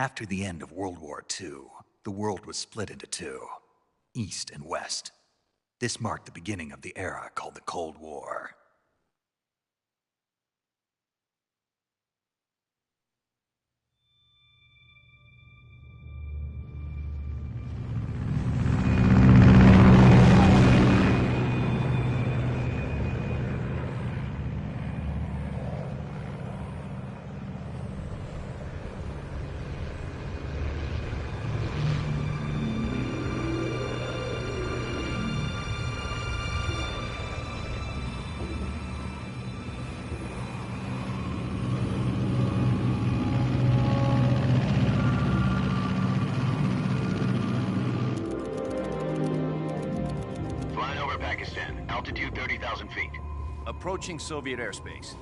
After the end of World War II, the world was split into two, East and West. This marked the beginning of the era called the Cold War. Altitude 30,000 feet. Approaching Soviet airspace.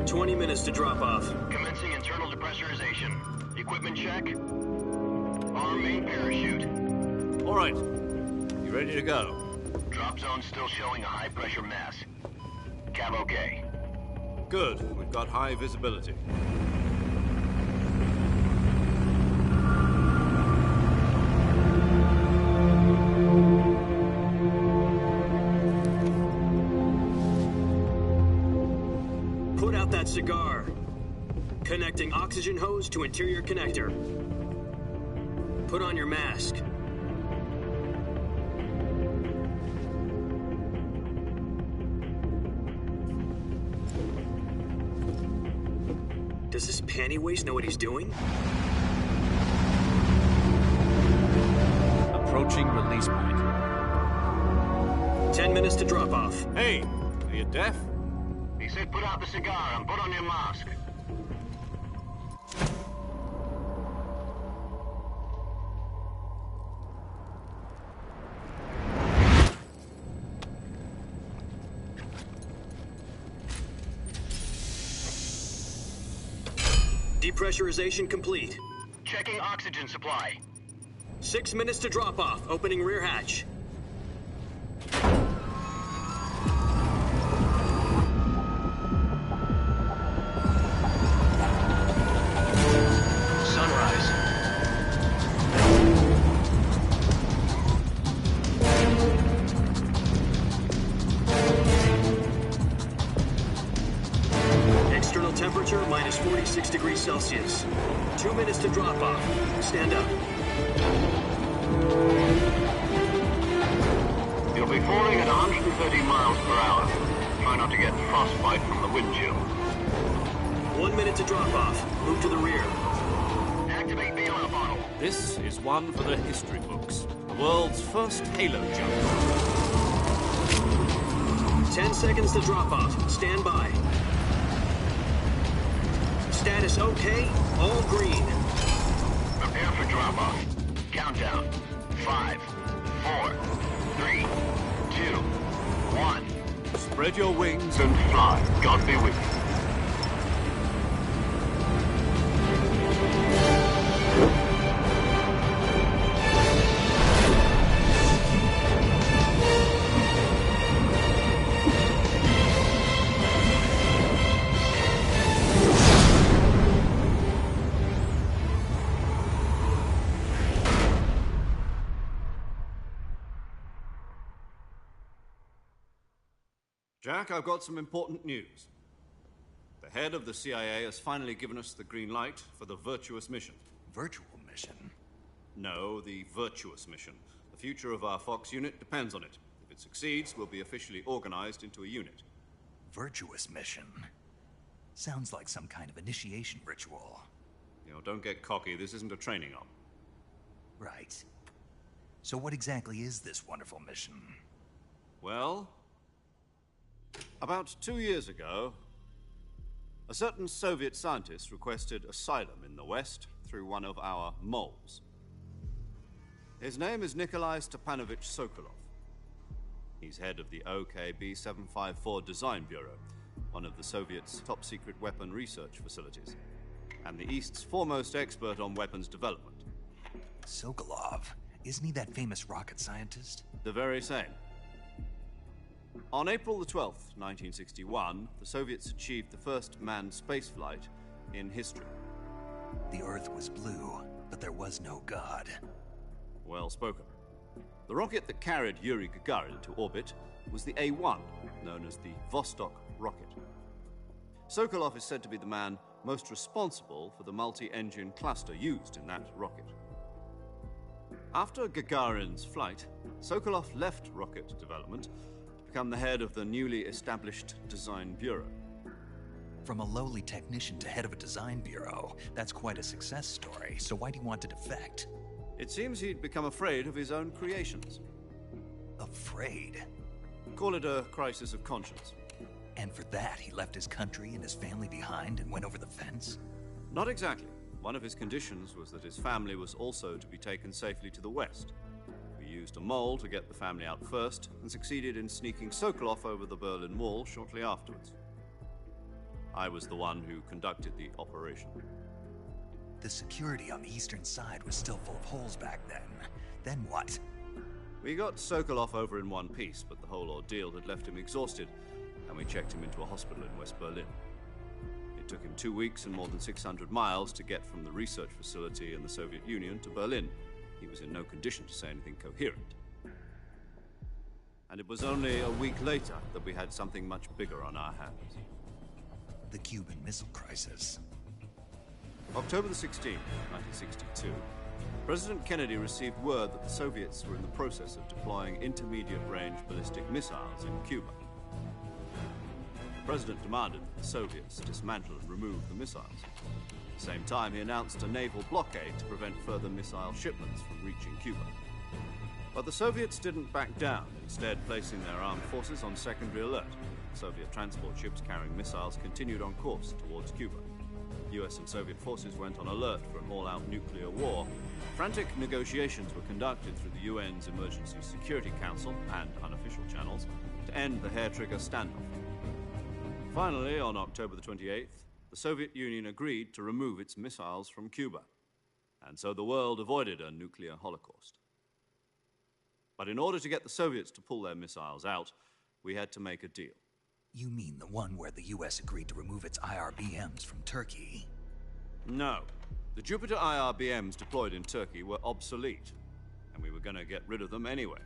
20 minutes to drop off. Commencing internal depressurization. Equipment check. Arm main parachute. All right. You ready to go? Drop zone still showing a high pressure mass. Cav okay. Good. We've got high visibility. Put out that cigar. Connecting oxygen hose to interior connector. Put on your mask. Does this pantywaist know what he's doing? Approaching release point. 10 minutes to drop off. Hey, are you deaf? He said put out the cigar and put on your mask. Depressurization complete. Checking oxygen supply. 6 minutes to drop off. Opening rear hatch. Sunrise. External temperature minus 46 degrees Celsius. 2 minutes to drop off. Stand up. You'll be falling at 130 miles per hour. Try not to get frostbite from the wind chill. 1 minute to drop off. Move to the rear. Activate the alarm bottle. This is one for the history books. The world's first halo jump. 10 seconds to drop off. Stand by. Status okay. All green. Prepare for drop-off. Countdown. 5, 4, 3, 2, 1. Spread your wings And fly. God be with you. Jack, I've got some important news. The head of the CIA has finally given us the green light for the virtuous mission. Virtual mission? No, the virtuous mission. The future of our Fox unit depends on it. If it succeeds, we'll be officially organized into a unit. Virtuous mission? Sounds like some kind of initiation ritual. You know, don't get cocky. This isn't a training op. Right. So what exactly is this wonderful mission? Well, about 2 years ago, a certain Soviet scientist requested asylum in the West through one of our moles. His name is Nikolai Stepanovich Sokolov. He's head of the OKB 754 Design Bureau, one of the Soviets' top-secret weapon research facilities, and the East's foremost expert on weapons development. Sokolov? Isn't he that famous rocket scientist? The very same. On April the 12th, 1961, the Soviets achieved the first manned spaceflight in history. The Earth was blue, but there was no God. Well spoken. The rocket that carried Yuri Gagarin into orbit was the A-1, known as the Vostok rocket. Sokolov is said to be the man most responsible for the multi-engine cluster used in that rocket. After Gagarin's flight, Sokolov left rocket development to become the head of the newly established Design Bureau. From a lowly technician to head of a design bureau, that's quite a success story, so why'd he want to defect? It seems he'd become afraid of his own creations. Afraid? Call it a crisis of conscience. And for that, he left his country and his family behind and went over the fence? Not exactly. One of his conditions was that his family was also to be taken safely to the west. We used a mole to get the family out first and succeeded in sneaking Sokolov over the Berlin Wall shortly afterwards. I was the one who conducted the operation. The security on the eastern side was still full of holes back then. Then what? We got Sokolov over in one piece, but the whole ordeal had left him exhausted, and we checked him into a hospital in West Berlin. It took him 2 weeks and more than 600 miles to get from the research facility in the Soviet Union to Berlin. He was in no condition to say anything coherent. And it was only a week later that we had something much bigger on our hands. The Cuban Missile Crisis. October the 16th, 1962, President Kennedy received word that the Soviets were in the process of deploying intermediate-range ballistic missiles in Cuba. The President demanded that the Soviets dismantle and remove the missiles. At the same time, he announced a naval blockade to prevent further missile shipments from reaching Cuba. But the Soviets didn't back down, instead placing their armed forces on secondary alert. Soviet transport ships carrying missiles continued on course towards Cuba. US and Soviet forces went on alert for an all-out nuclear war. Frantic negotiations were conducted through the UN's Emergency Security Council and unofficial channels to end the hair-trigger standoff. Finally, on October the 28th, the Soviet Union agreed to remove its missiles from Cuba, and so the world avoided a nuclear holocaust. But in order to get the Soviets to pull their missiles out, we had to make a deal. You mean the one where the US agreed to remove its IRBMs from Turkey? No. The Jupiter IRBMs deployed in Turkey were obsolete, and we were going to get rid of them anyway.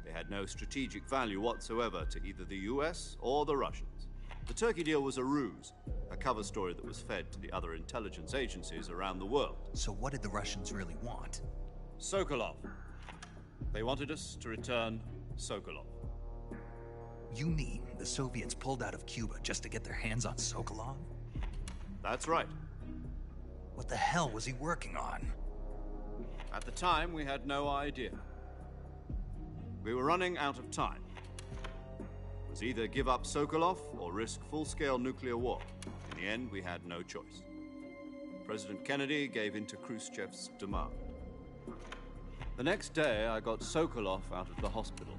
They had no strategic value whatsoever to either the US or the Russians. The Turkey deal was a ruse, a cover story that was fed to the other intelligence agencies around the world. So what did the Russians really want? Sokolov. They wanted us to return Sokolov. You mean the Soviets pulled out of Cuba just to get their hands on Sokolov? That's right. What the hell was he working on? At the time, we had no idea. We were running out of time. It was either give up Sokolov or risk full-scale nuclear war. In the end, we had no choice. President Kennedy gave in to Khrushchev's demand. The next day, I got Sokolov out of the hospital,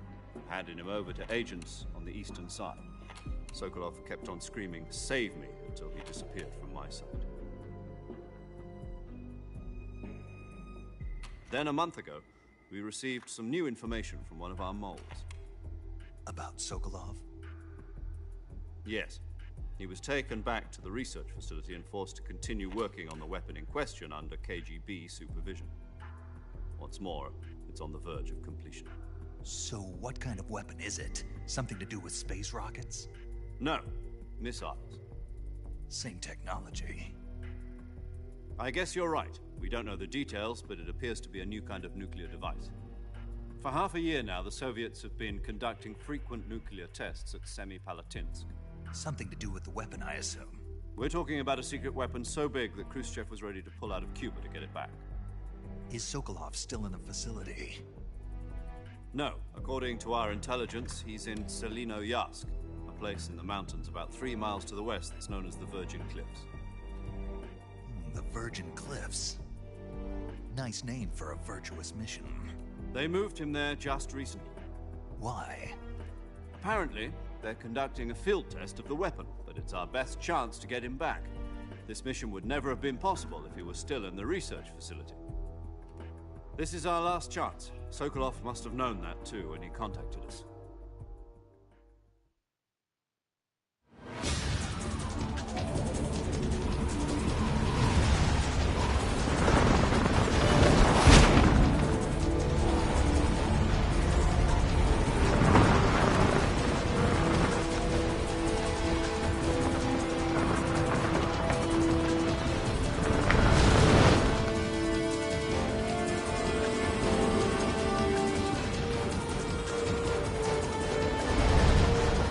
handing him over to agents on the eastern side. Sokolov kept on screaming, "Save me," until he disappeared from my sight. Then a month ago, we received some new information from one of our moles. About Sokolov? Yes. He was taken back to the research facility and forced to continue working on the weapon in question under KGB supervision. What's more, it's on the verge of completion. So what kind of weapon is it? Something to do with space rockets? No, missiles. Same technology. I guess you're right. We don't know the details, but it appears to be a new kind of nuclear device. For half a year now, the Soviets have been conducting frequent nuclear tests at Semipalatinsk. Something to do with the weapon, I assume. We're talking about a secret weapon so big that Khrushchev was ready to pull out of Cuba to get it back. Is Sokolov still in the facility? No. According to our intelligence, he's in Selino-Yarsk, a place in the mountains about 3 miles to the west that's known as the Virgin Cliffs. The Virgin Cliffs. Nice name for a virtuous mission. They moved him there just recently. Why? Apparently, they're conducting a field test of the weapon, but it's our best chance to get him back. This mission would never have been possible if he was still in the research facility. This is our last chance. Sokolov must have known that too when he contacted us.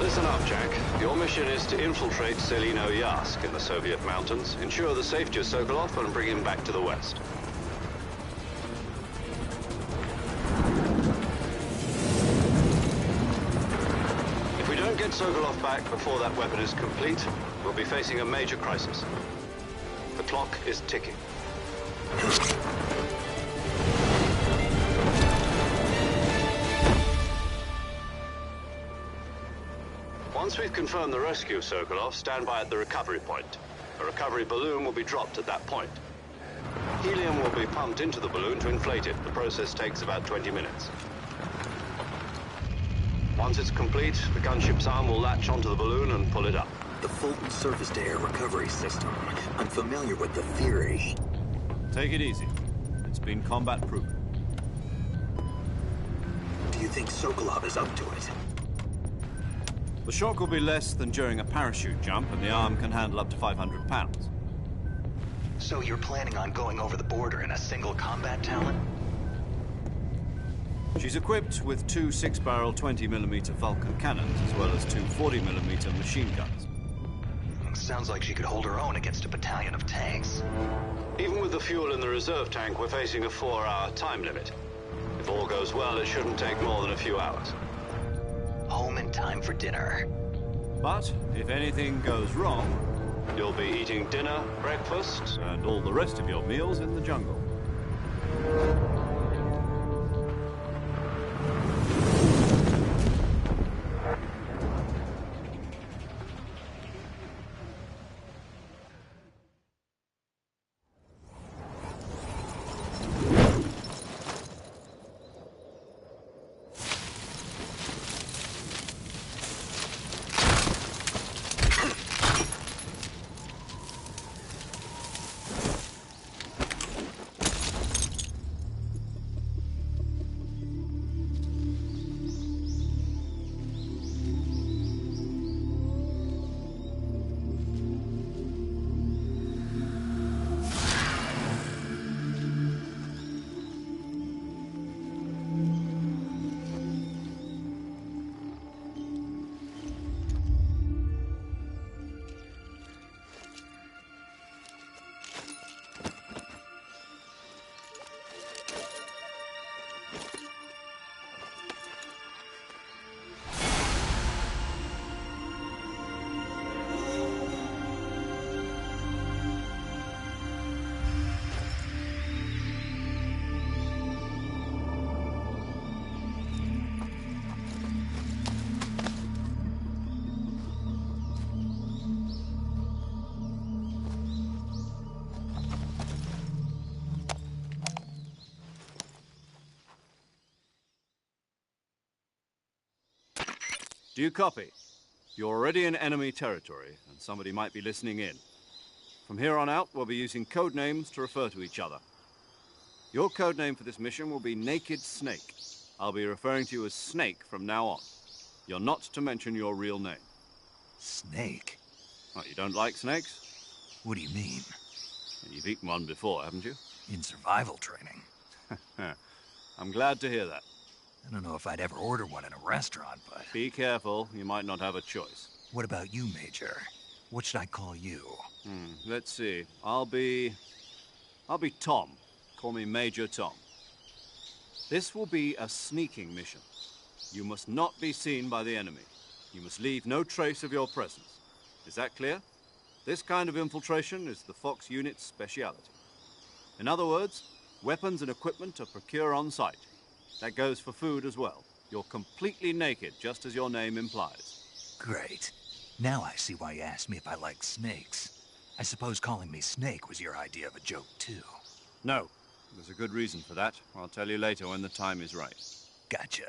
Listen up, Jack. Your mission is to infiltrate Selino Yask in the Soviet mountains, ensure the safety of Sokolov, and bring him back to the West. If we don't get Sokolov back before that weapon is complete, we'll be facing a major crisis. The clock is ticking. Once we've confirmed the rescue of Sokolov, stand by at the recovery point. A recovery balloon will be dropped at that point. Helium will be pumped into the balloon to inflate it. The process takes about 20 minutes. Once it's complete, the gunship's arm will latch onto the balloon and pull it up. The Fulton surface-to-air recovery system. I'm familiar with the theory. Take it easy. It's been combat-proven. Do you think Sokolov is up to it? The shock will be less than during a parachute jump, and the arm can handle up to 500 pounds. So you're planning on going over the border in a single combat talon? She's equipped with two 6-barrel 20mm Vulcan cannons, as well as two 40mm machine guns. Sounds like she could hold her own against a battalion of tanks. Even with the fuel in the reserve tank, we're facing a 4-hour time limit. If all goes well, it shouldn't take more than a few hours. Home in time for dinner. But if anything goes wrong, You'll be eating dinner, breakfast, and all the rest of your meals in the jungle. Do you copy? You're already in enemy territory, and somebody might be listening in. From here on out, we'll be using code names to refer to each other. Your code name for this mission will be Naked Snake. I'll be referring to you as Snake from now on. You're not to mention your real name. Snake? Oh, you don't like snakes? What do you mean? You've eaten one before, haven't you? In survival training. I'm glad to hear that. I don't know if I'd ever order one in a restaurant, but... Be careful, you might not have a choice. What about you, Major? What should I call you? Let's see. I'll be Tom. Call me Major Tom. This will be a sneaking mission. You must not be seen by the enemy. You must leave no trace of your presence. Is that clear? This kind of infiltration is the Fox unit's speciality. In other words, weapons and equipment are procured on site. That goes for food as well. You're completely naked, just as your name implies. Great. Now I see why you asked me if I like snakes. I suppose calling me Snake was your idea of a joke, too. No. There's a good reason for that. I'll tell you later when the time is right. Gotcha.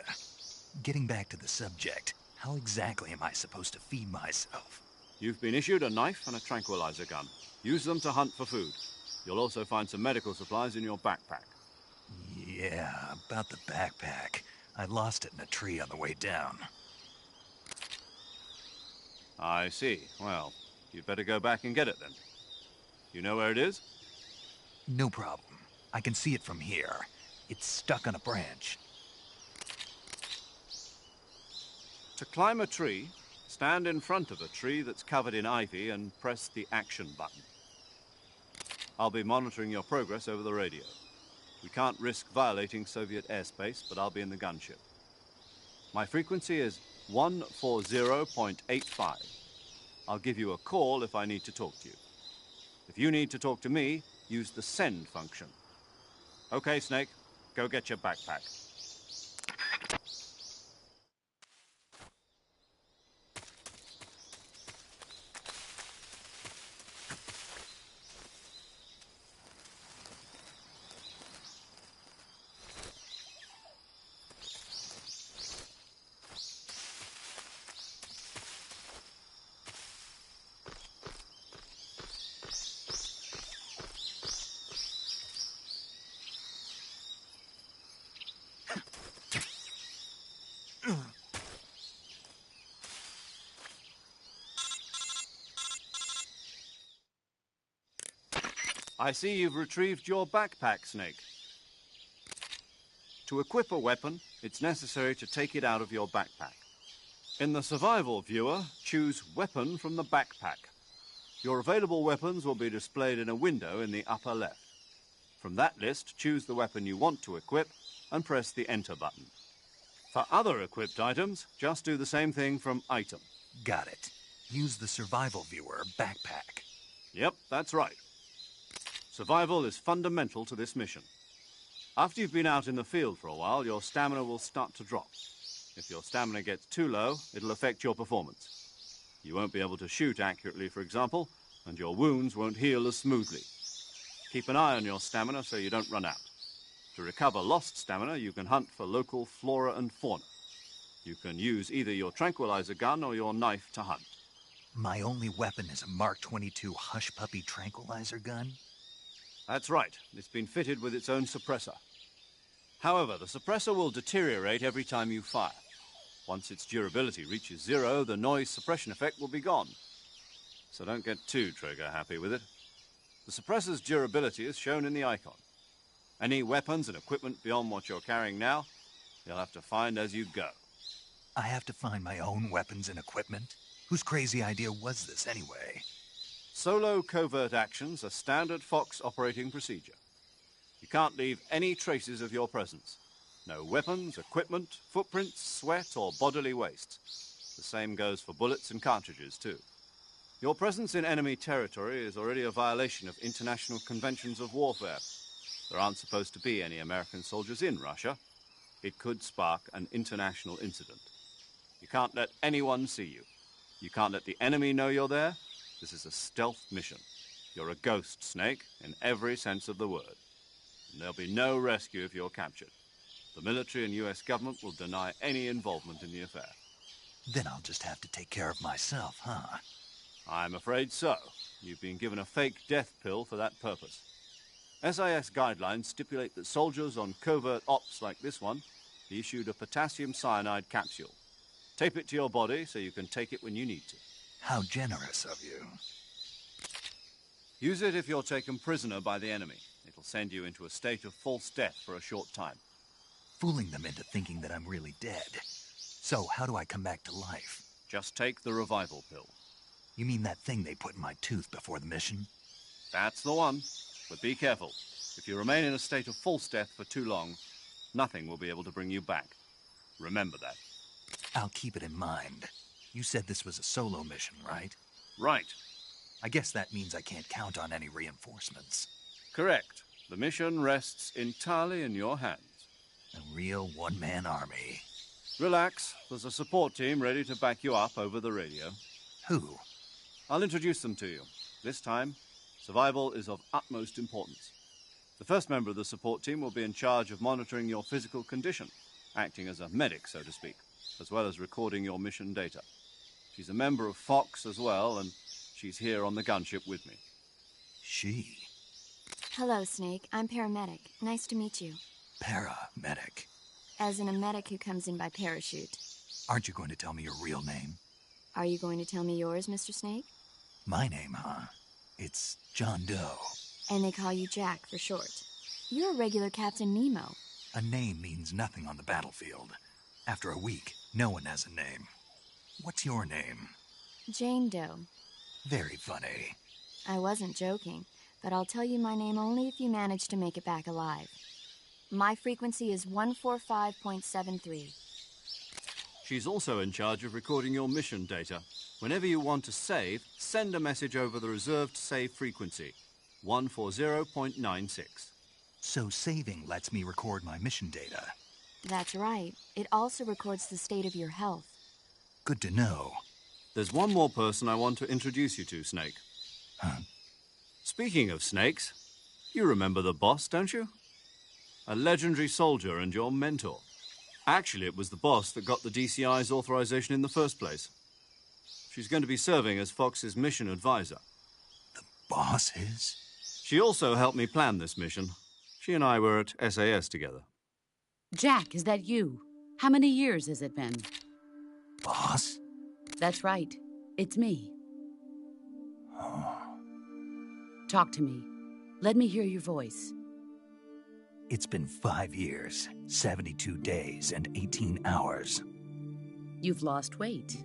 Getting back to the subject, how exactly am I supposed to feed myself? You've been issued a knife and a tranquilizer gun. Use them to hunt for food. You'll also find some medical supplies in your backpack. Yeah, about the backpack. I lost it in a tree on the way down. I see. Well, you'd better go back and get it then. You know where it is? No problem. I can see it from here. It's stuck on a branch. To climb a tree, Stand in front of a tree that's covered in ivy and press the action button. I'll be monitoring your progress over the radio. We can't risk violating Soviet airspace, but I'll be in the gunship. My frequency is 140.85. I'll give you a call if I need to talk to you. If you need to talk to me, use the send function. Okay, Snake, go get your backpack. I see you've retrieved your backpack, Snake. To equip a weapon, it's necessary to take it out of your backpack. In the survival viewer, choose Weapon from the backpack. Your available weapons will be displayed in a window in the upper left. From that list, choose the weapon you want to equip and press the Enter button. For other equipped items, just do the same thing from Item. Got it. Use the survival viewer backpack. Yep, that's right. Survival is fundamental to this mission. After you've been out in the field for a while, your stamina will start to drop. If your stamina gets too low, it'll affect your performance. You won't be able to shoot accurately, for example, and your wounds won't heal as smoothly. Keep an eye on your stamina so you don't run out. To recover lost stamina, you can hunt for local flora and fauna. You can use either your tranquilizer gun or your knife to hunt. My only weapon is a Mark 22 Hush Puppy tranquilizer gun? That's right. It's been fitted with its own suppressor. However, the suppressor will deteriorate every time you fire. Once its durability reaches 0, the noise suppression effect will be gone. So don't get too trigger-happy with it. The suppressor's durability is shown in the icon. Any weapons and equipment beyond what you're carrying now, you'll have to find as you go. I have to find my own weapons and equipment? Whose crazy idea was this anyway? Solo covert actions are standard Fox operating procedure. You can't leave any traces of your presence. No weapons, equipment, footprints, sweat, or bodily waste. The same goes for bullets and cartridges, too. Your presence in enemy territory is already a violation of international conventions of warfare. There aren't supposed to be any American soldiers in Russia. It could spark an international incident. You can't let anyone see you. You can't let the enemy know you're there. This is a stealth mission. You're a ghost, Snake, in every sense of the word. And there'll be no rescue if you're captured. The military and U.S. government will deny any involvement in the affair. Then I'll just have to take care of myself, huh? I'm afraid so. You've been given a fake death pill for that purpose. SIS guidelines stipulate that soldiers on covert ops like this one be issued a potassium cyanide capsule. Tape it to your body so you can take it when you need to. How generous of you. Use it if you're taken prisoner by the enemy. It'll send you into a state of false death for a short time. Fooling them into thinking that I'm really dead. So, how do I come back to life? Just take the revival pill. You mean that thing they put in my tooth before the mission? That's the one. But be careful. If you remain in a state of false death for too long, nothing will be able to bring you back. Remember that. I'll keep it in mind. You said this was a solo mission, right? Right. I guess that means I can't count on any reinforcements. Correct. The mission rests entirely in your hands. A real one-man army. Relax. There's a support team ready to back you up over the radio. Who? I'll introduce them to you. This time, survival is of utmost importance. The first member of the support team will be in charge of monitoring your physical condition, acting as a medic, so to speak, as well as recording your mission data. She's a member of Fox as well, and she's here on the gunship with me. She? Hello, Snake. I'm paramedic. Nice to meet you. Paramedic. As in a medic who comes in by parachute. Aren't you going to tell me your real name? Are you going to tell me yours, Mr. Snake? My name, huh? It's John Doe. And they call you Jack for short. You're a regular Captain Nemo. A name means nothing on the battlefield. After a week, no one has a name. What's your name? Jane Doe. Very funny. I wasn't joking, but I'll tell you my name only if you manage to make it back alive. My frequency is 145.73. She's also in charge of recording your mission data. Whenever you want to save, send a message over the reserved save frequency, 140.96. So saving lets me record my mission data. That's right. It also records the state of your health. Good to know. There's one more person I want to introduce you to, Snake. Huh? Speaking of snakes, you remember the boss, don't you? A legendary soldier and your mentor. Actually, it was the boss that got the DCI's authorization in the first place. She's going to be serving as Fox's mission advisor. The boss is? She also helped me plan this mission. She and I were at SAS together. Jack, is that you? How many years has it been? Boss? That's right. It's me. Talk to me. Let me hear your voice. It's been 5 years, 72 days, and 18 hours. You've lost weight.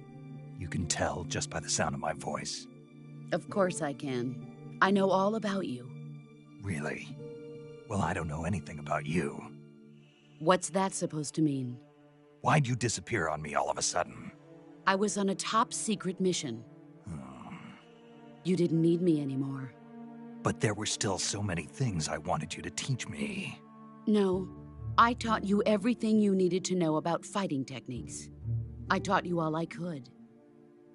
You can tell just by the sound of my voice. Of course I can. I know all about you. Really? Well, I don't know anything about you. What's that supposed to mean? Why'd you disappear on me all of a sudden? I was on a top-secret mission. You didn't need me anymore. But there were still so many things I wanted you to teach me. No, I taught you everything you needed to know about fighting techniques. I taught you all I could.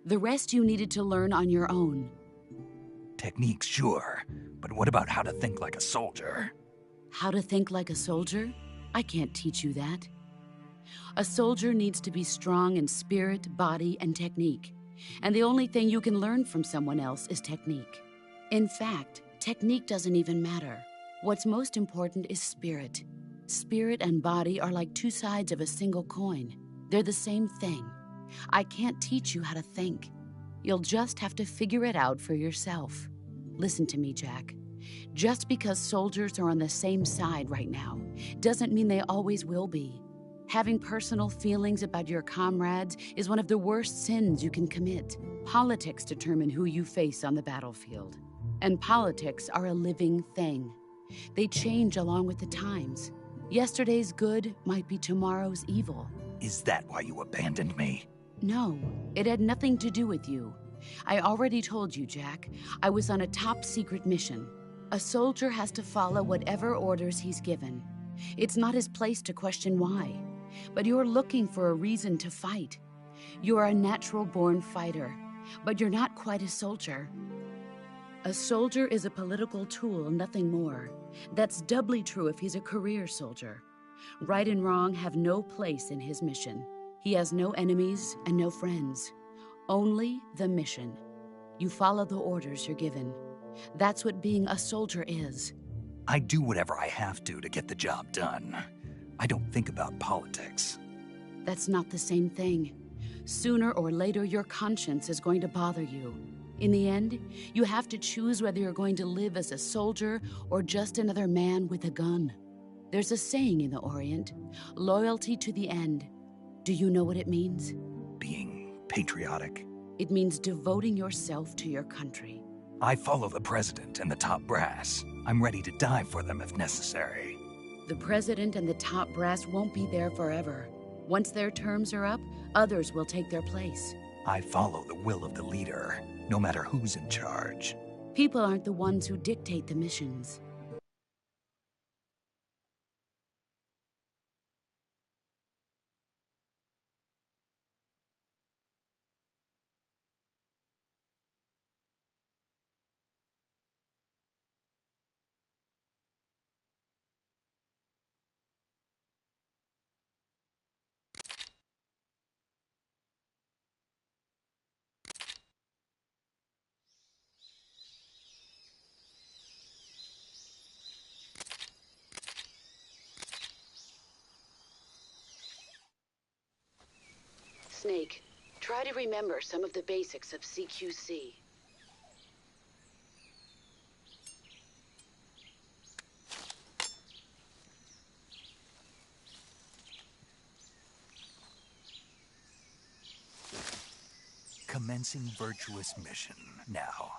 The rest you needed to learn on your own. Techniques, sure. But what about how to think like a soldier? How to think like a soldier? I can't teach you that. A soldier needs to be strong in spirit, body, and technique. And the only thing you can learn from someone else is technique. In fact, technique doesn't even matter. What's most important is spirit. Spirit and body are like two sides of a single coin. They're the same thing. I can't teach you how to think. You'll just have to figure it out for yourself. Listen to me, Jack. Just because soldiers are on the same side right now doesn't mean they always will be. Having personal feelings about your comrades is one of the worst sins you can commit. Politics determine who you face on the battlefield. And politics are a living thing. They change along with the times. Yesterday's good might be tomorrow's evil. Is that why you abandoned me? No, it had nothing to do with you. I already told you, Jack. I was on a top-secret mission. A soldier has to follow whatever orders he's given. It's not his place to question why. But you're looking for a reason to fight. You're a natural-born fighter, but you're not quite a soldier. A soldier is a political tool, nothing more. That's doubly true if he's a career soldier. Right and wrong have no place in his mission. He has no enemies and no friends. Only the mission. You follow the orders you're given. That's what being a soldier is. I do whatever I have to get the job done. I don't think about politics. That's not the same thing. Sooner or later, your conscience is going to bother you. In the end, you have to choose whether you're going to live as a soldier or just another man with a gun. There's a saying in the Orient, loyalty to the end. Do you know what it means? Being patriotic. It means devoting yourself to your country. I follow the president and the top brass. I'm ready to die for them if necessary. The president and the top brass won't be there forever. Once their terms are up, others will take their place. I follow the will of the leader, no matter who's in charge. People aren't the ones who dictate the missions. Snake, try to remember some of the basics of CQC. Commencing virtuous mission now.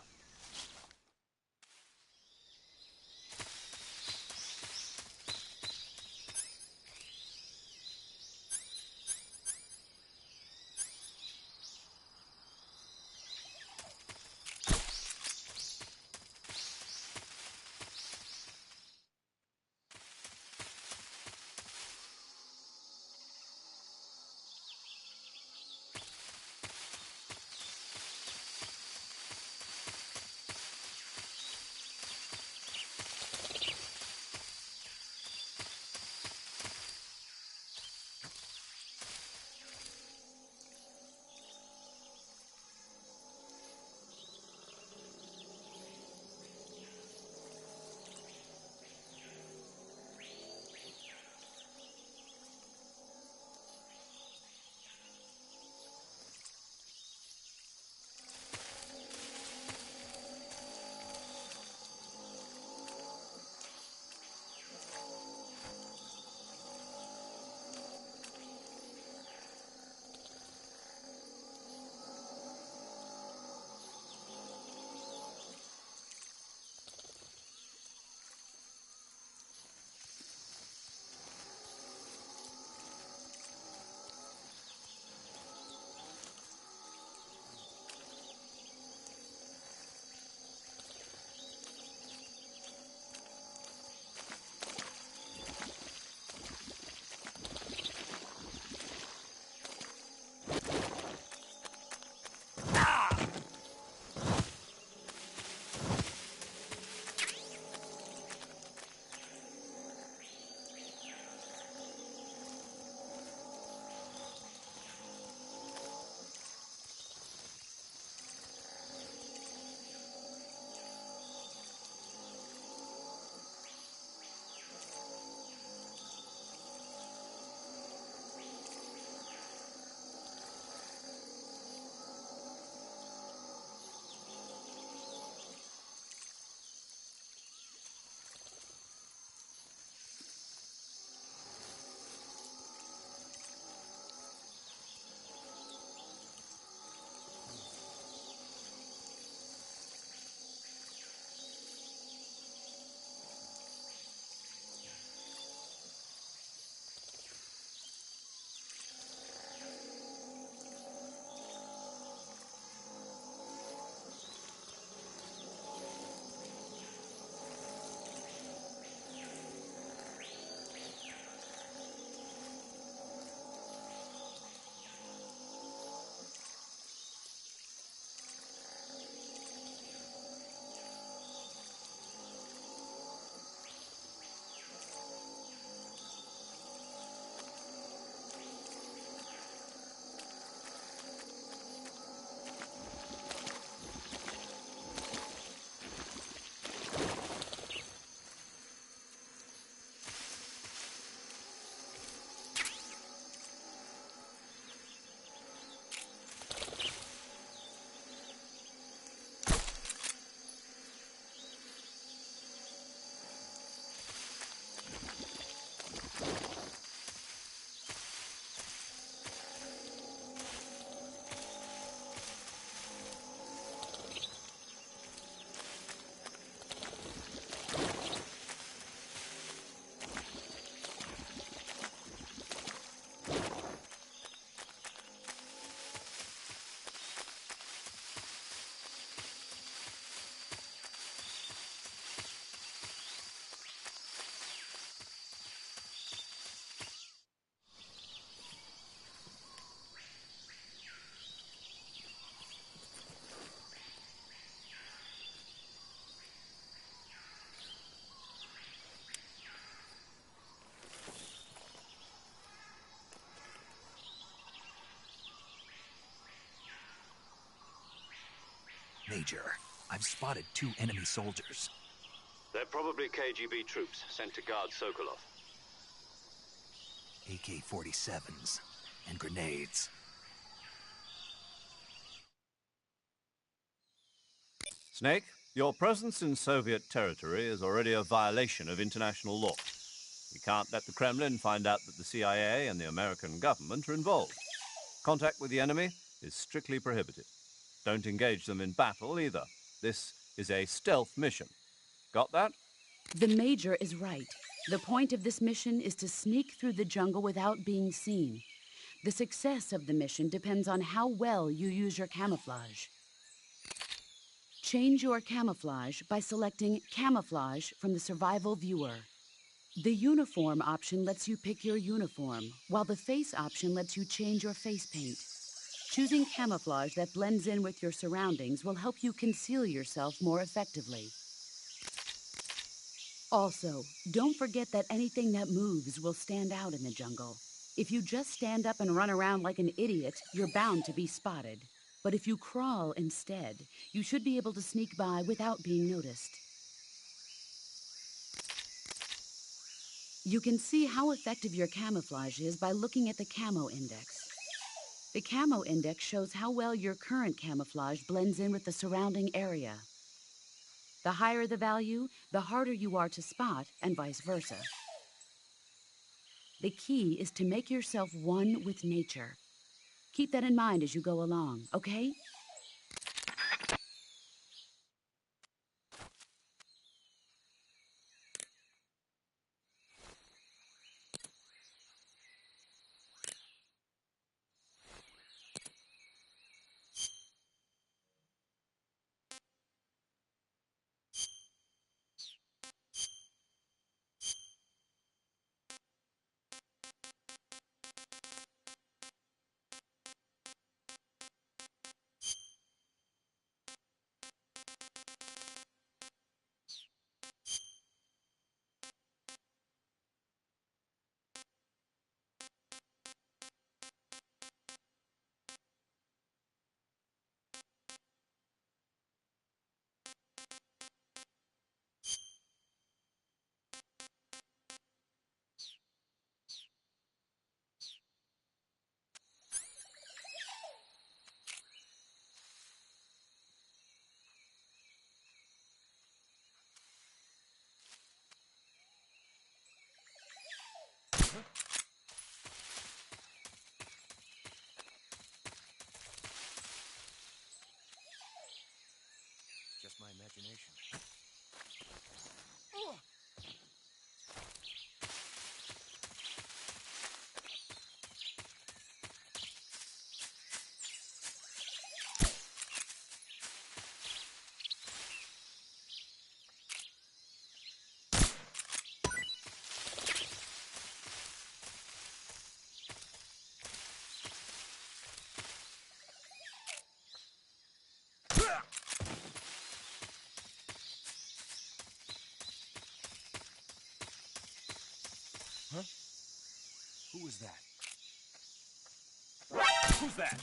Major, I've spotted 2 enemy soldiers. They're probably KGB troops sent to guard Sokolov. AK-47s and grenades. Snake, your presence in Soviet territory is already a violation of international law. We can't let the Kremlin find out that the CIA and the American government are involved. Contact with the enemy is strictly prohibited. Don't engage them in battle either. This is a stealth mission. Got that? The Major is right. The point of this mission is to sneak through the jungle without being seen. The success of the mission depends on how well you use your camouflage. Change your camouflage by selecting Camouflage from the Survival Viewer. The Uniform option lets you pick your uniform, while the Face option lets you change your face paint. Choosing camouflage that blends in with your surroundings will help you conceal yourself more effectively. Also, don't forget that anything that moves will stand out in the jungle. If you just stand up and run around like an idiot, you're bound to be spotted. But if you crawl instead, you should be able to sneak by without being noticed. You can see how effective your camouflage is by looking at the Camo Index. The Camo Index shows how well your current camouflage blends in with the surrounding area. The higher the value, the harder you are to spot, and vice versa. The key is to make yourself one with nature. Keep that in mind as you go along, okay? Just my imagination. Huh? Who was that? Who's that?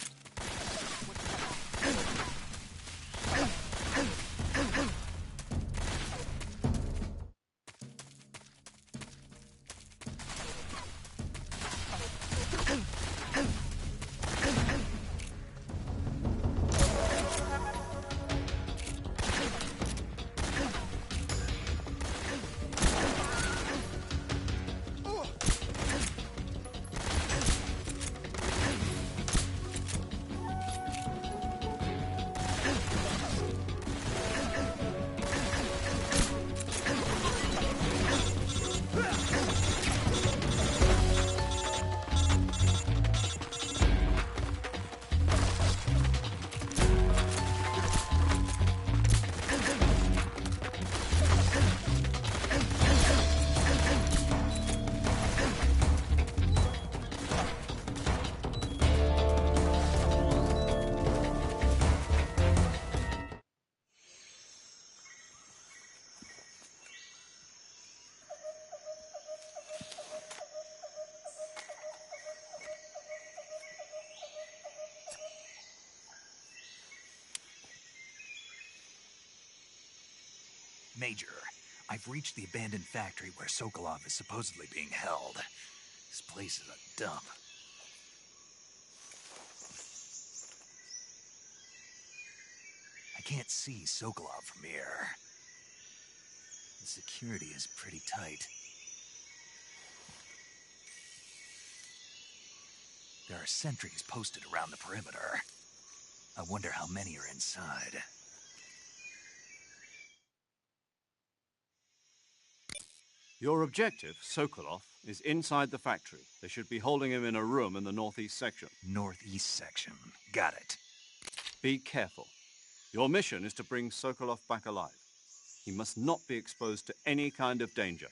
Major, I've reached the abandoned factory where Sokolov is supposedly being held. This place is a dump. I can't see Sokolov from here. The security is pretty tight. There are sentries posted around the perimeter. I wonder how many are inside. Your objective, Sokolov, is inside the factory. They should be holding him in a room in the northeast section. Northeast section. Got it. Be careful. Your mission is to bring Sokolov back alive. He must not be exposed to any kind of danger.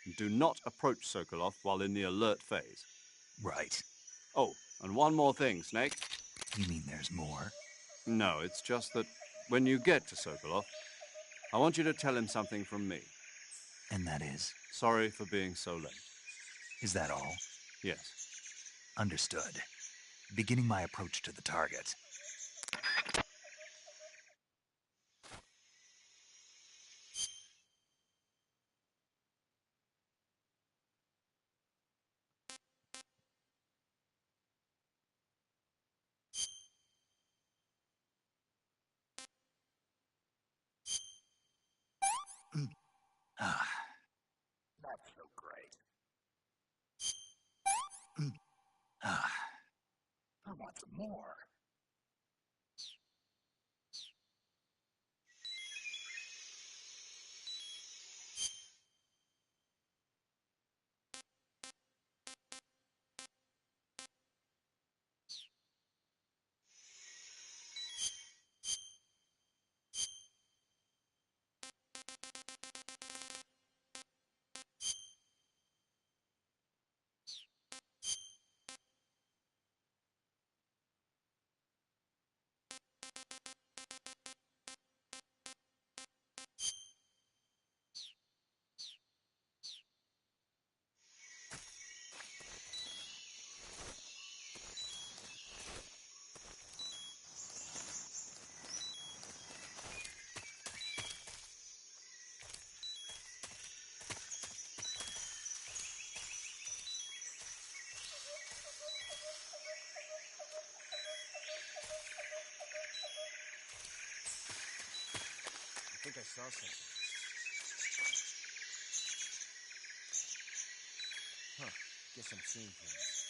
And do not approach Sokolov while in the alert phase. Right. Oh, and one more thing, Snake. You mean there's more? No, it's just that when you get to Sokolov, I want you to tell him something from me. And that is? Sorry for being so late. Is that all? Yes. Understood. Beginning my approach to the target. Ah, that's so great. Ah, I want some more. I think I saw something. Huh. Guess I'm seeing things.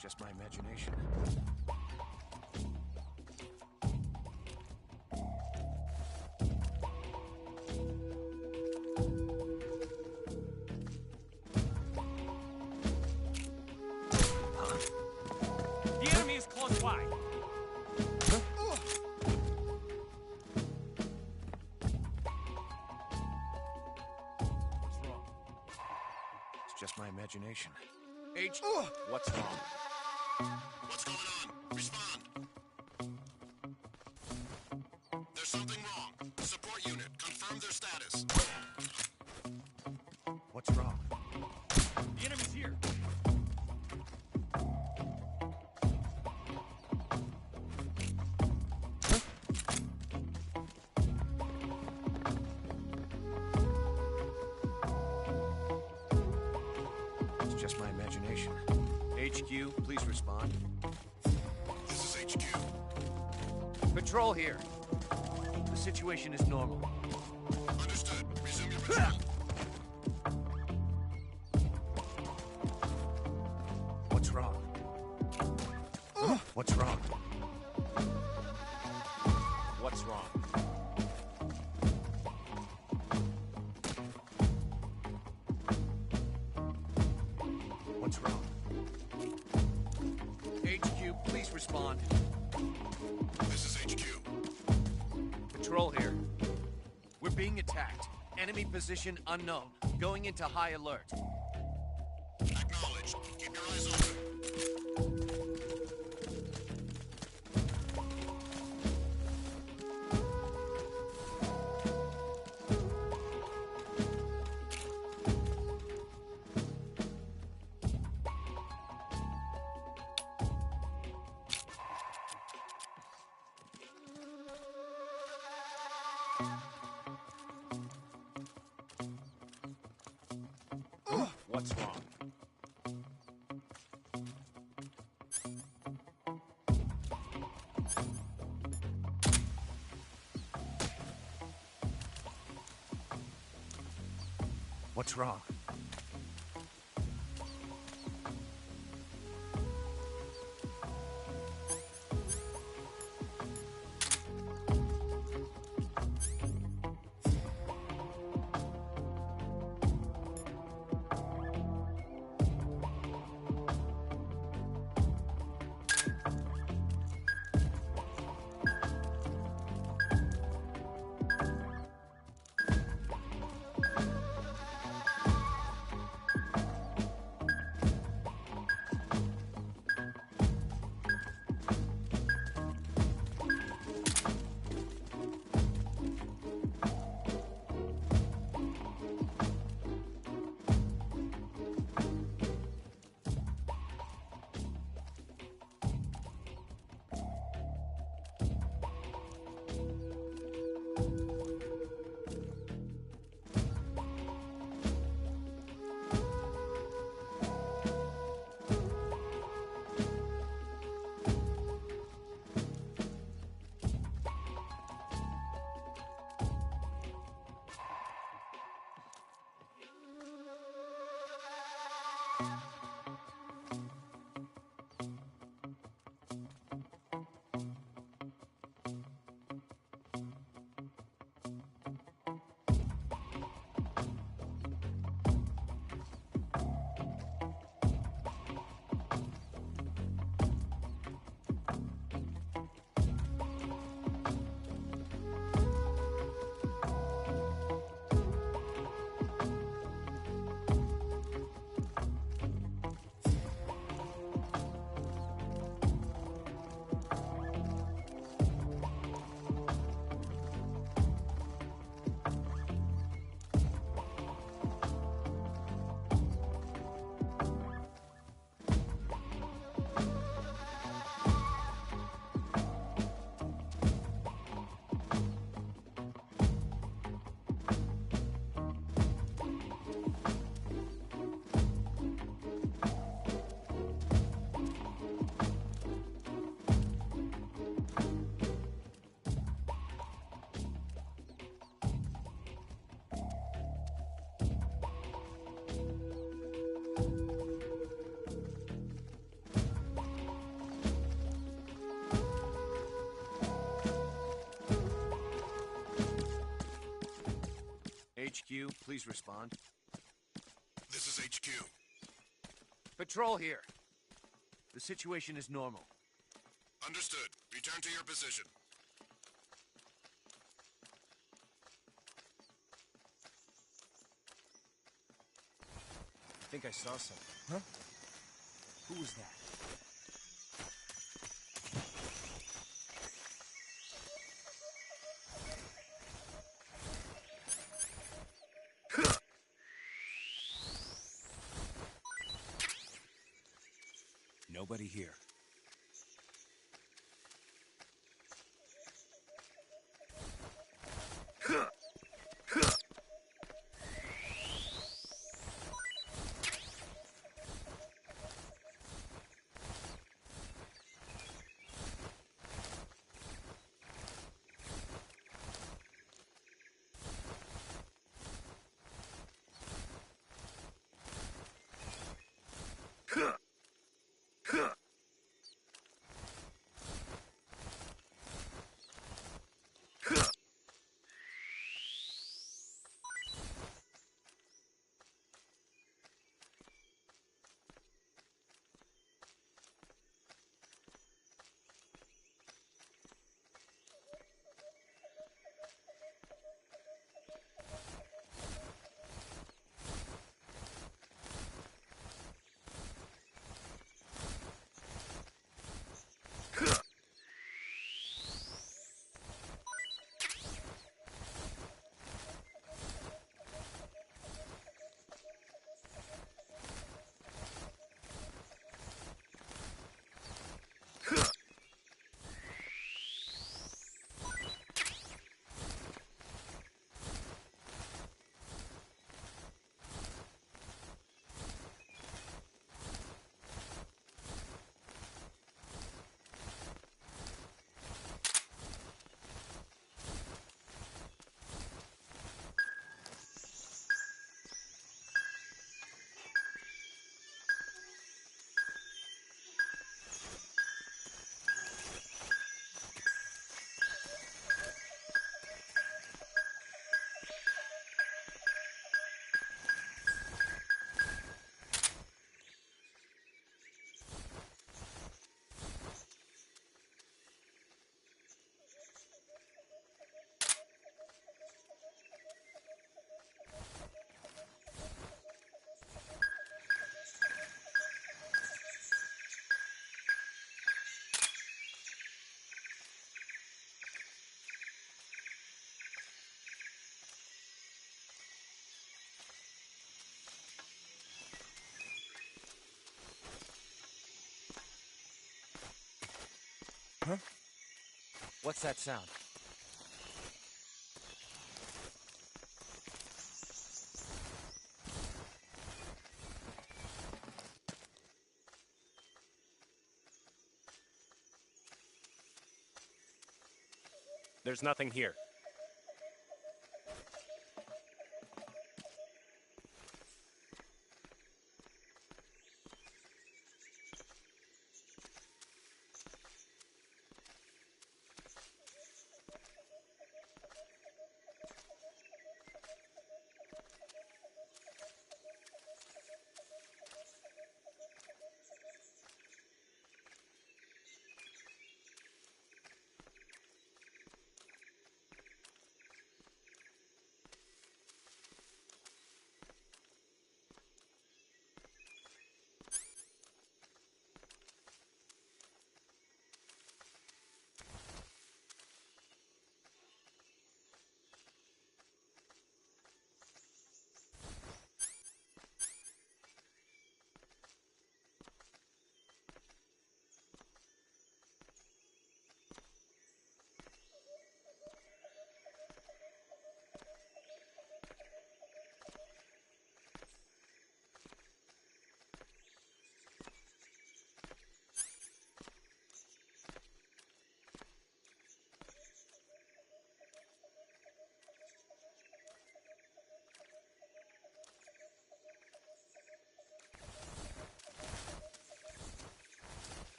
just my imagination. The enemy is close by. What's wrong? It's just my imagination. H. What's wrong? What's going on? Respond. There's something wrong. Support unit, confirm their status. What's wrong? The enemy's here. It's just my imagination. HQ, please respond. This is HQ. Patrol here. The situation is normal. Understood. Resume your patrol. What's wrong? What's wrong? What's wrong? What's wrong? HQ, please respond. This is HQ. Patrol here. We're being attacked. Enemy position unknown. Going into high alert. Acknowledged. Keep your eyes open. What's wrong? What's wrong? HQ, please respond. This is HQ. Patrol here. The situation is normal. Understood. Return to your position. I think I saw something. Huh? Who was that? Nobody here. Huh? What's that sound? There's nothing here.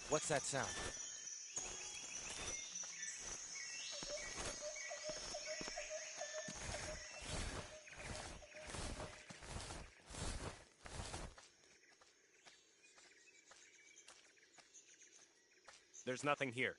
What's that sound? There's nothing here.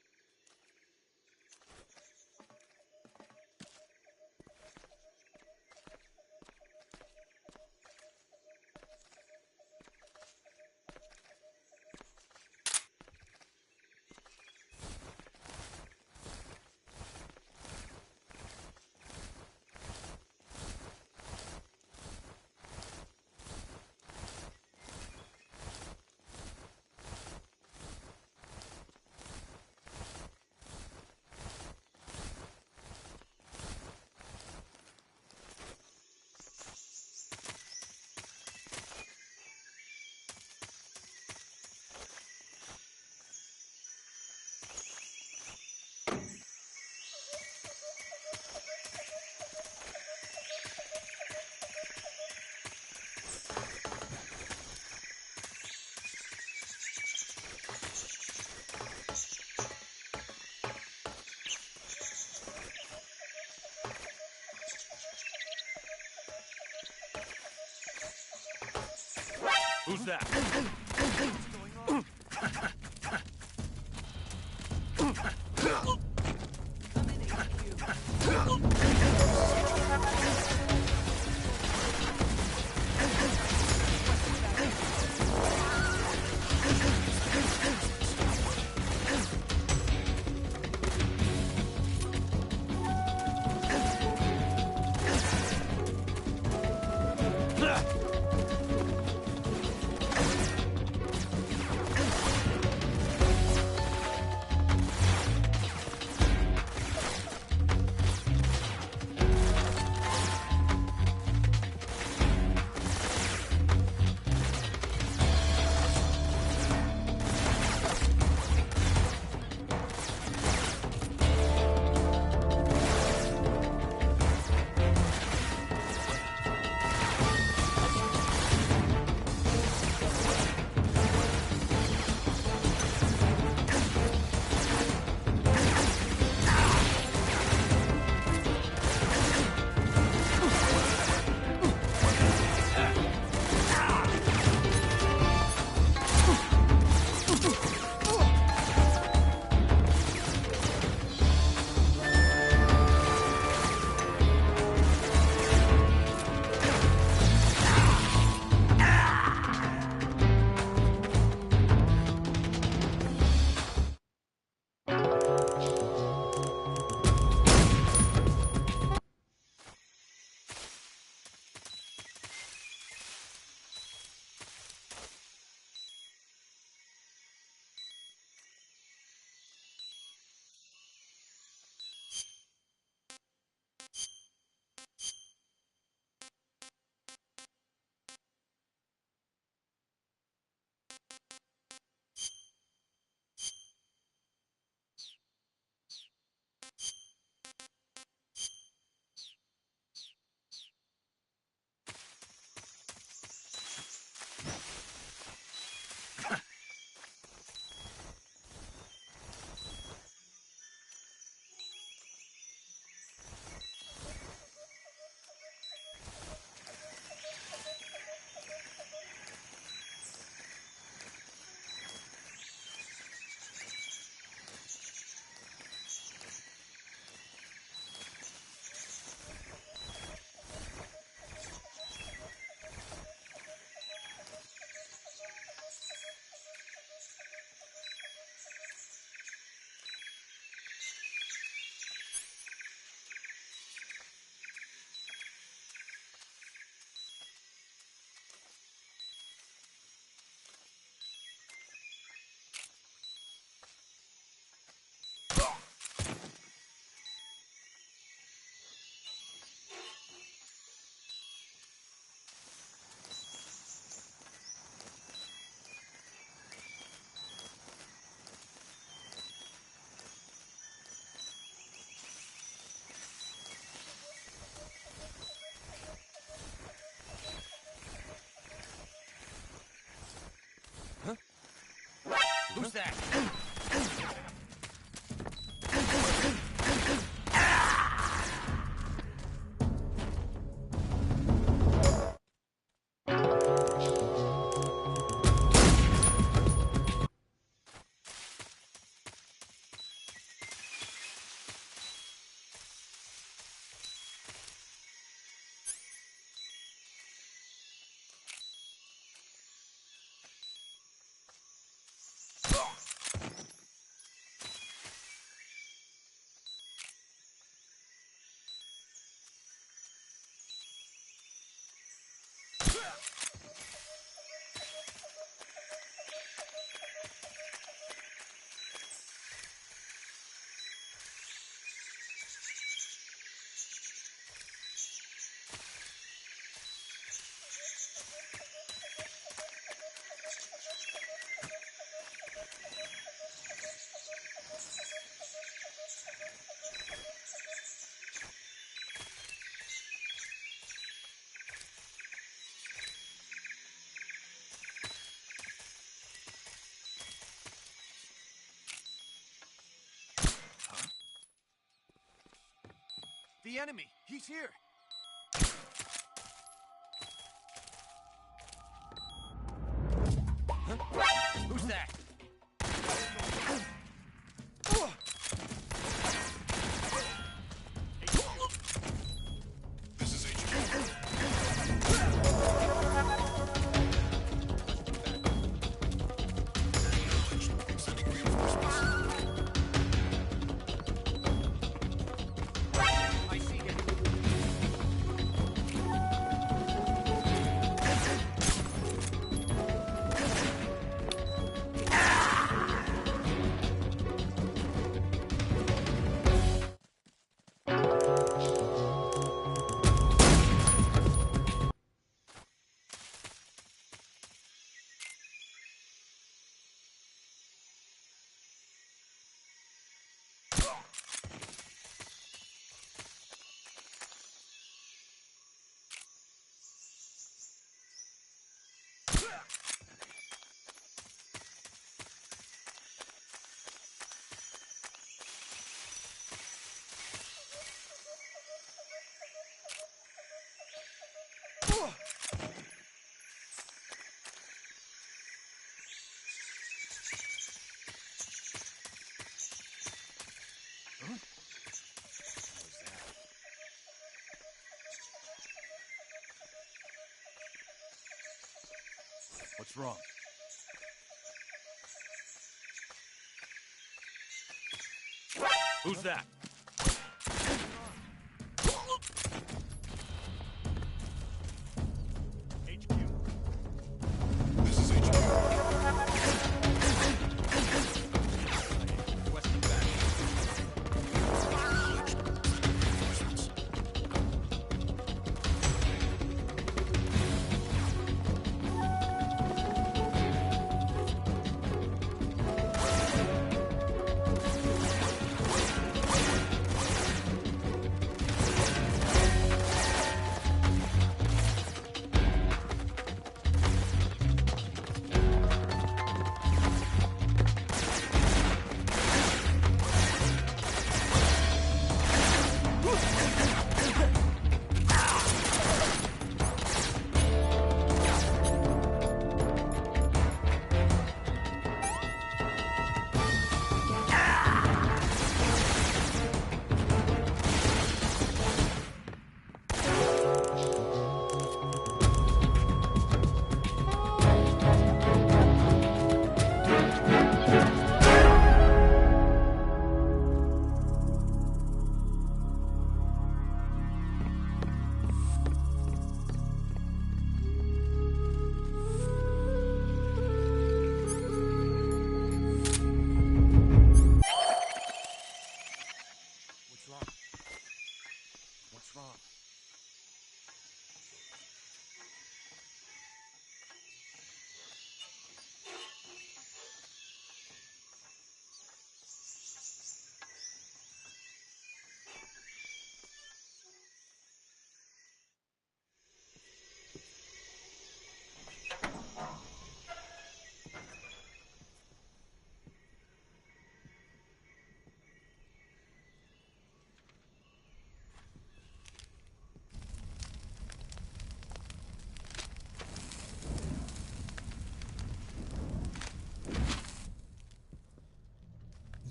Who's that? The enemy! He's here! Huh? Who's that? This is HQ. Acknowledged. Sending reinforcements. I see him. What's wrong? Who's that? HQ. This is HQ. Requesting back. Acknowledged. Sending reinforcements. What's wrong? What's wrong?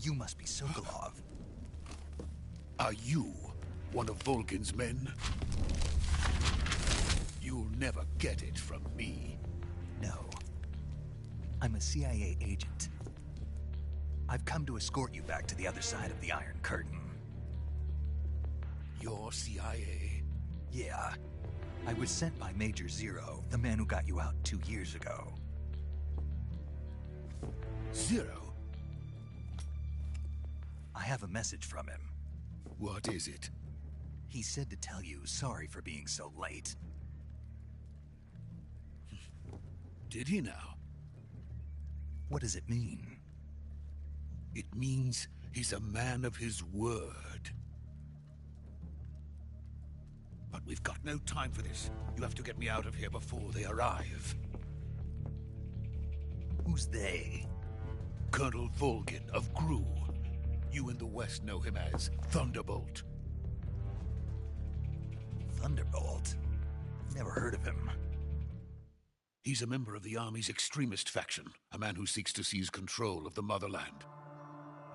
You must be Sokolov. Are you one of Volgin's men? You'll never get it from me. No. I'm a CIA agent. I've come to escort you back to the other side of the Iron Curtain. You're CIA? Yeah. I was sent by Major Zero, the man who got you out 2 years ago. Zero? I have a message from him. What is it? He said to tell you sorry for being so late. Did he now? What does it mean? It means he's a man of his word. But we've got no time for this. You have to get me out of here before they arrive. Who's they? Colonel Volgin of Gru. You in the West know him as Thunderbolt. Thunderbolt? Never heard of him. He's a member of the Army's extremist faction, a man who seeks to seize control of the motherland.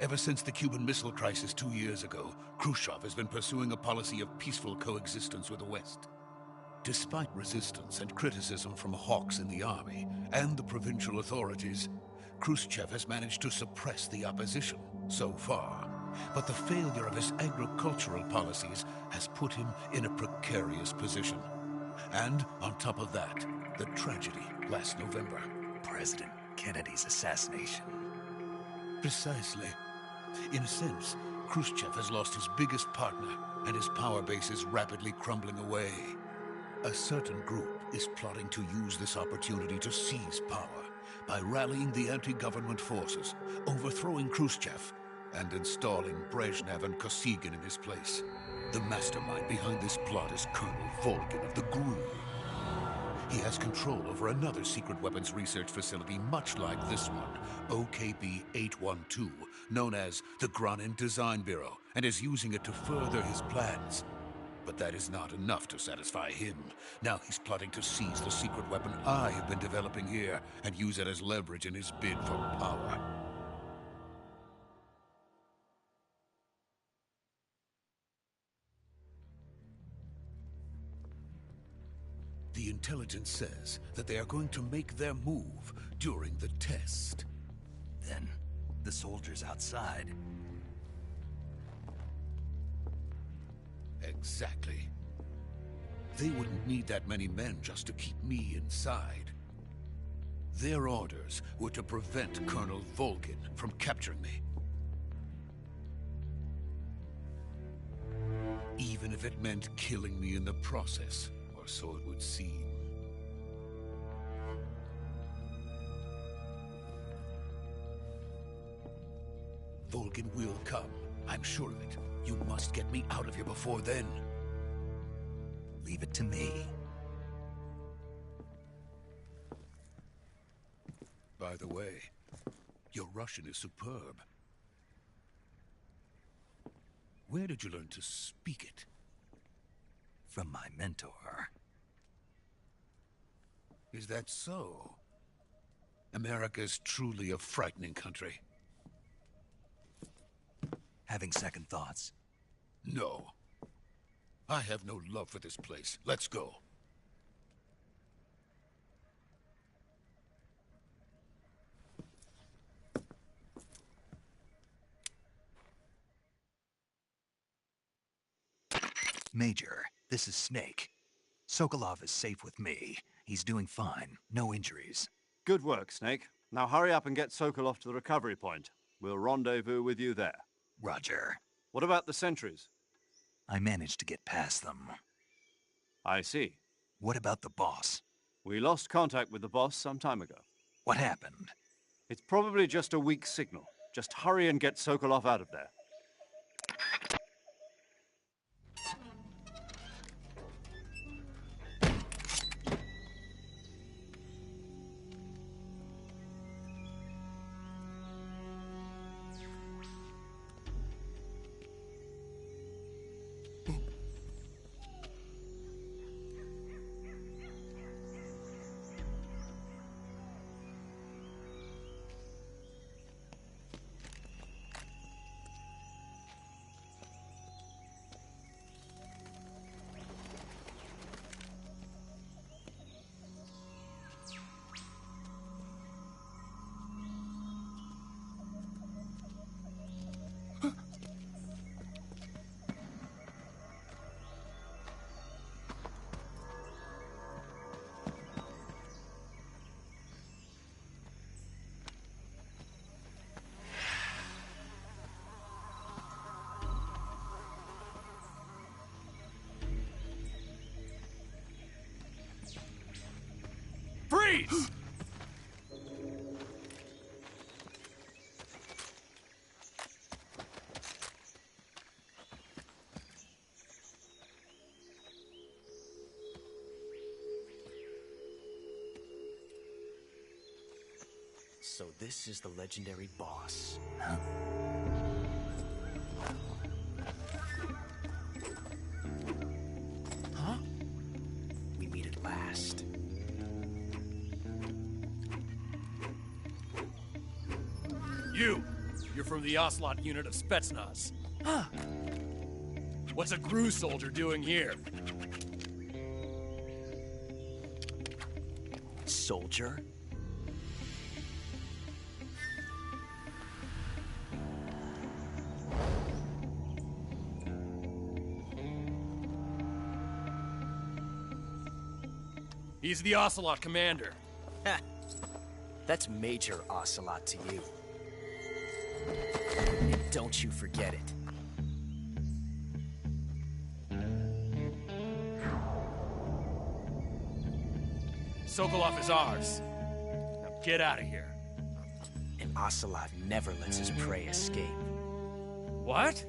Ever since the Cuban Missile Crisis 2 years ago, Khrushchev has been pursuing a policy of peaceful coexistence with the West. Despite resistance and criticism from hawks in the army and the provincial authorities, Khrushchev has managed to suppress the opposition so far. But the failure of his agricultural policies has put him in a precarious position. And on top of that, the tragedy last November. President Kennedy's assassination. Precisely. In a sense, Khrushchev has lost his biggest partner, and his power base is rapidly crumbling away. A certain group is plotting to use this opportunity to seize power by rallying the anti-government forces, overthrowing Khrushchev, and installing Brezhnev and Kosygin in his place. The mastermind behind this plot is Colonel Volgin of the GRU. He has control over another secret weapons research facility much like this one, OKB-812, known as the Granin Design Bureau, and is using it to further his plans. But that is not enough to satisfy him. Now he's plotting to seize the secret weapon I have been developing here and use it as leverage in his bid for power. The intelligence says that they are going to make their move during the test. Then, the soldiers outside. Exactly. They wouldn't need that many men just to keep me inside. Their orders were to prevent Colonel Volgin from capturing me. Even if it meant killing me in the process, or so it would seem. Volgin will come. I'm sure of it. You must get me out of here before then. Leave it to me. By the way, your Russian is superb. Where did you learn to speak it? From my mentor. Is that so? America is truly a frightening country. Having second thoughts? No. I have no love for this place. Let's go. Major, this is Snake. Sokolov is safe with me. He's doing fine. No injuries. Good work, Snake. Now hurry up and get Sokolov to the recovery point. We'll rendezvous with you there. Roger. What about the sentries? I managed to get past them. I see. What about the boss? We lost contact with the boss some time ago. What happened? It's probably just a weak signal. Just hurry and get Sokolov out of there. Freeze! So this is the legendary boss. Huh? Huh? last. You're from the Ocelot unit of Spetsnaz. Huh. What's a GRU soldier doing here? Soldier? He's the Ocelot commander. Ha! That's Major Ocelot to you. And don't you forget it. Sokolov is ours. Now get out of here. And Ocelot never lets his prey escape. What?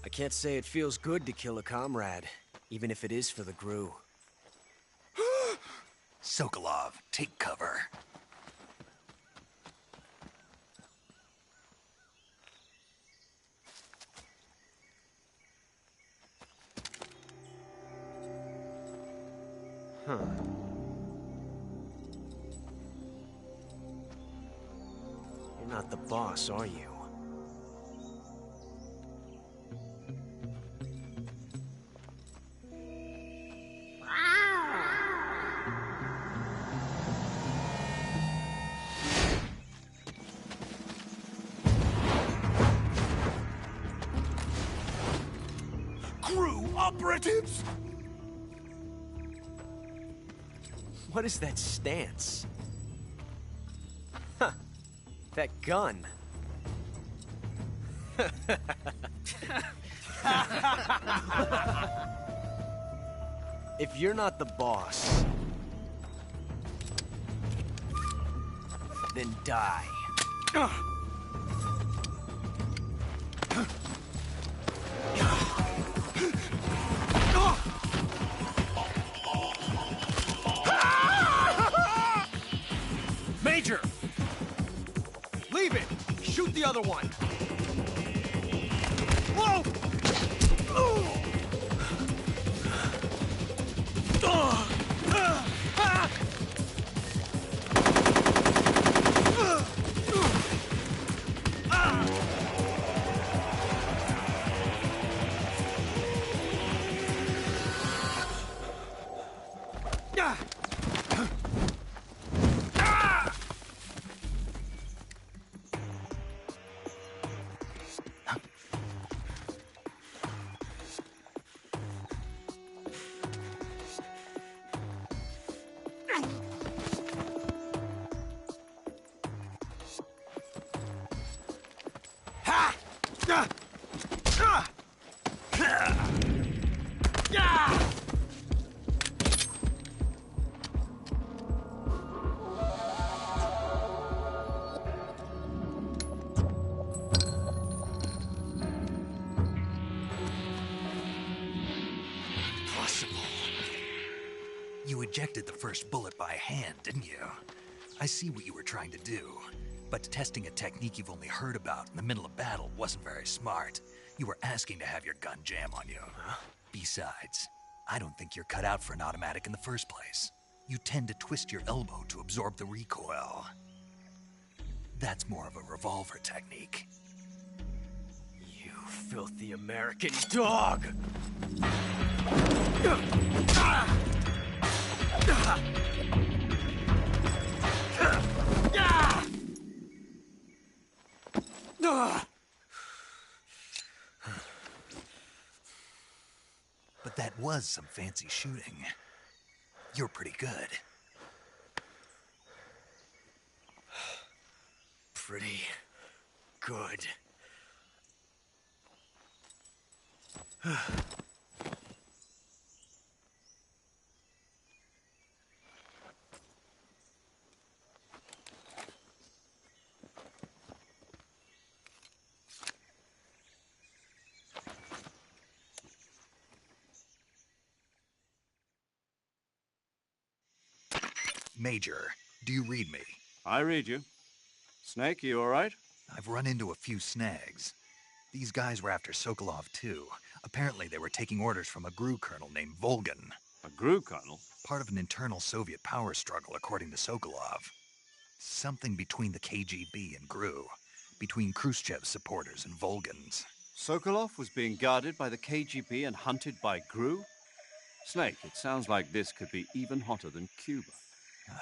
I can't say it feels good to kill a comrade, even if it is for the GRU. Sokolov, take cover. Huh. You're not the boss, are you? GRU operatives! What is that stance? Huh. That gun. If you're not the boss, then die. Major! Leave it! Shoot the other one! Whoa! You ejected the first bullet by hand, didn't you? I see what you were trying to do. But testing a technique you've only heard about in the middle of battle wasn't very smart. You were asking to have your gun jam on you. Huh? Besides, I don't think you're cut out for an automatic in the first place. You tend to twist your elbow to absorb the recoil. That's more of a revolver technique. You filthy American dog! But that was some fancy shooting. You're pretty good. Pretty good. Major, do you read me? I read you. Snake, you all right? I've run into a few snags. These guys were after Sokolov, too. Apparently they were taking orders from a GRU colonel named Volgan. A GRU colonel? Part of an internal Soviet power struggle, according to Sokolov. Something between the KGB and GRU. Between Khrushchev's supporters and Volgan's. Sokolov was being guarded by the KGB and hunted by GRU? Snake, it sounds like this could be even hotter than Cuba.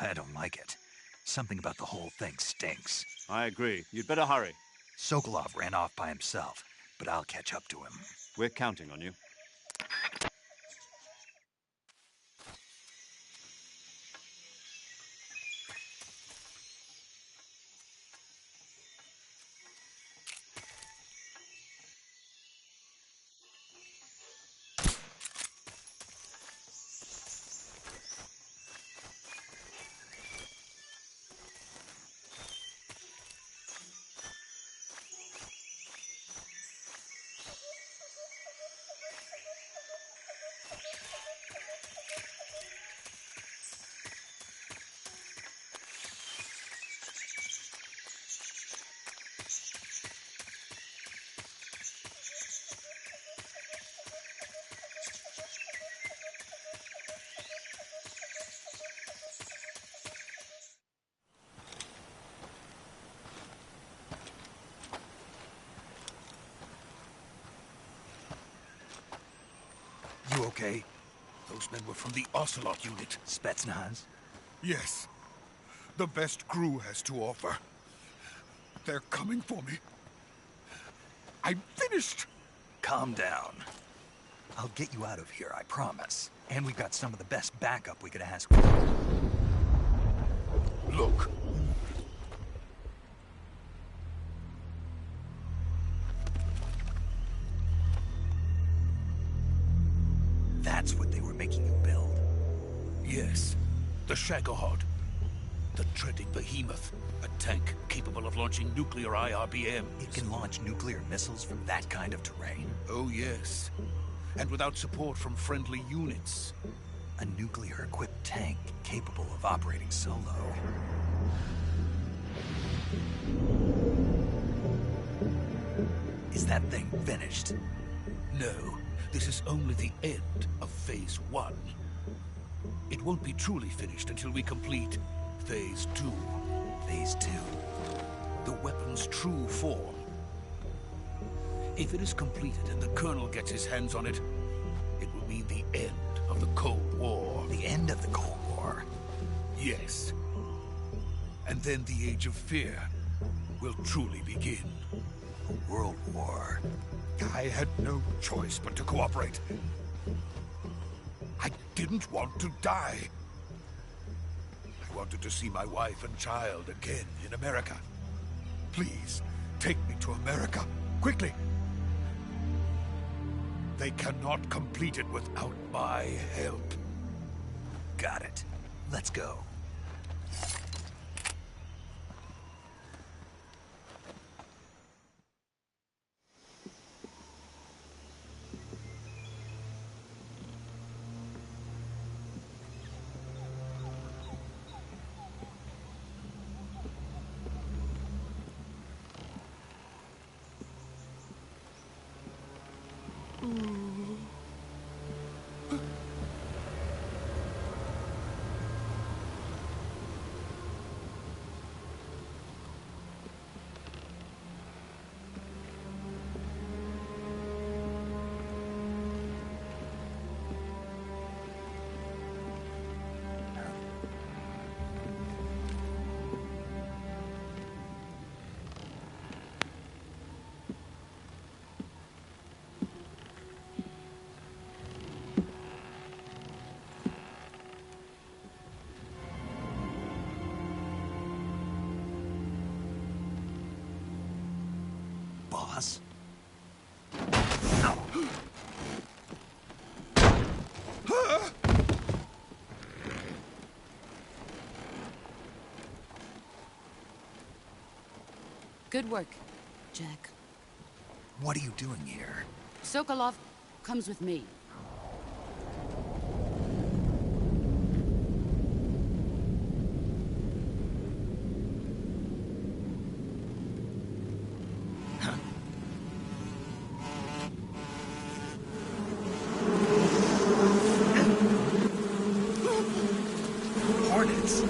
I don't like it. Something about the whole thing stinks. I agree. You'd better hurry. Sokolov ran off by himself, but I'll catch up to him. We're counting on you. You okay? Those men were from the Ocelot unit. Spetsnaz? Yes. The best GRU has to offer. They're coming for me. I'm finished! Calm down. I'll get you out of here, I promise. And we've got some of the best backup we could ask for. Look. That's what they were making you build? Yes. The Shagohod. The treading behemoth. A tank capable of launching nuclear IRBMs. It can launch nuclear missiles from that kind of terrain? Oh, yes. And without support from friendly units. A nuclear-equipped tank capable of operating solo. Is that thing finished? No. This is only the end of Phase 1. It won't be truly finished until we complete Phase 2. Phase 2? The weapon's true form. If it is completed and the Colonel gets his hands on it, it will mean the end of the Cold War. The end of the Cold War? Yes. And then the Age of Fear will truly begin. A world war. I had no choice but to cooperate. I didn't want to die. I wanted to see my wife and child again in America. Please, take me to America, quickly. They cannot complete it without my help. Got it. Let's go. Good work, Jack. What are you doing here? Sokolov comes with me. Hornets.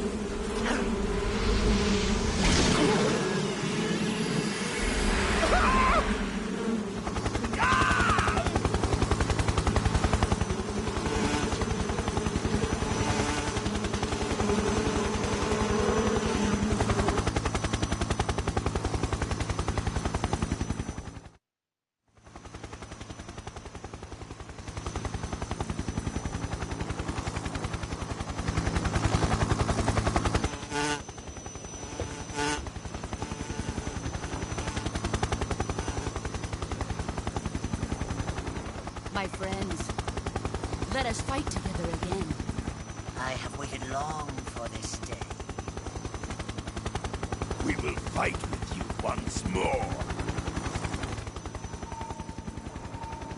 My friends, let us fight together again. I have waited long for this day. We will fight with you once more.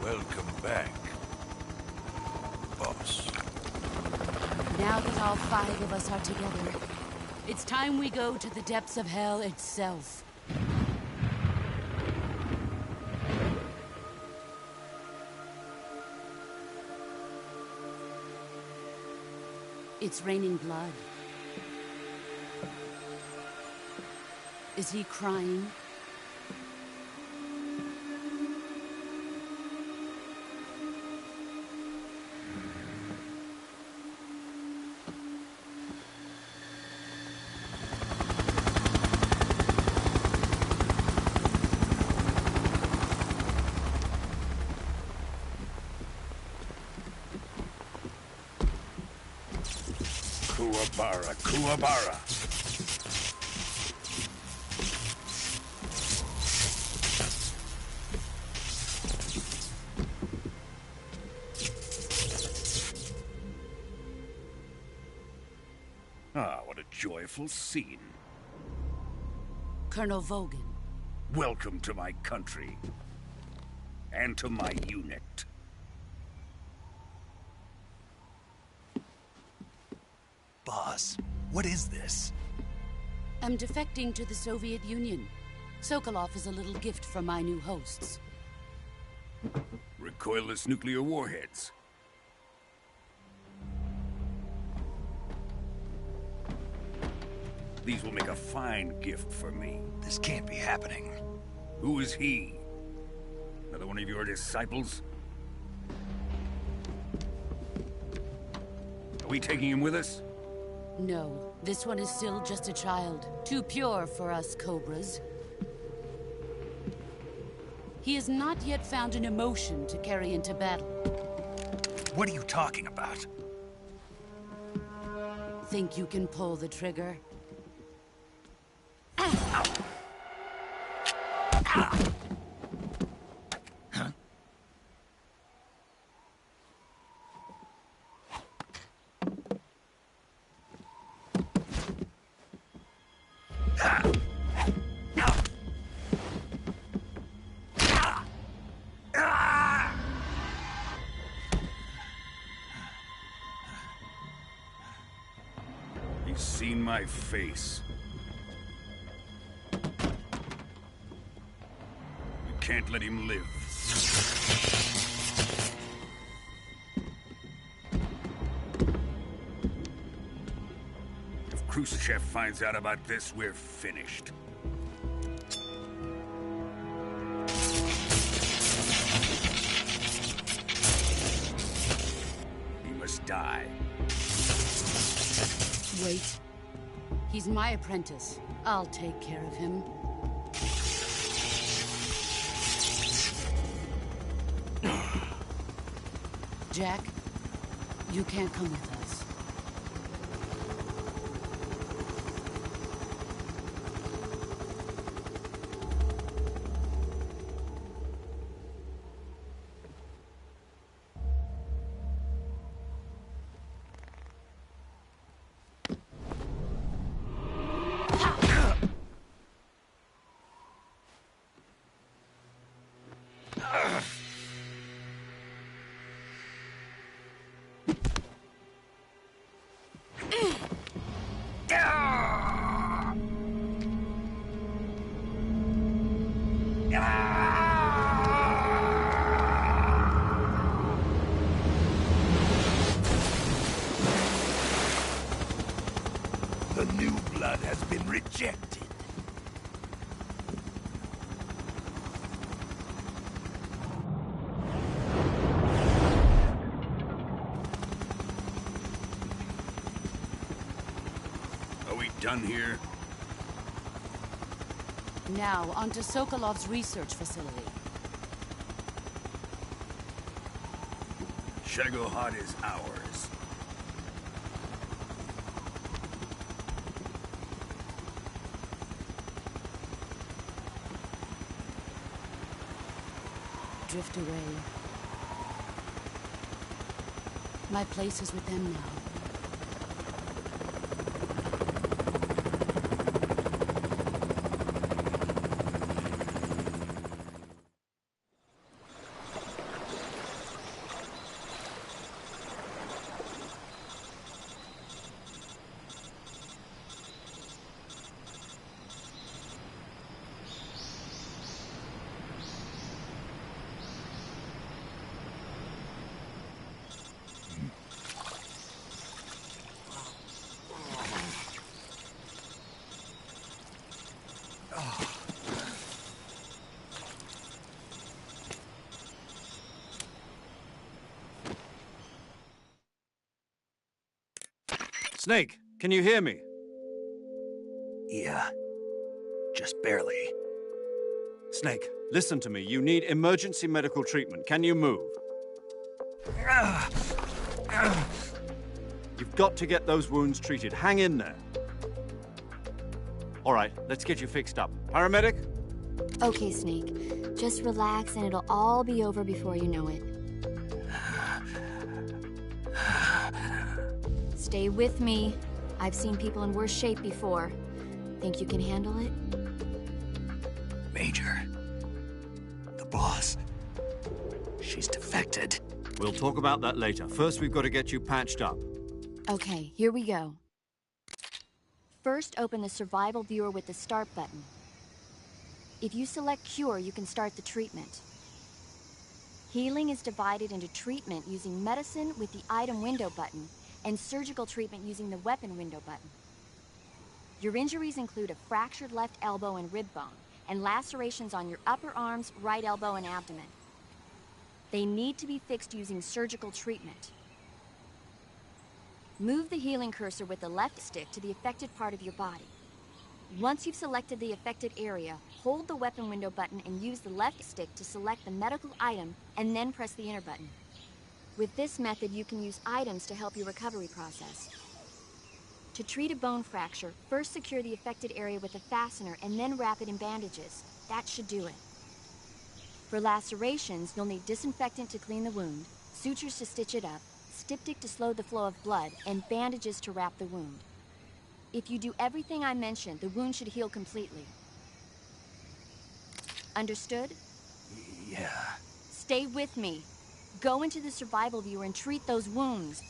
Welcome back, boss. Now that all 5 of us are together, it's time we go to the depths of hell itself. It's raining blood. Is he crying? Kuwabara, Kuwabara. Ah, what a joyful scene. Colonel Vogan. Welcome to my country. And to my unit. Boss, what is this? I'm defecting to the Soviet Union. Sokolov is a little gift from my new hosts. Recoilless nuclear warheads. These will make a fine gift for me. This can't be happening. Who is he? Another one of your disciples? Are we taking him with us? No, this one is still just a child. Too pure for us Cobras. He has not yet found an emotion to carry into battle. What are you talking about? Think you can pull the trigger? He's seen my face. We can't let him live. If Khrushchev finds out about this, we're finished. He must die. Wait. He's my apprentice. I'll take care of him. Jack, you can't come with us. new blood has been rejected. Are we done here? Now, on to Sokolov's research facility. Shagohod is ours. Drift away. My place is with them now. Snake, can you hear me? Yeah. Just barely. Snake, listen to me. You need emergency medical treatment. Can you move? You've got to get those wounds treated. Hang in there. All right, let's get you fixed up. Paramedic? Okay, Snake. Just relax and it'll all be over before you know it. Stay with me. I've seen people in worse shape before. Think you can handle it? Major. The boss. She's defected. We'll talk about that later. First, we've got to get you patched up. Okay, here we go. First, open the survival viewer with the start button. If you select cure, you can start the treatment. Healing is divided into treatment using medicine with the item window button and surgical treatment using the weapon window button. Your injuries include a fractured left elbow and rib bone, and lacerations on your upper arms, right elbow, and abdomen. They need to be fixed using surgical treatment. Move the healing cursor with the left stick to the affected part of your body. Once you've selected the affected area, hold the weapon window button and use the left stick to select the medical item, and then press the enter button. With this method, you can use items to help your recovery process. To treat a bone fracture, first secure the affected area with a fastener and then wrap it in bandages. That should do it. For lacerations, you'll need disinfectant to clean the wound, sutures to stitch it up, styptic to slow the flow of blood, and bandages to wrap the wound. If you do everything I mentioned, the wound should heal completely. Understood? Yeah. Stay with me. Go into the survival viewer and treat those wounds.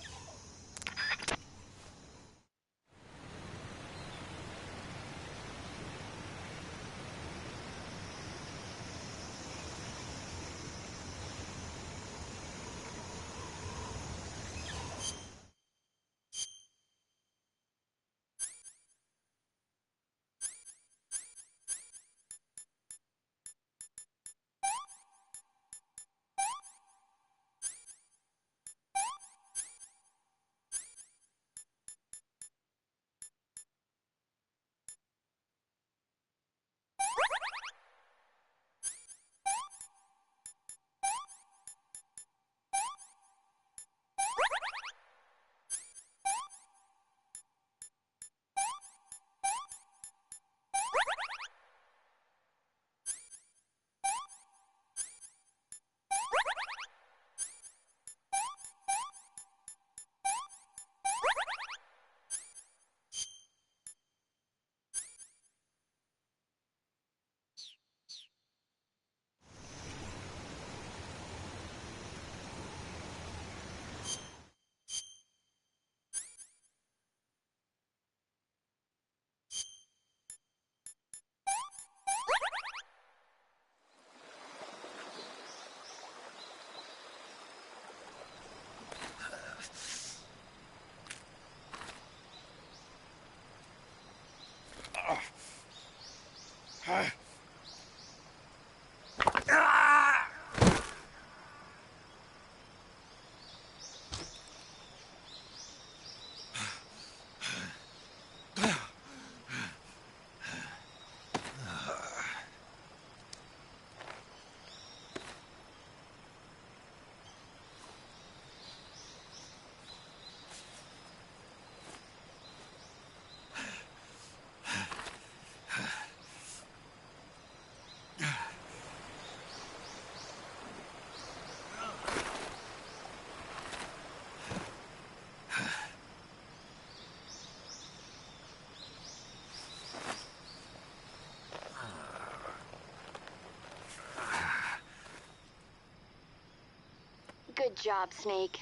job, Snake.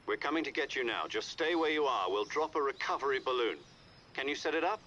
We're coming to get you now. Just stay where you are. We'll drop a recovery balloon. Can you set it up?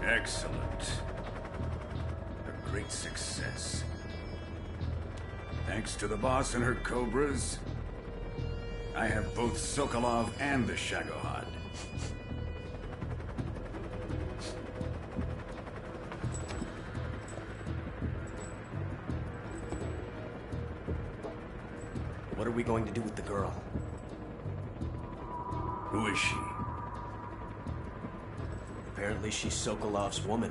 Excellent. A great success. Thanks to the boss and her cobras, I have both Sokolov and the Shagohod. What are we going to do with the girl? Who is she? Apparently she's Sokolov's woman.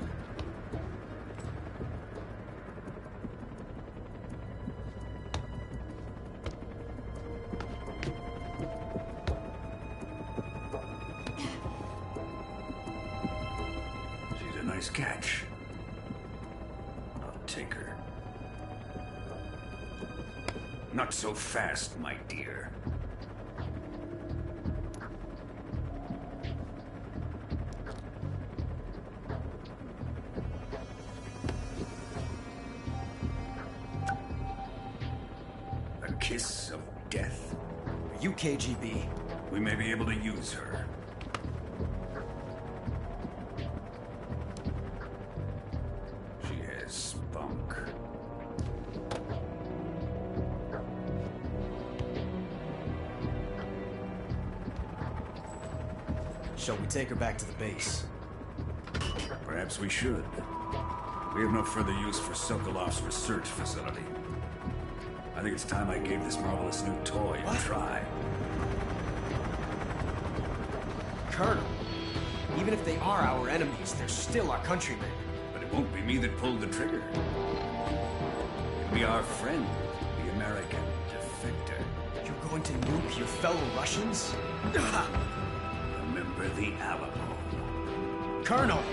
She's a nice catch. I'll take her. Not so fast, my dear. A kiss of death? Are you KGB? We may be able to use her. She has spunk. Shall we take her back to the base? Perhaps we should. We have no further use for Sokolov's research facility. I think it's time I gave this marvelous new toy a try. Colonel, even if they are our enemies, they're still our countrymen. But it won't be me that pulled the trigger. It'll be our friend, the American defector. You're going to nuke your fellow Russians? Remember the Alamo. Colonel!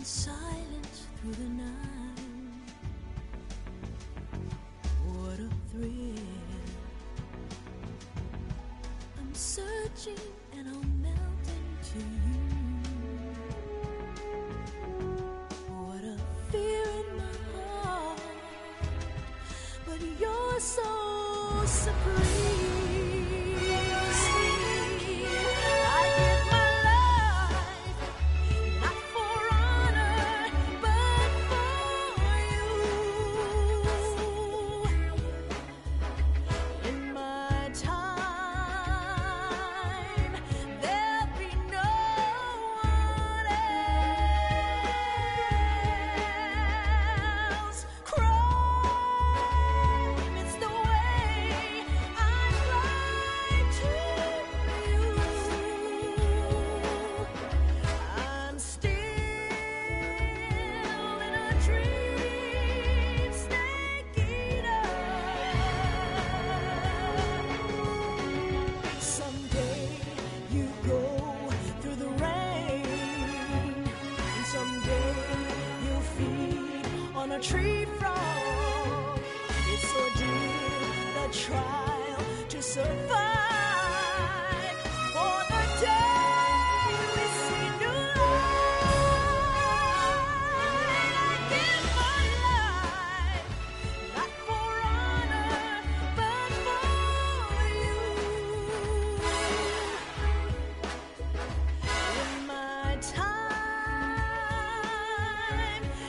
and silence through the night. What a thrill. I'm searching and I'll melt into you. What a fear in my heart, but you're so supreme. Tree frog, it's ordeal, the trial to survive. For the day we see new light, I give my life, not for honor, but for you. In my time,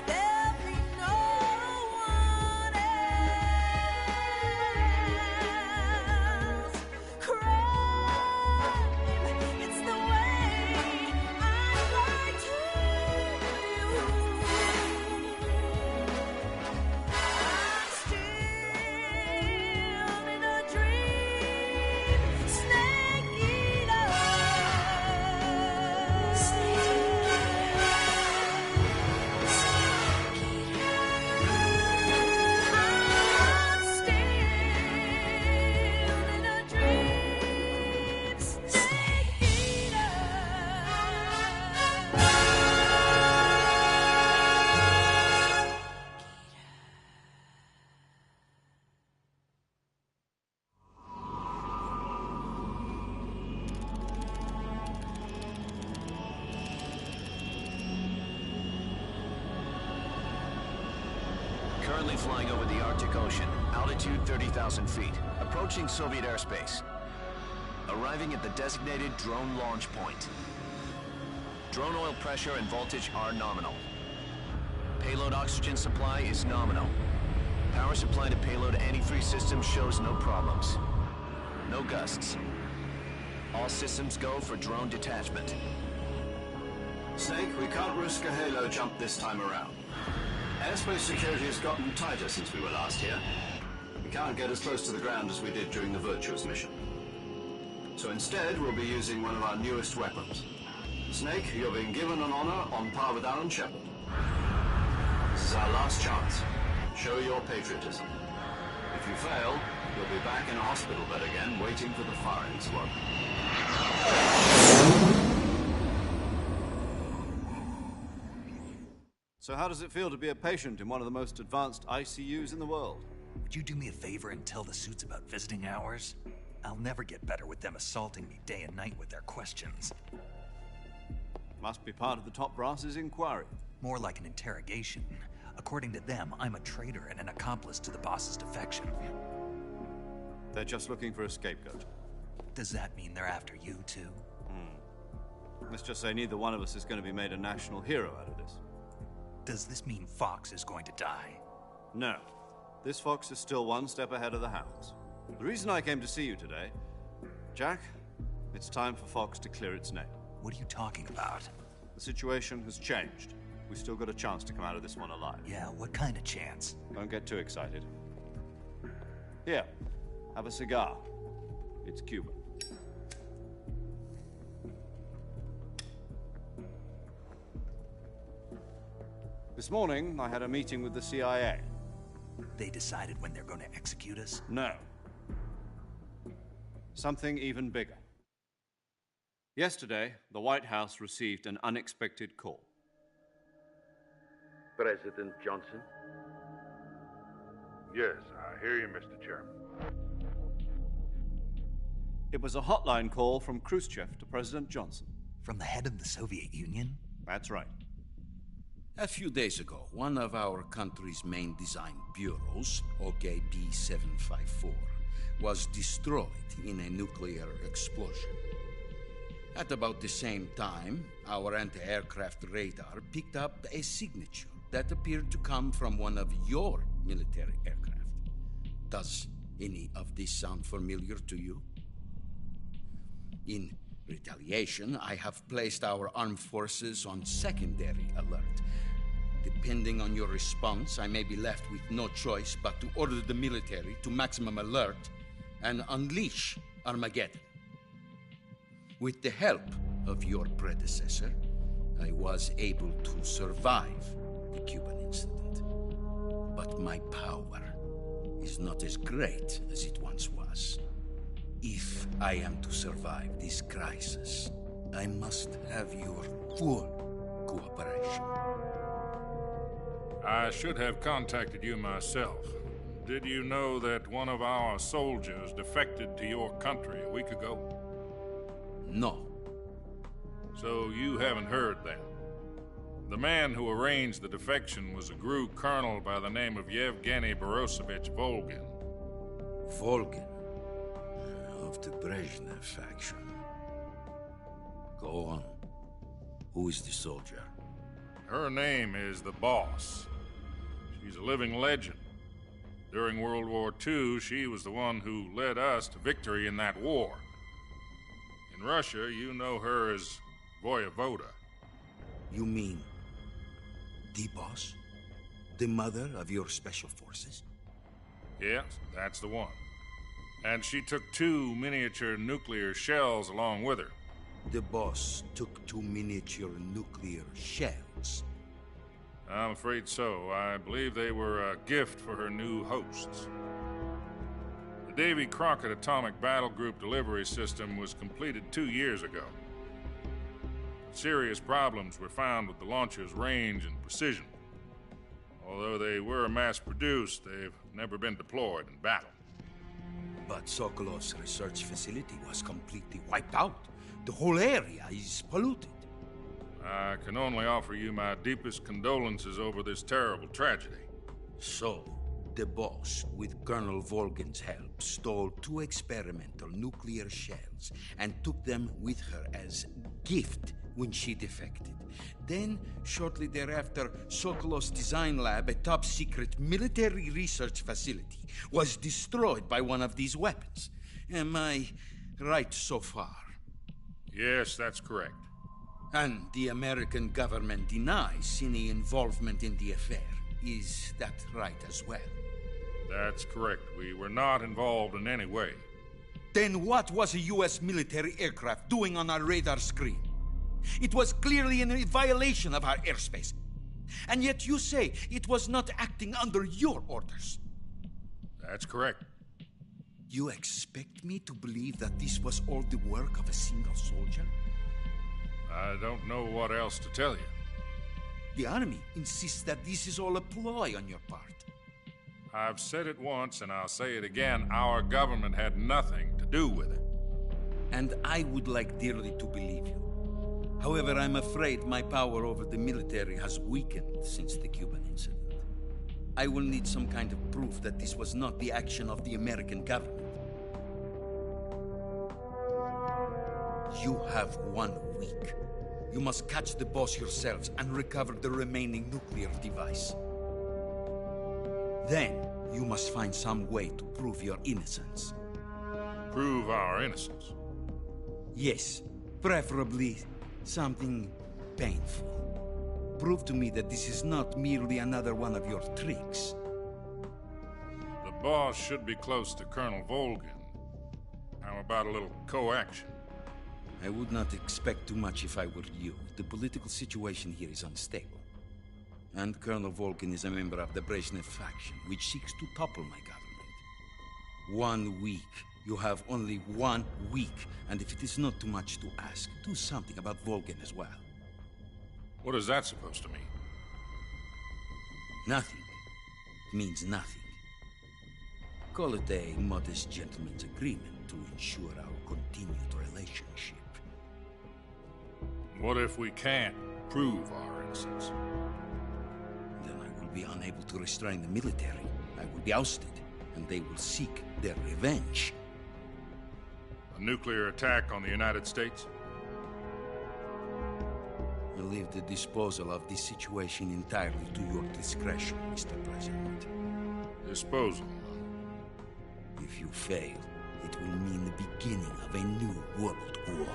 there'll be no one else. Crime, it's the way I lie to you. I'm still in a dream, snake eater. Currently flying over the Arctic Ocean, altitude 30,000 feet, approaching Soviet airspace. Arriving at the designated drone launch point. Drone oil pressure and voltage are nominal. Payload oxygen supply is nominal. Power supply to payload antifreeze system shows no problems. No gusts. All systems go for drone detachment. Snake, we can't risk a halo jump this time around. Airspace security has gotten tighter since we were last here. We can't get as close to the ground as we did during the Virtuous mission. So instead, we'll be using one of our newest weapons. Snake, you're being given an honor on par with Alan Shepard. This is our last chance. Show your patriotism. If you fail, you'll be back in a hospital bed again, waiting for the firing squad. So how does it feel to be a patient in one of the most advanced ICUs in the world? Would you do me a favor and tell the suits about visiting hours? I'll never get better with them assaulting me day and night with their questions. Must be part of the top brass's inquiry. More like an interrogation. According to them, I'm a traitor and an accomplice to the boss's defection. They're just looking for a scapegoat. Does that mean they're after you, too? Let's just say neither one of us is going to be made a national hero out of this. Does this mean Fox is going to die? No. This fox is still one step ahead of the hounds. The reason I came to see you today, Jack, it's time for Fox to clear its name. What are you talking about? The situation has changed. We still got a chance to come out of this one alive. Yeah, what kind of chance? Don't get too excited. Here, have a cigar. It's Cuban. This morning, I had a meeting with the CIA. They decided when they're going to execute us? No. Something even bigger. Yesterday, the White House received an unexpected call. President Johnson? Yes, I hear you, Mr. Chairman. It was a hotline call from Khrushchev to President Johnson. From the head of the Soviet Union? That's right. A few days ago, one of our country's main design bureaus, OKB-754, was destroyed in a nuclear explosion. At about the same time, our anti-aircraft radar picked up a signature that appeared to come from one of your military aircraft. Does any of this sound familiar to you? In retaliation, I have placed our armed forces on secondary alert. Depending on your response, I may be left with no choice but to order the military to maximum alert and unleash Armageddon. With the help of your predecessor, I was able to survive the Cuban incident. But my power is not as great as it once was. If I am to survive this crisis, I must have your full cooperation. I should have contacted you myself. Did you know that one of our soldiers defected to your country a week ago? No. So you haven't heard then? The man who arranged the defection was a GRU colonel by the name of Yevgeny Borisovich Volgin. Volgin? Of the Brezhnev faction. Go on. Who is the soldier? Her name is the Boss. She's a living legend. During World War II, she was the one who led us to victory in that war. In Russia, you know her as Voyevoda. You mean the Boss? The mother of your special forces? Yes, that's the one. And she took 2 miniature nuclear shells along with her. The Boss took 2 miniature nuclear shells? I'm afraid so. I believe they were a gift for her new hosts. The Davy Crockett Atomic Battle Group delivery system was completed 2 years ago. Serious problems were found with the launcher's range and precision. Although they were mass-produced, they've never been deployed in battle. But Sokolov's research facility was completely wiped out. The whole area is polluted. I can only offer you my deepest condolences over this terrible tragedy. So, the Boss, with Colonel Volgin's help, stole 2 experimental nuclear shells and took them with her as gift when she defected. Then, shortly thereafter, Sokolov's design lab, a top-secret military research facility, was destroyed by one of these weapons. Am I right so far? Yes, that's correct. And the American government denies any involvement in the affair. Is that right as well? That's correct. We were not involved in any way. Then what was a U.S. military aircraft doing on our radar screen? It was clearly in a violation of our airspace. And yet you say it was not acting under your orders. That's correct. You expect me to believe that this was all the work of a single soldier? I don't know what else to tell you. The Army insists that this is all a ploy on your part. I've said it once, and I'll say it again. Our government had nothing to do with it. And I would like dearly to believe you. However, I'm afraid my power over the military has weakened since the Cuban incident. I will need some kind of proof that this was not the action of the American government. You have 1 week. You must catch the Boss yourselves and recover the remaining nuclear device. Then, you must find some way to prove your innocence. Prove our innocence? Yes, preferably something painful. Prove to me that this is not merely another one of your tricks. The Boss should be close to Colonel Volgin. How about a little co-action? I would not expect too much if I were you. The political situation here is unstable. And Colonel Volgin is a member of the Brezhnev faction, which seeks to topple my government. 1 week. You have only 1 week. And if it is not too much to ask, do something about Volgin as well. What is that supposed to mean? Nothing means nothing. Call it a modest gentleman's agreement to ensure our continued relationship. What if we can't prove our innocence? Then I will be unable to restrain the military. I will be ousted, and they will seek their revenge. A nuclear attack on the United States? I leave the disposal of this situation entirely to your discretion, Mr. President. Disposal? If you fail, it will mean the beginning of a new world war.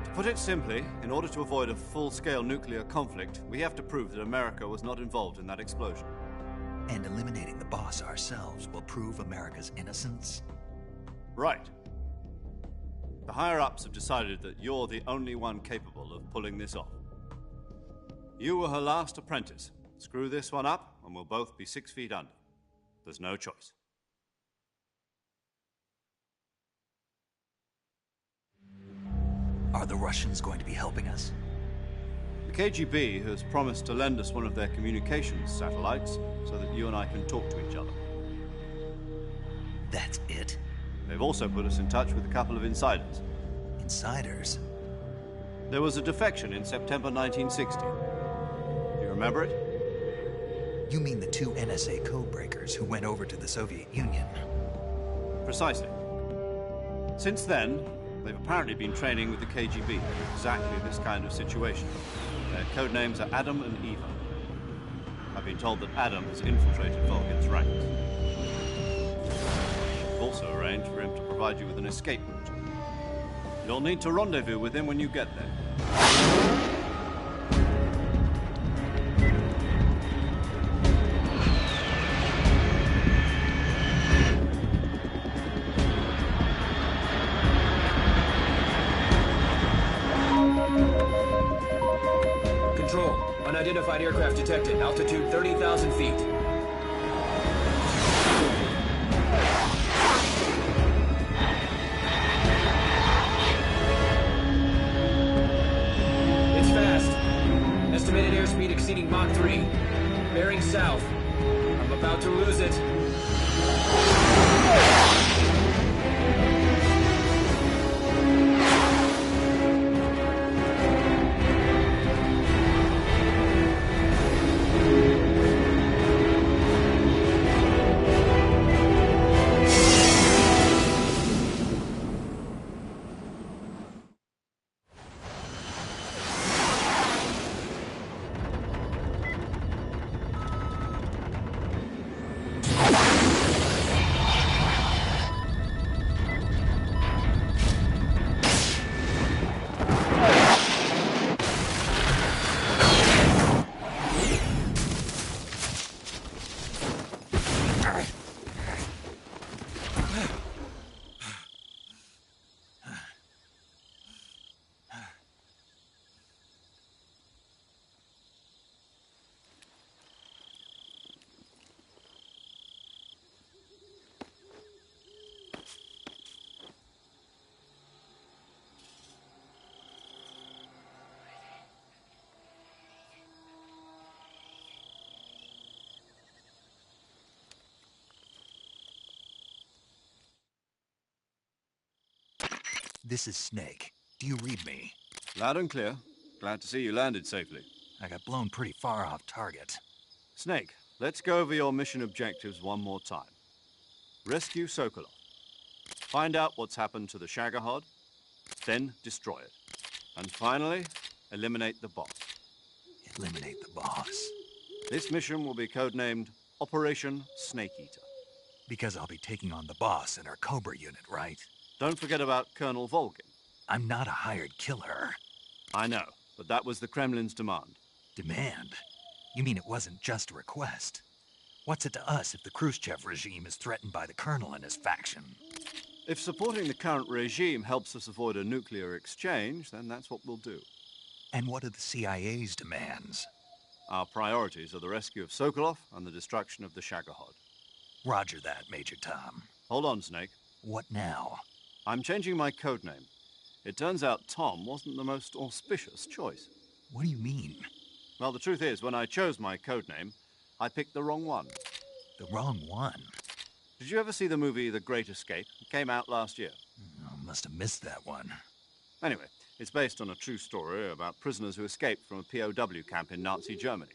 To put it simply, in order to avoid a full-scale nuclear conflict, we have to prove that America was not involved in that explosion. And eliminating the boss ourselves will prove America's innocence? Right. The higher-ups have decided that you're the only one capable of pulling this off. You were her last apprentice. Screw this one up, and we'll both be 6 feet under. There's no choice. Are the Russians going to be helping us? The KGB has promised to lend us one of their communications satellites so that you and I can talk to each other. That's it? They've also put us in touch with a couple of insiders. Insiders? There was a defection in September 1960. Do you remember it? You mean the 2 NSA codebreakers who went over to the Soviet Union? Precisely. Since then, they've apparently been training with the KGB for exactly this kind of situation. Their code names are Adam and Eva. I've been told that Adam has infiltrated Volgin's ranks. We've also arranged for him to provide you with an escape route. You'll need to rendezvous with him when you get there. Control. Unidentified aircraft detected. Altitude 30,000 feet. It's fast. Estimated airspeed exceeding Mach 3. Bearing south. I'm about to lose it. This is Snake. Do you read me? Loud and clear. Glad to see you landed safely. I got blown pretty far off target. Snake, let's go over your mission objectives one more time. Rescue Sokolov. Find out what's happened to the Shagohod, then destroy it. And finally, eliminate the boss. Eliminate the boss? This mission will be codenamed Operation Snake Eater. Because I'll be taking on the boss and our Cobra unit, right? Don't forget about Colonel Volgin. I'm not a hired killer. I know, but that was the Kremlin's demand. Demand? You mean it wasn't just a request? What's it to us if the Khrushchev regime is threatened by the Colonel and his faction? If supporting the current regime helps us avoid a nuclear exchange, then that's what we'll do. And what are the CIA's demands? Our priorities are the rescue of Sokolov and the destruction of the Shagohod. Roger that, Major Tom. Hold on, Snake. What now? I'm changing my codename. It turns out Tom wasn't the most auspicious choice. What do you mean? Well, the truth is, when I chose my code name, I picked the wrong one. The wrong one? Did you ever see the movie The Great Escape? It came out last year. Oh, must have missed that one. Anyway, it's based on a true story about prisoners who escaped from a POW camp in Nazi Germany.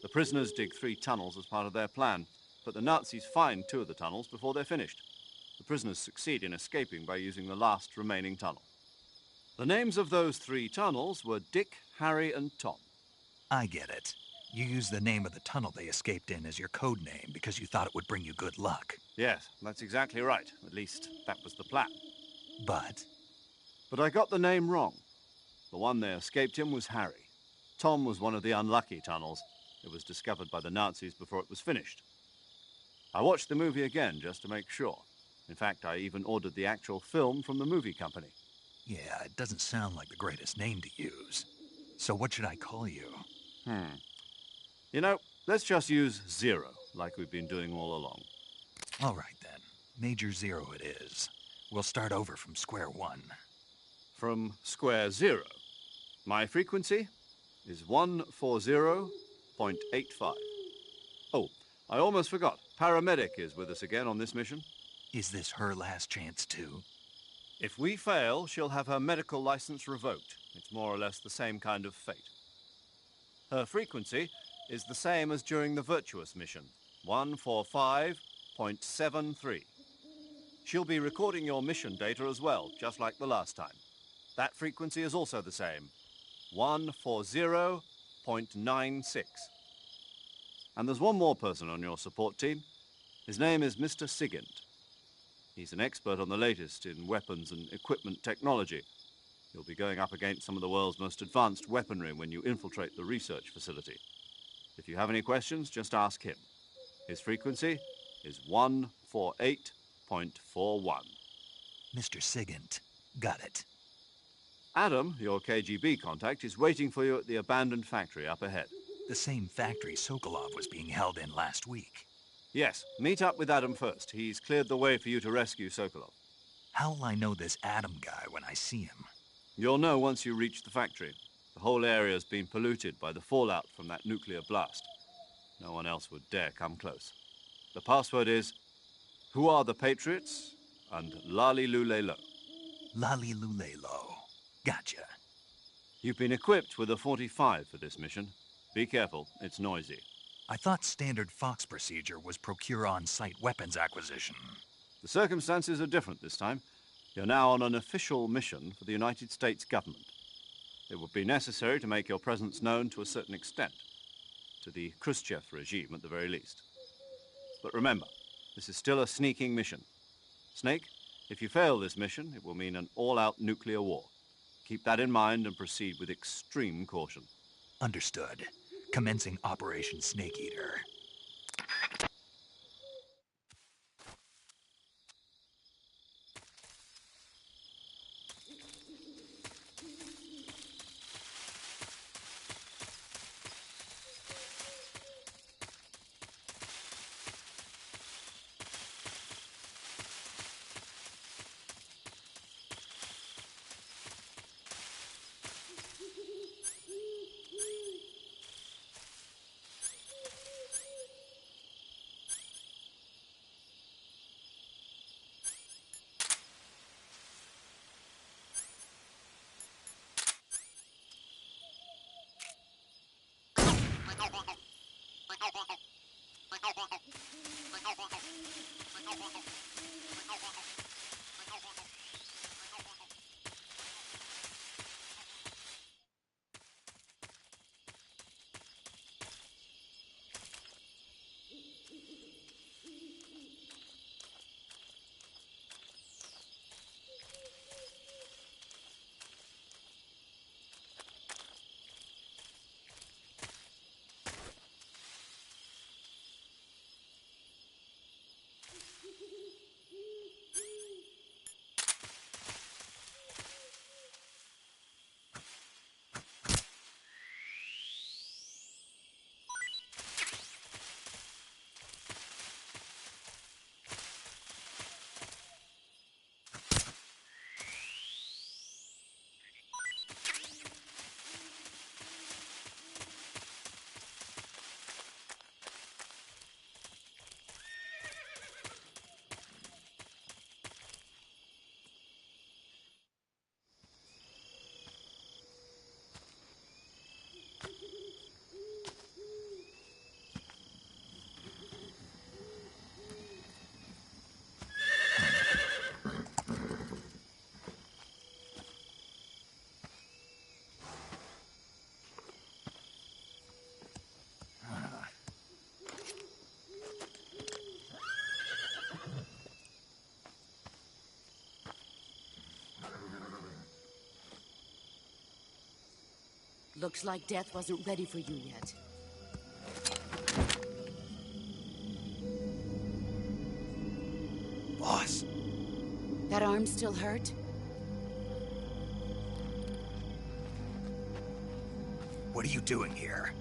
The prisoners dig 3 tunnels as part of their plan, but the Nazis find 2 of the tunnels before they're finished. The prisoners succeed in escaping by using the last remaining tunnel. The names of those 3 tunnels were Dick, Harry, and Tom. I get it. You used the name of the tunnel they escaped in as your code name because you thought it would bring you good luck. Yes, that's exactly right. At least, that was the plan. But I got the name wrong. The one they escaped in was Harry. Tom was one of the unlucky tunnels. It was discovered by the Nazis before it was finished. I watched the movie again just to make sure. In fact, I even ordered the actual film from the movie company. yeah, it doesn't sound like the greatest name to use. So what should I call you? You know, let's just use Zero, like we've been doing all along. All right, then. Major Zero it is. We'll start over from square one. From square 0. My frequency is 140.85. Oh, I almost forgot. Paramedic is with us again on this mission. Is this her last chance, too? If we fail, she'll have her medical license revoked. It's more or less the same kind of fate. Her frequency is the same as during the Virtuous mission, 145.73. She'll be recording your mission data as well, just like the last time. That frequency is also the same, 140.96. And there's one more person on your support team. His name is Mr. Sigint. He's an expert on the latest in weapons and equipment technology. You'll be going up against some of the world's most advanced weaponry when you infiltrate the research facility. If you have any questions, just ask him. His frequency is 148.41. Mr. Sigint. Got it. Adam, your KGB contact, is waiting for you at the abandoned factory up ahead. The same factory Sokolov was being held in last week. Yes, meet up with Adam first. He's cleared the way for you to rescue Sokolov. How'll I know this Adam guy when I see him? You'll know once you reach the factory. The whole area's been polluted by the fallout from that nuclear blast. No one else would dare come close. The password is, "Who are the Patriots?" and Lali Lule Lo. Lali Lule Lo. Gotcha. You've been equipped with a 45 for this mission. Be careful, it's noisy. I thought standard Fox procedure was procure on-site weapons acquisition. The circumstances are different this time. You're now on an official mission for the United States government. It would be necessary to make your presence known to a certain extent, to the Khrushchev regime at the very least. But remember, this is still a sneaking mission. Snake, if you fail this mission, it will mean an all-out nuclear war. Keep that in mind and proceed with extreme caution. Understood. Commencing Operation Snake Eater. Looks like death wasn't ready for you yet. Boss. That arm still hurt? What are you doing here?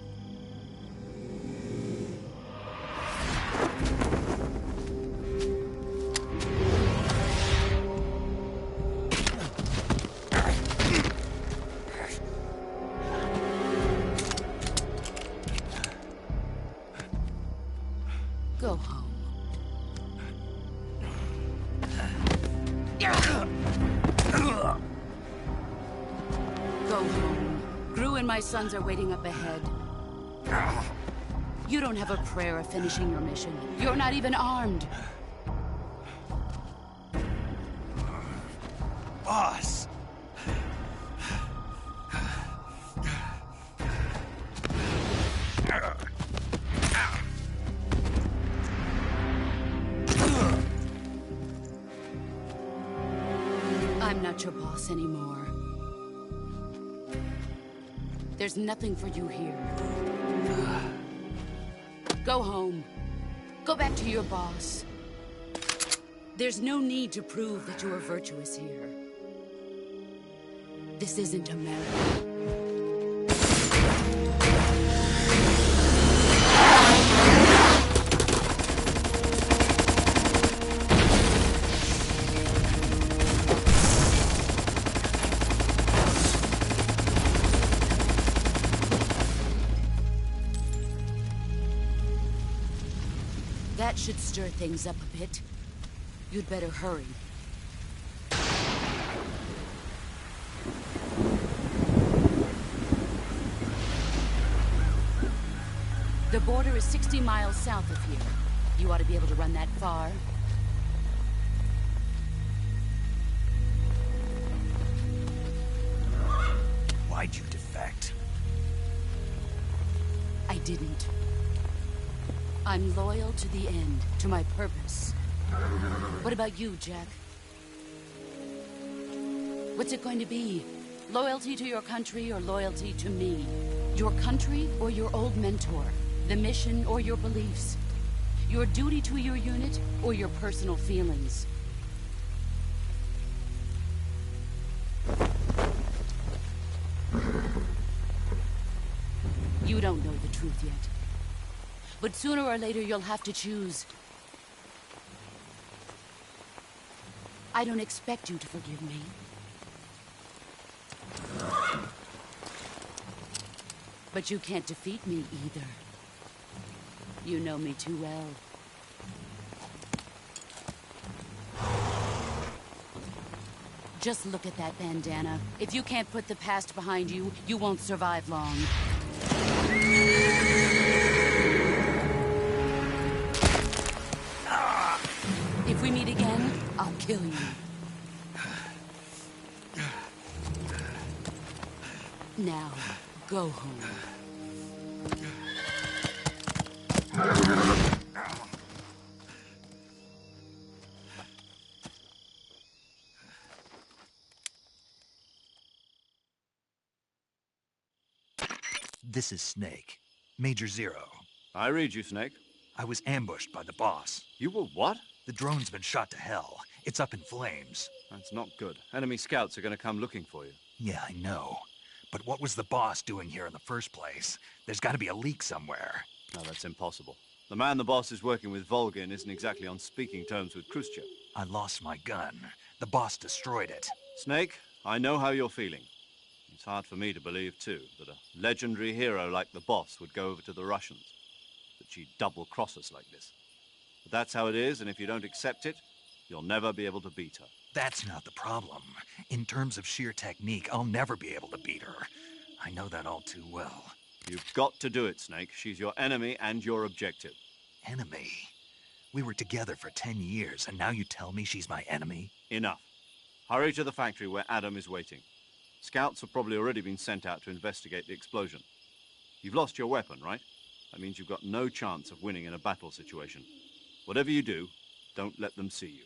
Go home. Go home. Gru and my sons are waiting up ahead. You don't have a prayer of finishing your mission. You're not even armed. Boss! I'm not your boss anymore. There's nothing for you here. Go home. Go back to your boss. There's no need to prove that you are virtuous here. This isn't America. That should stir things up a bit. You'd better hurry. The border is 60 miles south of here. You ought to be able to run that far. Why'd you defect? I didn't. I'm loyal to the end, to my purpose. What about you, Jack? What's it going to be? Loyalty to your country or loyalty to me? Your country or your old mentor? The mission or your beliefs? Your duty to your unit or your personal feelings? You don't know the truth yet. But sooner or later, you'll have to choose. I don't expect you to forgive me. But you can't defeat me either. You know me too well. Just look at that bandana. If you can't put the past behind you, you won't survive long. If we meet again, I'll kill you. Now, go home. This is Snake. Major Zero. I read you, Snake. I was ambushed by the boss. You were what? The drone's been shot to hell. It's up in flames. That's not good. Enemy scouts are going to come looking for you. Yeah, I know. But what was the boss doing here in the first place? There's got to be a leak somewhere. No, that's impossible. The man the boss is working with, Volgin, isn't exactly on speaking terms with Khrushchev. I lost my gun. The boss destroyed it. Snake, I know how you're feeling. It's hard for me to believe, too, that a legendary hero like the boss would go over to the Russians. That she'd double-cross us like this. But that's how it is, and if you don't accept it, you'll never be able to beat her. That's not the problem. In terms of sheer technique, I'll never be able to beat her. I know that all too well. You've got to do it, Snake. She's your enemy and your objective. Enemy? We were together for 10 years, and now you tell me she's my enemy? Enough. Hurry to the factory where Adam is waiting. Scouts have probably already been sent out to investigate the explosion. You've lost your weapon, right? That means you've got no chance of winning in a battle situation. Whatever you do, don't let them see you.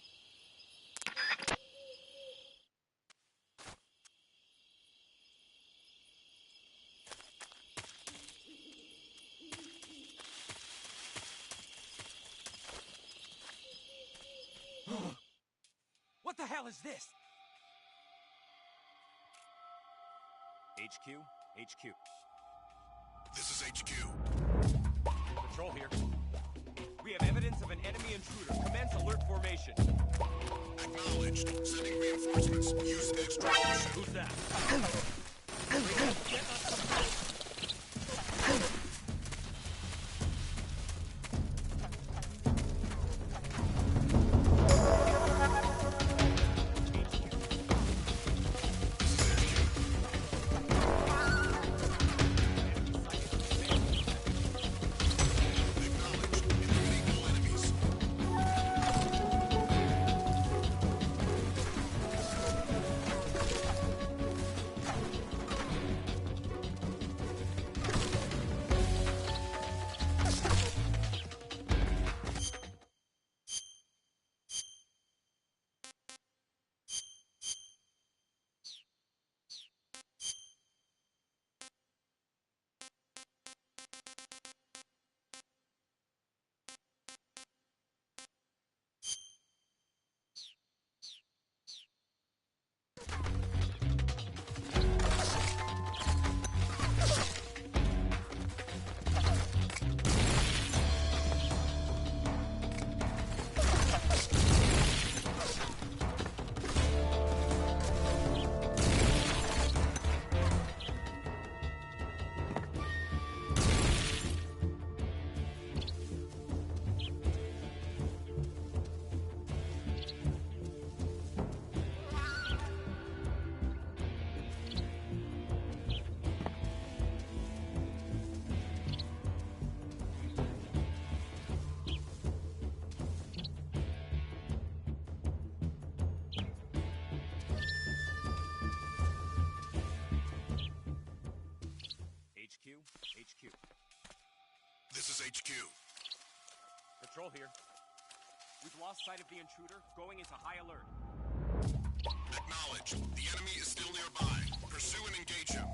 hell is this? HQ, HQ. This is HQ. Patrol here. We have evidence of an enemy intruder. Commence alert formation. Acknowledged. Sending reinforcements. Use extraction. Who's that? HQ. This is HQ. Patrol here. We've lost sight of the intruder, going into high alert. Acknowledged. The enemy is still nearby. Pursue and engage him.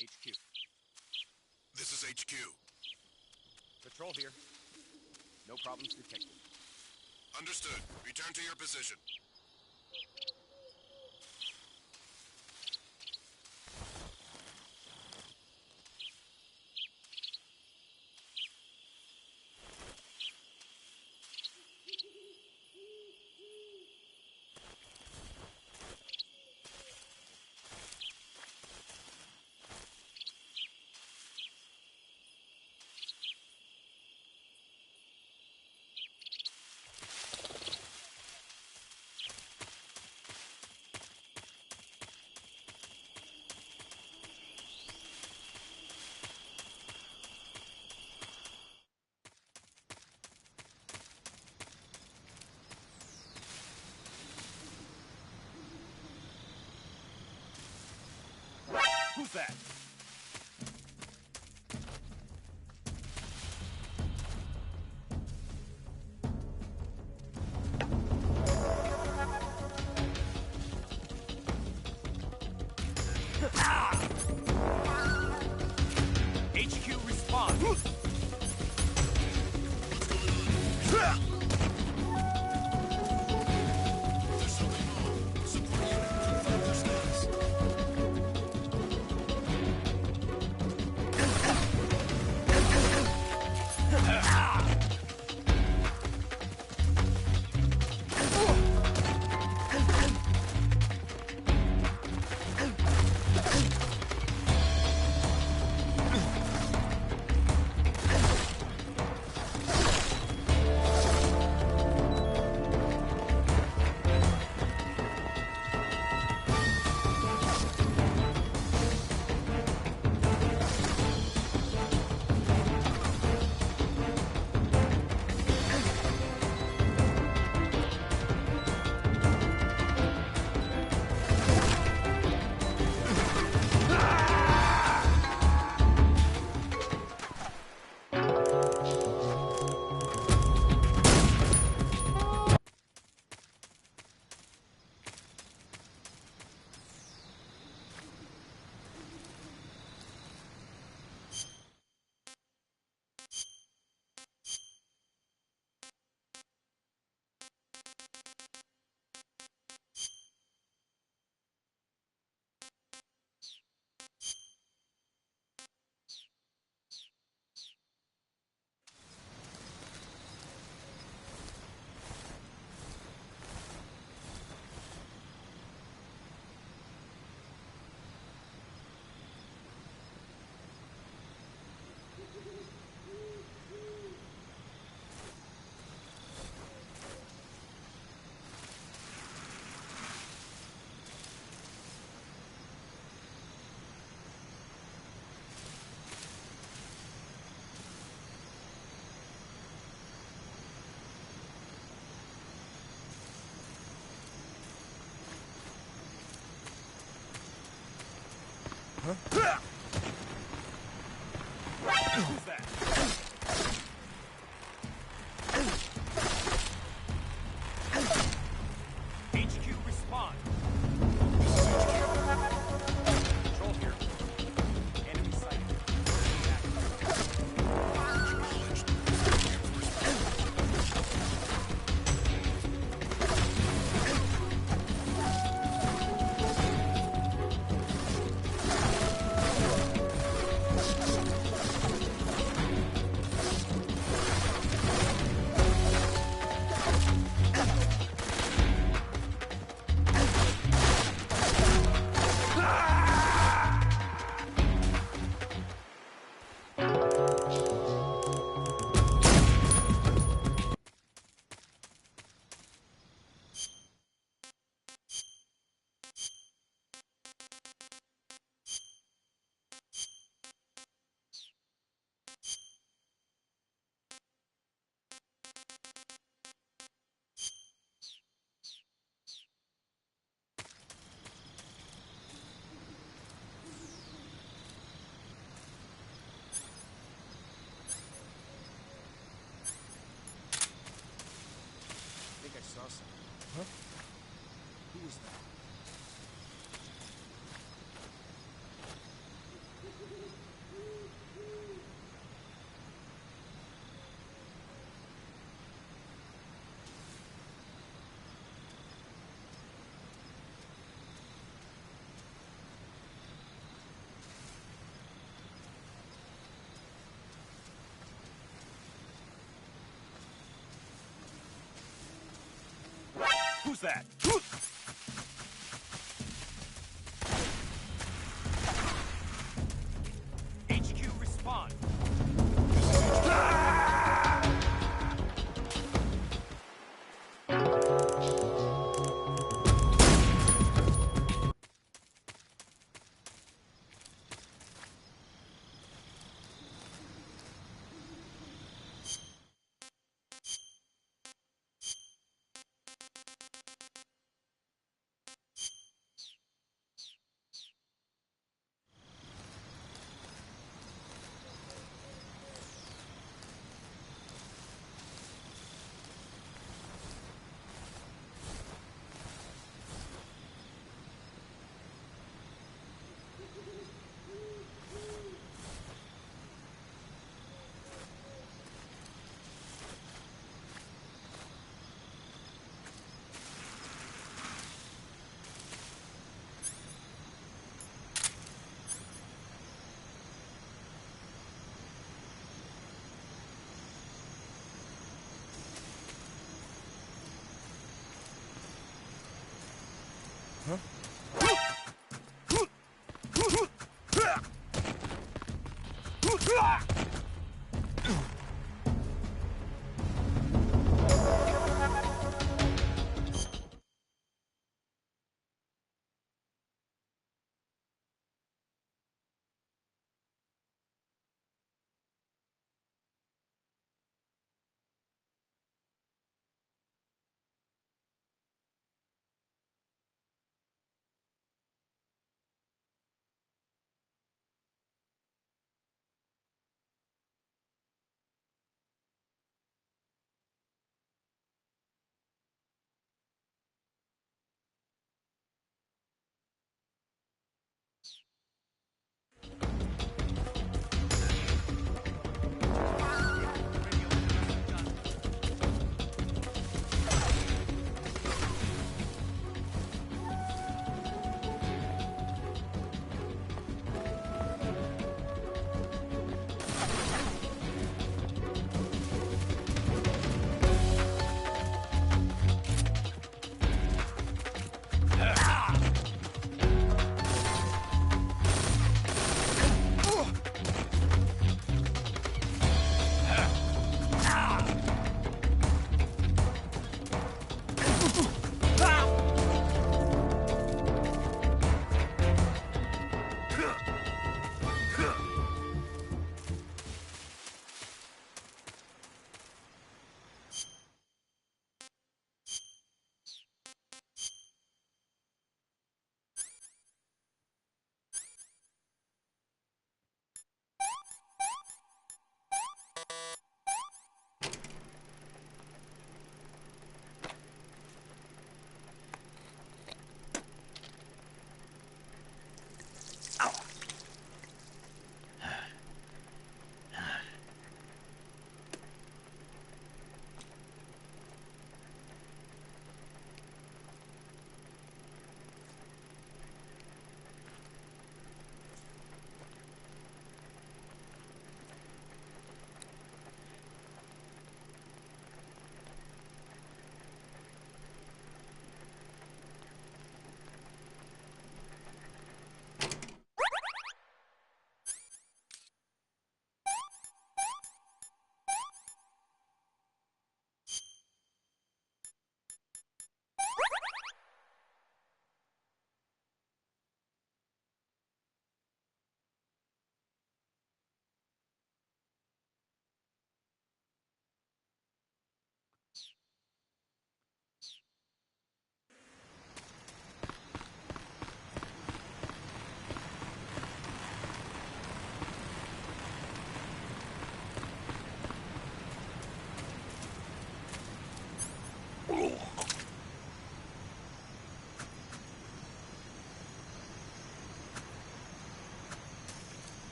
HQ. This is HQ. Patrol here. No problems detected. Understood. Return to your position. Who's that? HQ respond. There's something wrong. Support unit, confirm their status. Who's that? HQ respond. Control here. Enemy sighted. I think I saw something. Huh? Who was that? Who's that? HQ respond.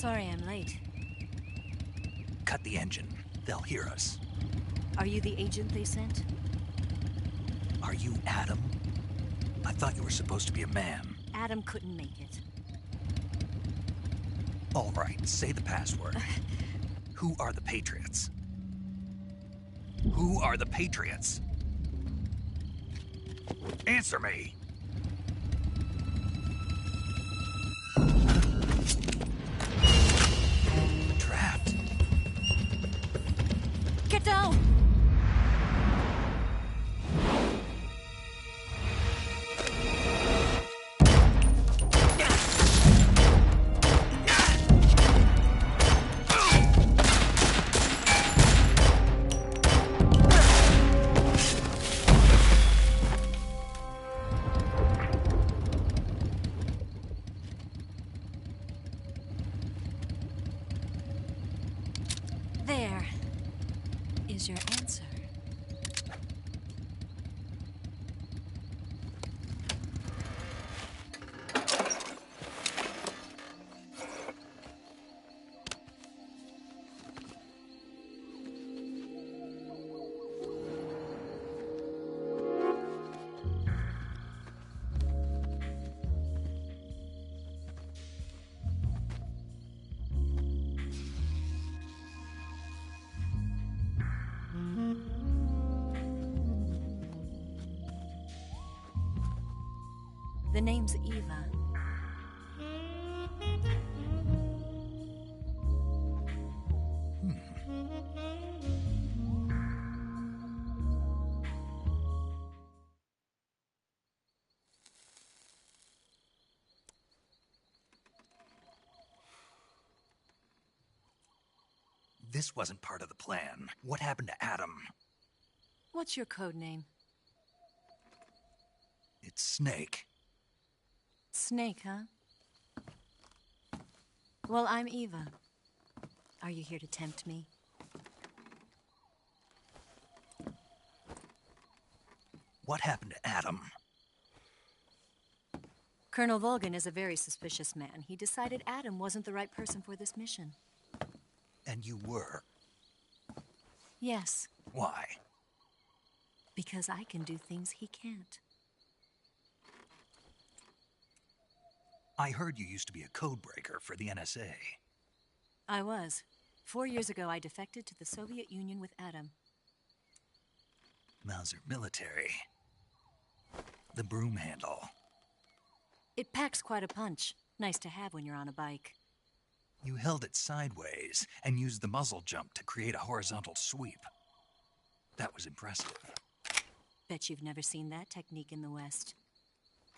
Sorry I'm late. Cut the engine. They'll hear us. Are you the agent they sent? Are you Adam? I thought you were supposed to be a man. Adam couldn't make it. All right, say the password. Who are the Patriots? Who are the Patriots? Answer me! Trapped. Get down! There is your answer. The name's Eva. This wasn't part of the plan. What happened to Adam? What's your code name? It's Snake. Snake, huh? Well, I'm Eva. Are you here to tempt me? What happened to Adam? Colonel Volgan is a very suspicious man. He decided Adam wasn't the right person for this mission. And you were? Yes. Why? Because I can do things he can't. I heard you used to be a codebreaker for the NSA. I was. 4 years ago, I defected to the Soviet Union with Adam. Mauser military. The broom handle. It packs quite a punch. Nice to have when you're on a bike. You held it sideways and used the muzzle jump to create a horizontal sweep. That was impressive. Bet you've never seen that technique in the West.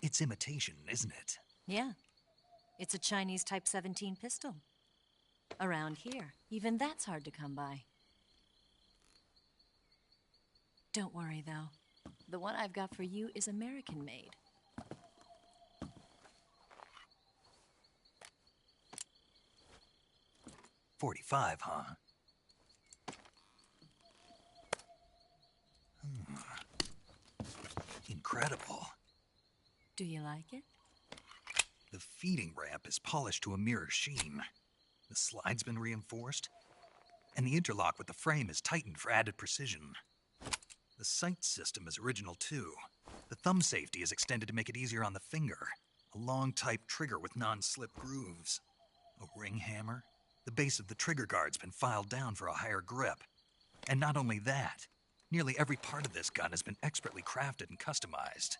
It's imitation, isn't it? Yeah. It's a Chinese Type 17 pistol. Around here, even that's hard to come by. Don't worry, though. The one I've got for you is American-made. .45, huh? Incredible. Do you like it? The feeding ramp is polished to a mirror sheen. The slide's been reinforced, and the interlock with the frame is tightened for added precision. The sight system is original too. The thumb safety is extended to make it easier on the finger. A long type trigger with non-slip grooves. A ring hammer. The base of the trigger guard's been filed down for a higher grip. And not only that, nearly every part of this gun has been expertly crafted and customized.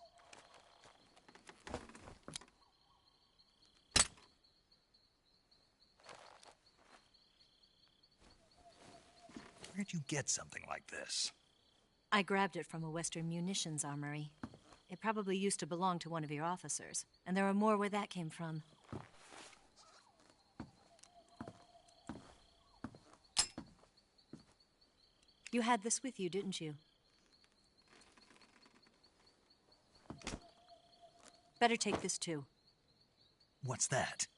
Where'd you get something like this? I grabbed it from a Western munitions armory. It probably used to belong to one of your officers, and there are more where that came from. You had this with you, didn't you? Better take this too. What's that?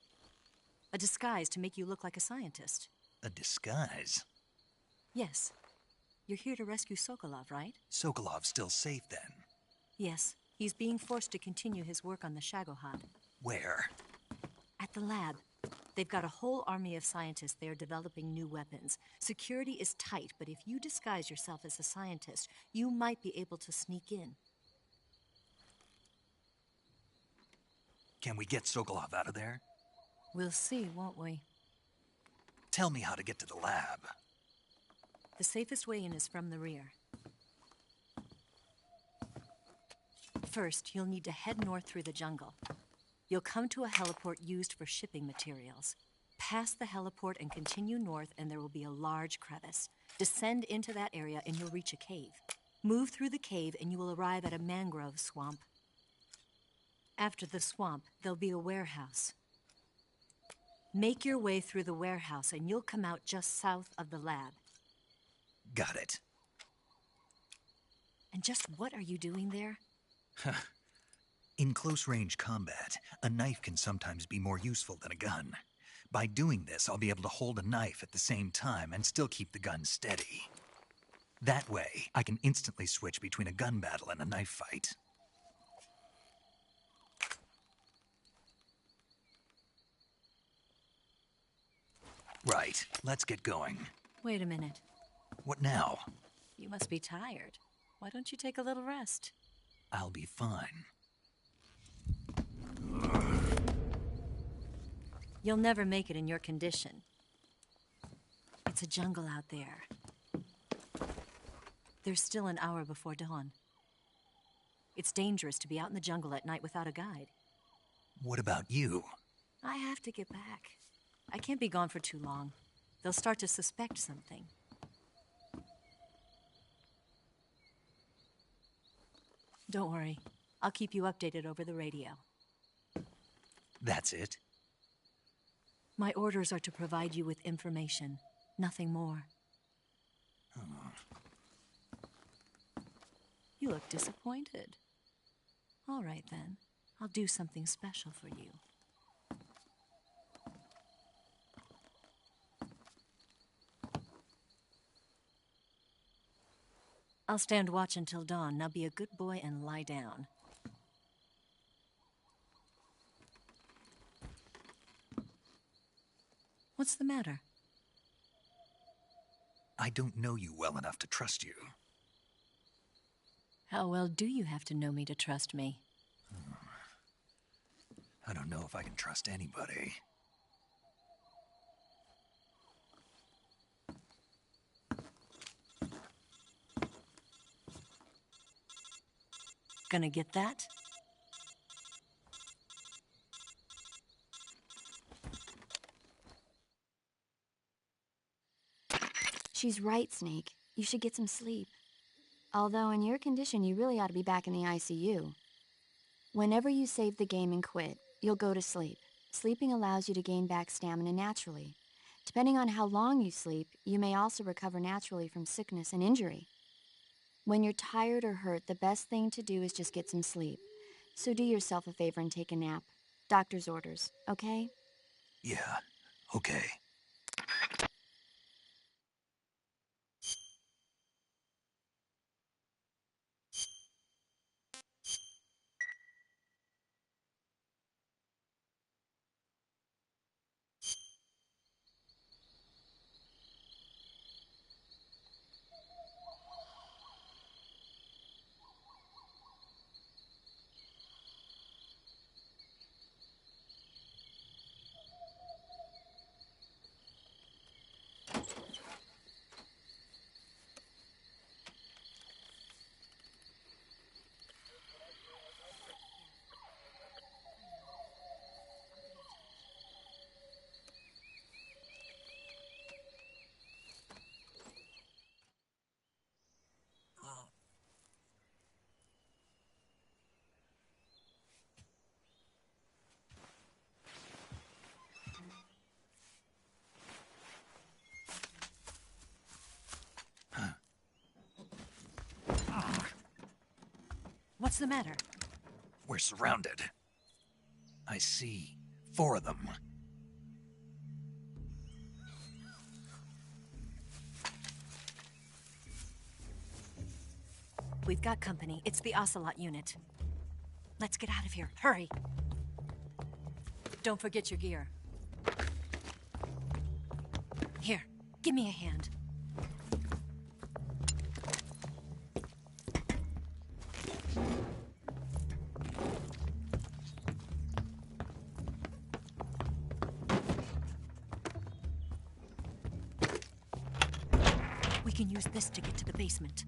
A disguise to make you look like a scientist. A disguise? Yes. You're here to rescue Sokolov, right? Sokolov's still safe then? Yes. He's being forced to continue his work on the Shagohod. Where? At the lab. They've got a whole army of scientists there developing new weapons. Security is tight, but if you disguise yourself as a scientist, you might be able to sneak in. Can we get Sokolov out of there? We'll see, won't we? Tell me how to get to the lab. The safest way in is from the rear. First, you'll need to head north through the jungle. You'll come to a heliport used for shipping materials. Pass the heliport and continue north, and there will be a large crevice. Descend into that area, and you'll reach a cave. Move through the cave, and you will arrive at a mangrove swamp. After the swamp, there'll be a warehouse. Make your way through the warehouse, and you'll come out just south of the lab. Got it. And just what are you doing there? In close-range combat, a knife can sometimes be more useful than a gun. By doing this, I'll be able to hold a knife at the same time and still keep the gun steady. That way, I can instantly switch between a gun battle and a knife fight. Right, let's get going. Wait a minute. What now? You must be tired. Why don't you take a little rest? I'll be fine. You'll never make it in your condition. It's a jungle out there. There's still an hour before dawn. It's dangerous to be out in the jungle at night without a guide. What about you? I have to get back. I can't be gone for too long. They'll start to suspect something. Don't worry. I'll keep you updated over the radio. That's it? My orders are to provide you with information, nothing more. You look disappointed. All right, then. I'll do something special for you. I'll stand watch until dawn. Now be a good boy and lie down. What's the matter? I don't know you well enough to trust you. How well do you have to know me to trust me? I don't know if I can trust anybody. Gonna get that? She's right, Snake. You should get some sleep. Although in your condition, you really ought to be back in the ICU. Whenever you save the game and quit, you'll go to sleep. Sleeping allows you to gain back stamina naturally. Depending on how long you sleep, you may also recover naturally from sickness and injury. When you're tired or hurt, the best thing to do is just get some sleep. So do yourself a favor and take a nap. Doctor's orders, okay? Yeah, okay. What's the matter? We're surrounded. I see 4 of them. We've got company. It's the Ocelot unit. Let's get out of here. Hurry. Don't forget your gear. Here, give me a hand. We can use this to get to the basement.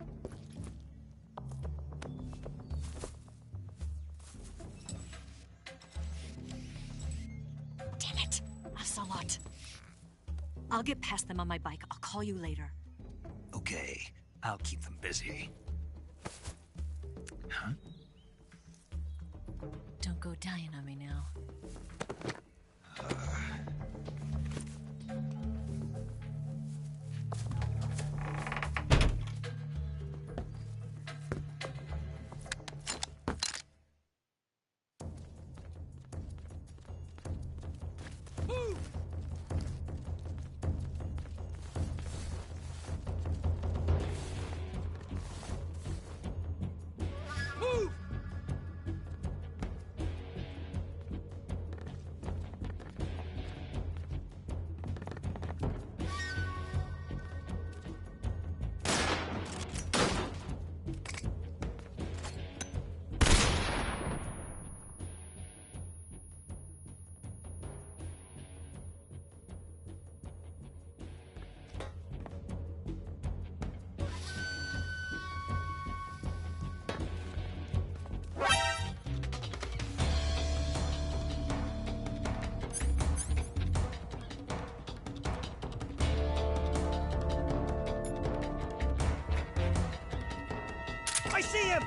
Damn it! Ocelot. I'll get past them on my bike. I'll call you later. Okay, I'll keep them busy. Huh? Don't go dying on me now. I see him!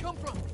come from?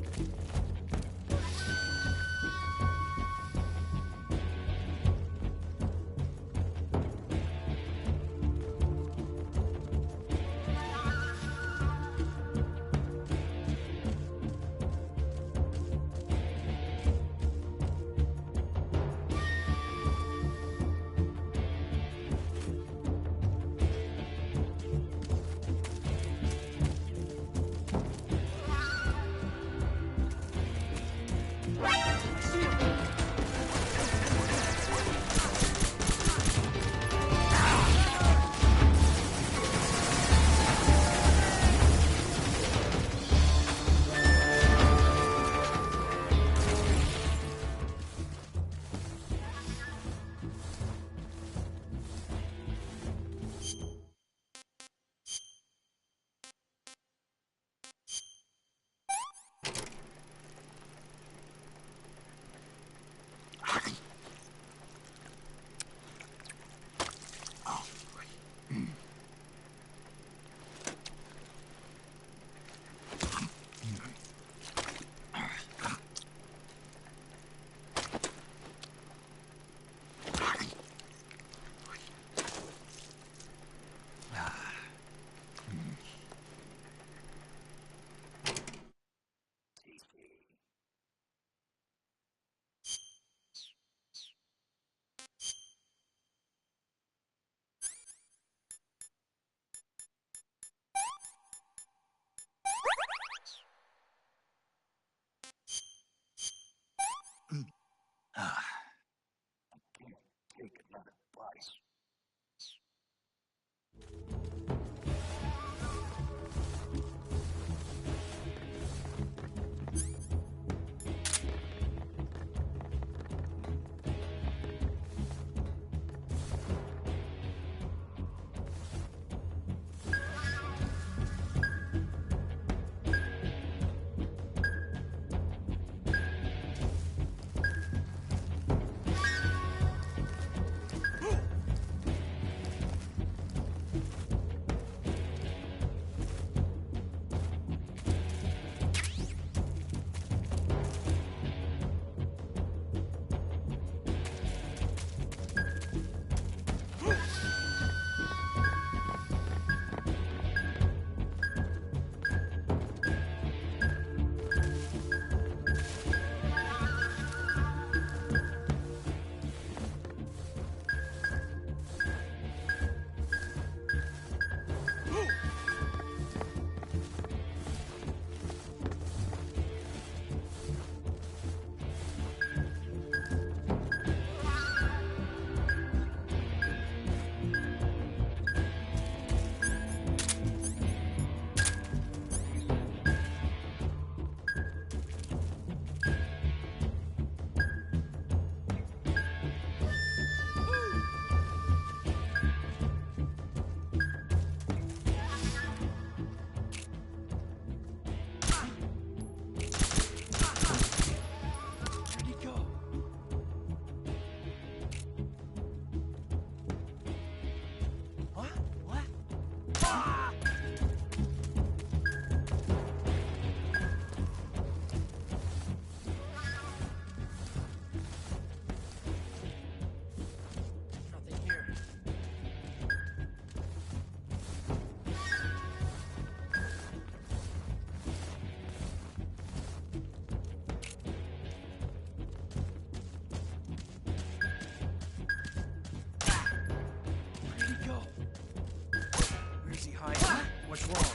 What's wrong?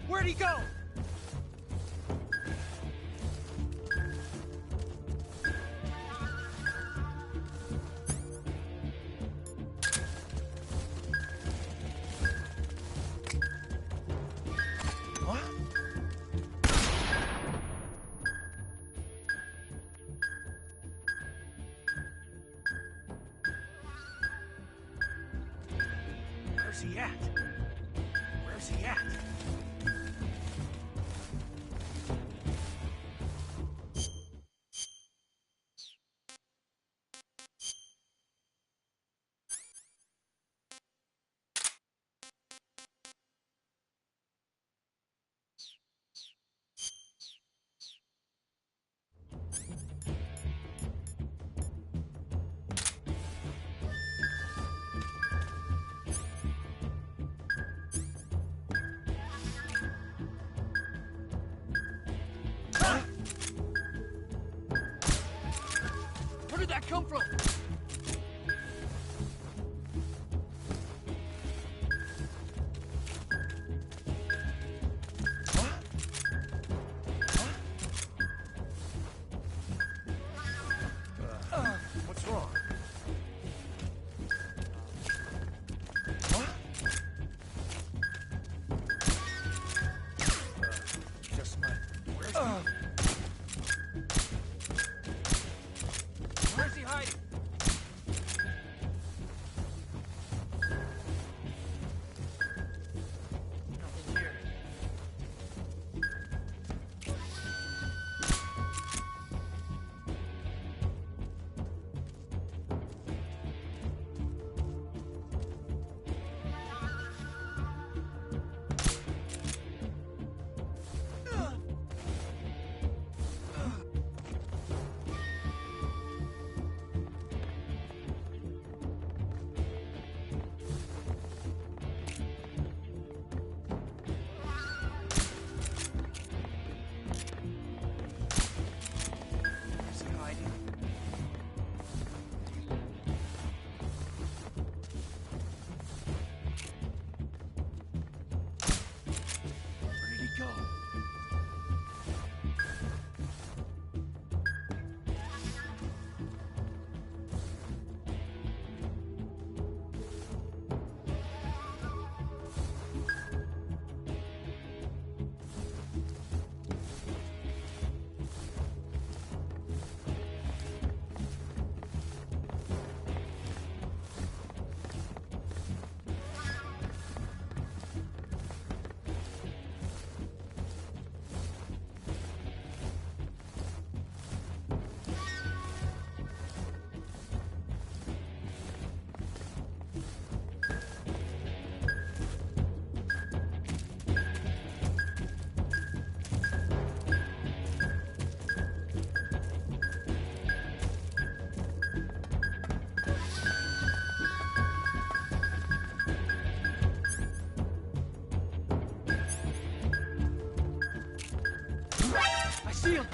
Where'd he go? Where's he at? Where's he at? come from? What's wrong? Just my... Where's he hiding? Nothing here. Where's he hiding? Where did he go? I see him!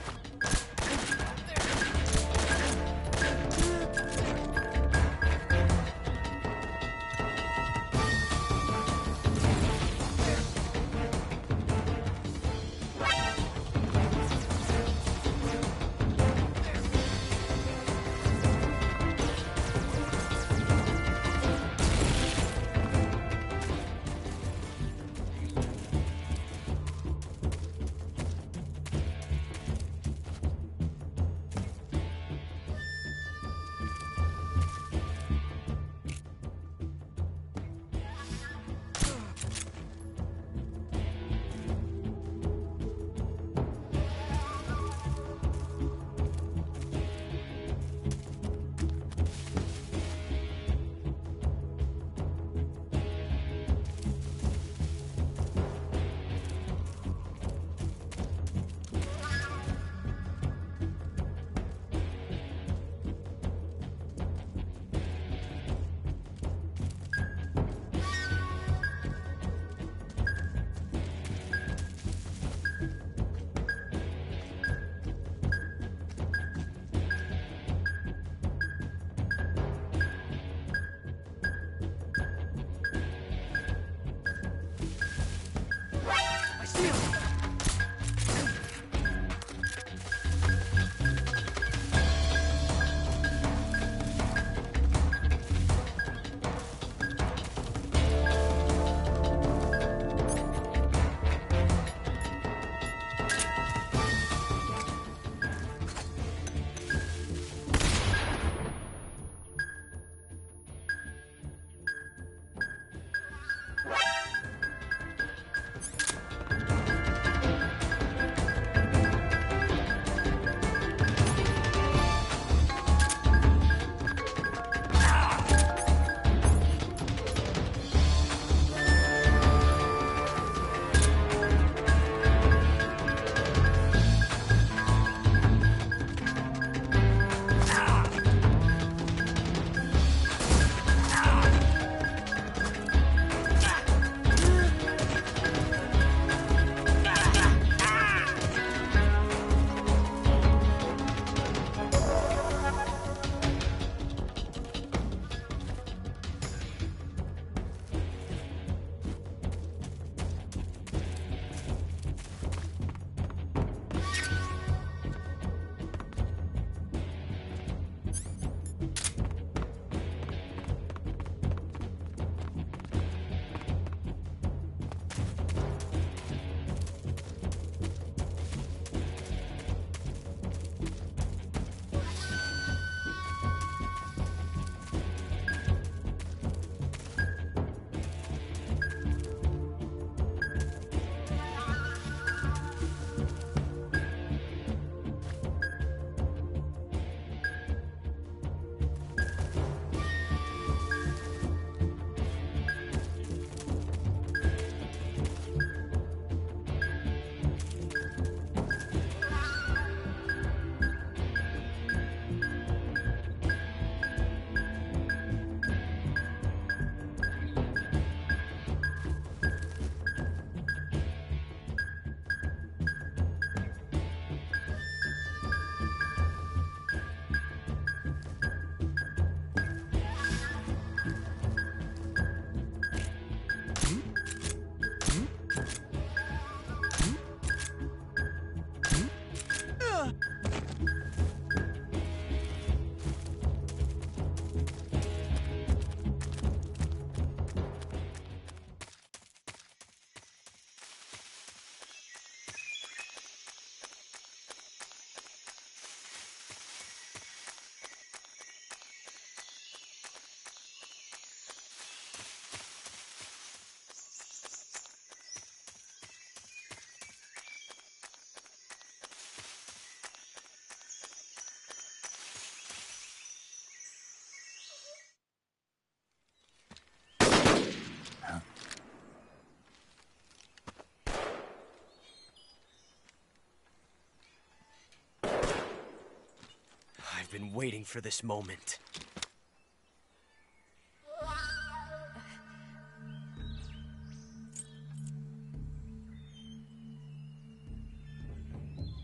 been waiting for this moment.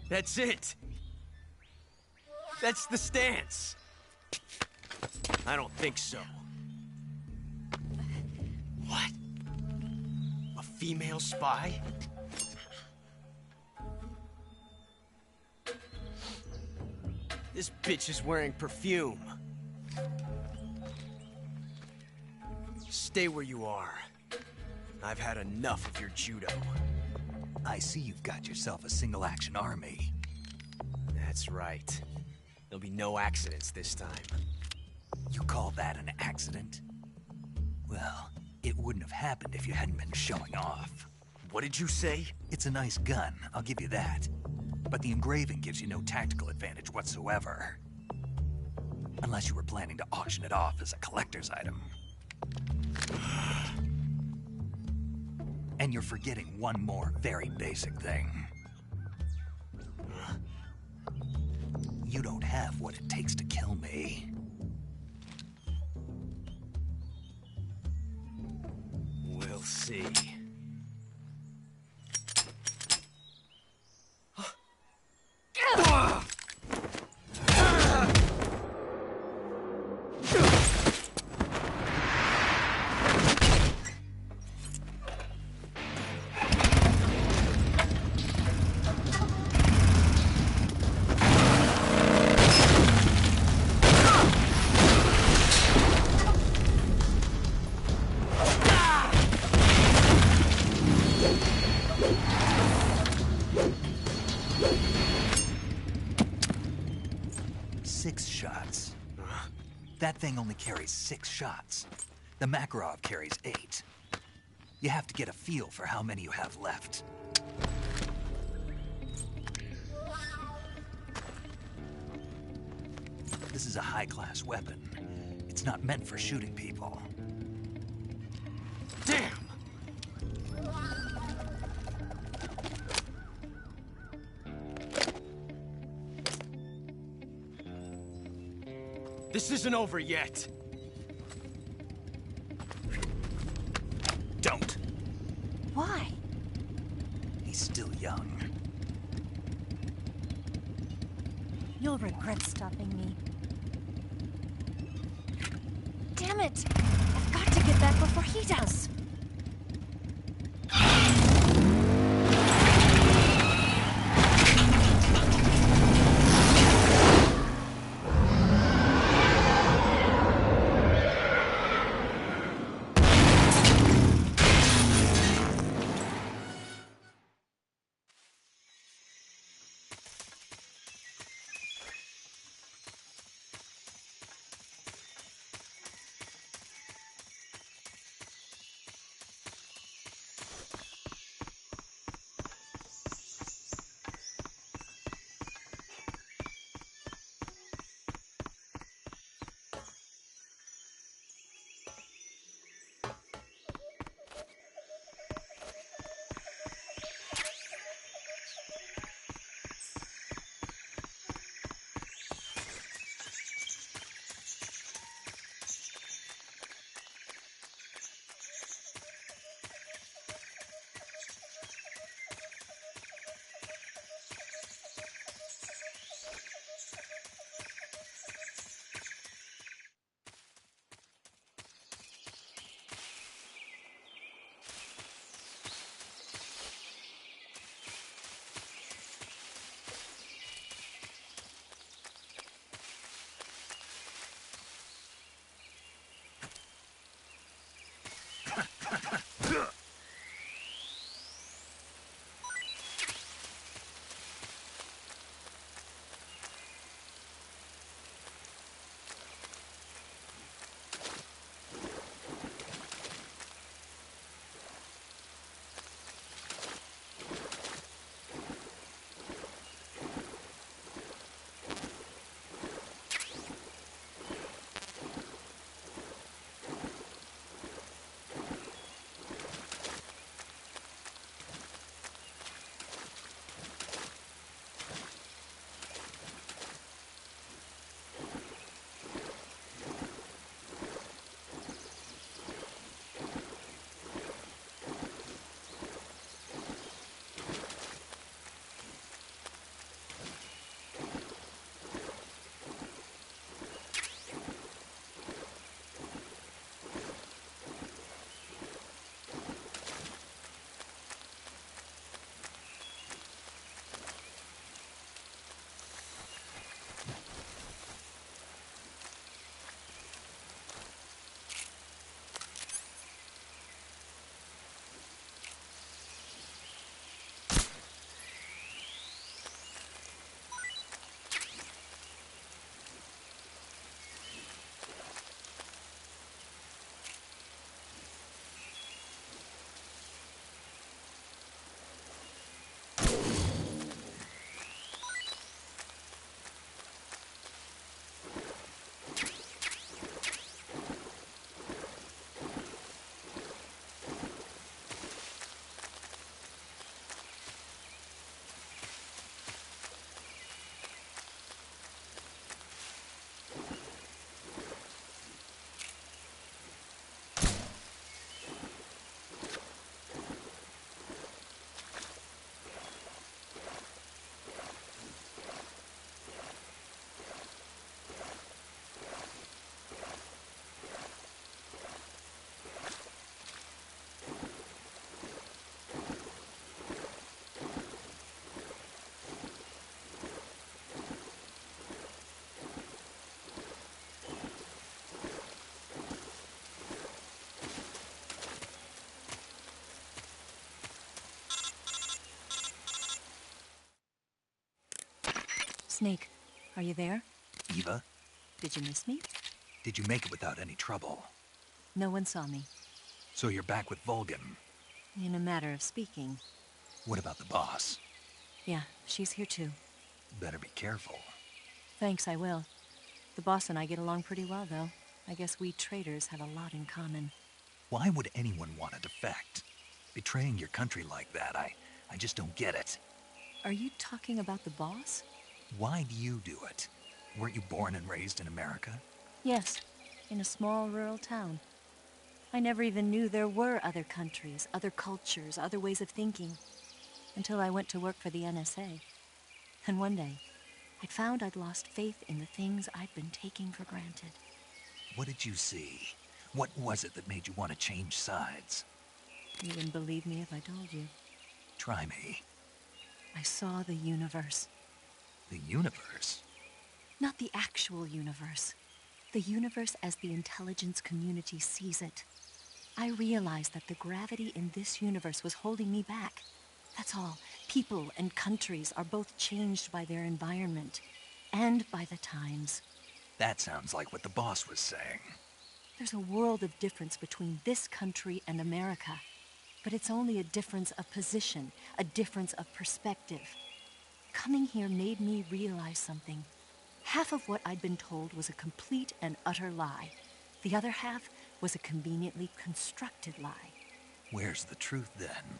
That's it! That's the stance! I don't think so. What? A female spy? This bitch is wearing perfume. Stay where you are. I've had enough of your judo. I see you've got yourself a single-action army. That's right. There'll be no accidents this time. You call that an accident? Well, it wouldn't have happened if you hadn't been showing off. What did you say? It's a nice gun, I'll give you that. But the engraving gives you no tactical advantage whatsoever. Unless you were planning to auction it off as a collector's item. And you're forgetting one more very basic thing. You don't have what it takes to kill me. We'll see. That thing only carries 6 shots. The Makarov carries 8. You have to get a feel for how many you have left. This is a high-class weapon. It's not meant for shooting people. Damn! This isn't over yet. Don't. Why? He's still young. You'll regret stopping me. Damn it! I've got to get back before he does. Snake, are you there? Eva, Did you miss me? did you make it without any trouble? No one saw me. So you're back with Vulcan. In a matter of speaking. What about the boss? Yeah, she's here too. Better be careful. Thanks, I will. The boss and I get along pretty well, though. I guess we traitors have a lot in common. Why would anyone want to defect? Betraying your country like that, I just don't get it. Are you talking about the boss? Why do you do it? Weren't you born and raised in America? Yes, in a small rural town. I never even knew there were other countries, other cultures, other ways of thinking, until I went to work for the NSA. And one day, I found I'd lost faith in the things I'd been taking for granted. What did you see? What was it that made you want to change sides? You wouldn't believe me if I told you. Try me. I saw the universe. The universe? Not the actual universe. The universe as the intelligence community sees it. I realized that the gravity in this universe was holding me back. That's all. People and countries are both changed by their environment and by the times. That sounds like what the boss was saying. There's a world of difference between this country and America. But it's only a difference of position, a difference of perspective. Coming here made me realize something. Half of what I'd been told was a complete and utter lie. The other half was a conveniently constructed lie. Where's the truth, then?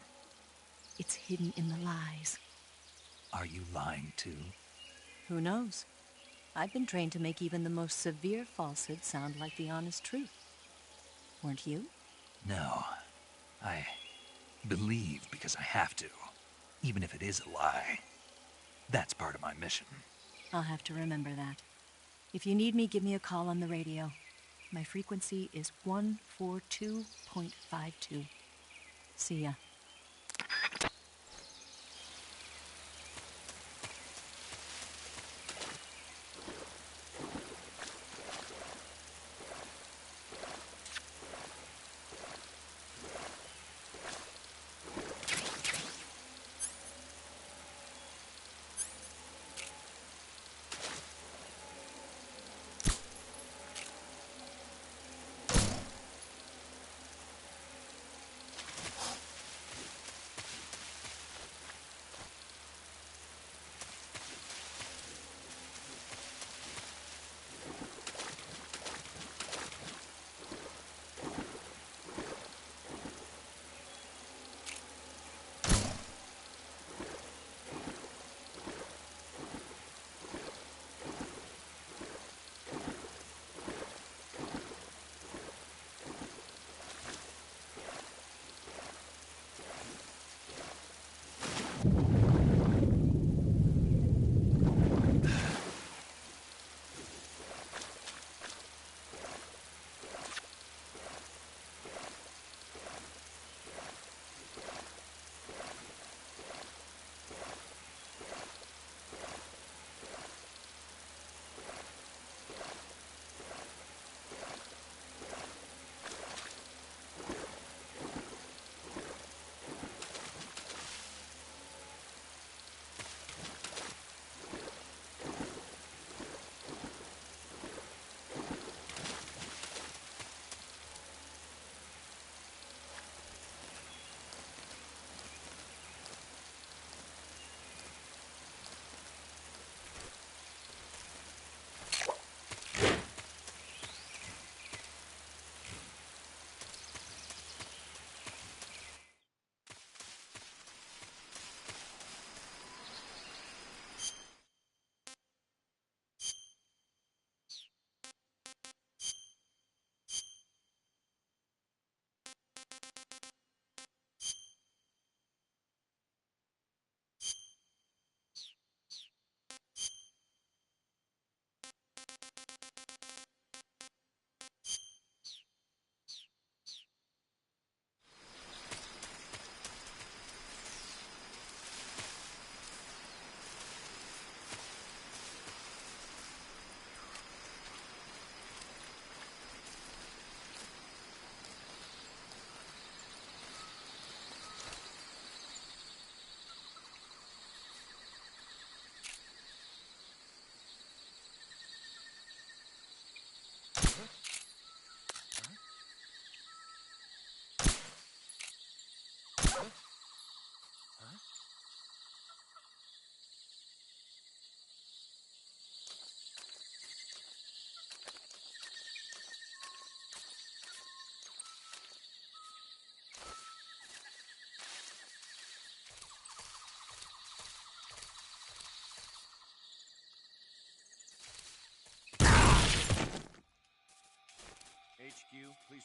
It's hidden in the lies. Are you lying, too? Who knows? I've been trained to make even the most severe falsehood sound like the honest truth. Weren't you? No. I believe because I have to, even if it is a lie. That's part of my mission. I'll have to remember that. If you need me, give me a call on the radio. My frequency is 142.52. See ya.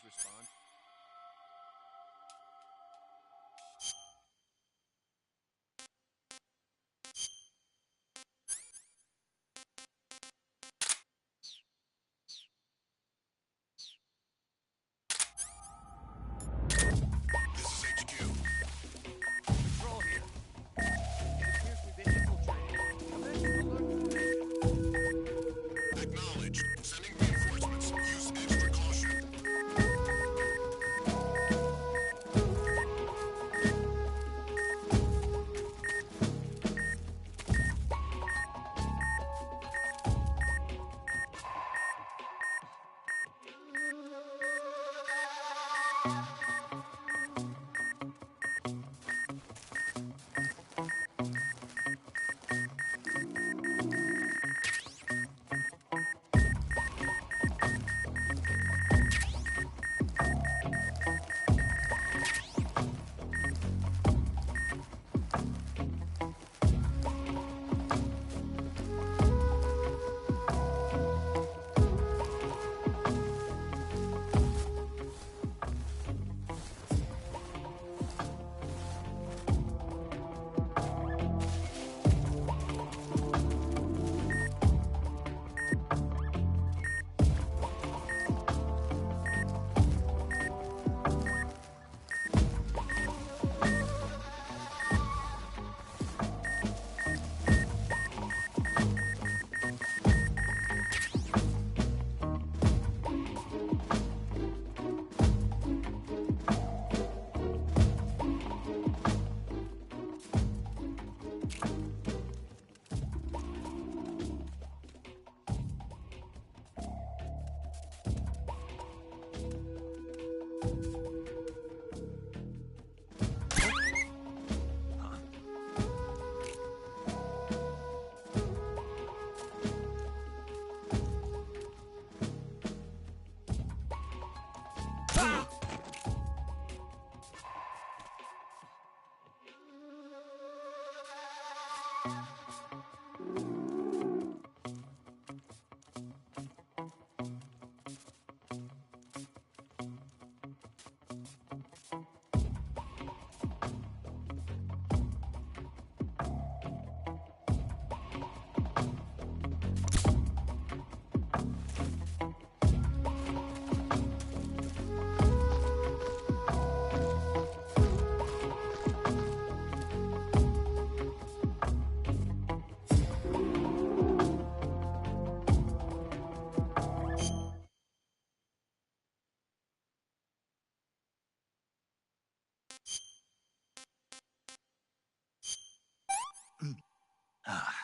Please respond. This is HQ. Patrol here. It appears we've been infiltrated. Acknowledged. Sending reinforcements. Use extra caution. Ah,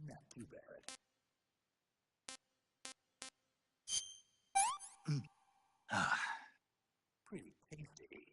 not too bad. Ah, pretty tasty.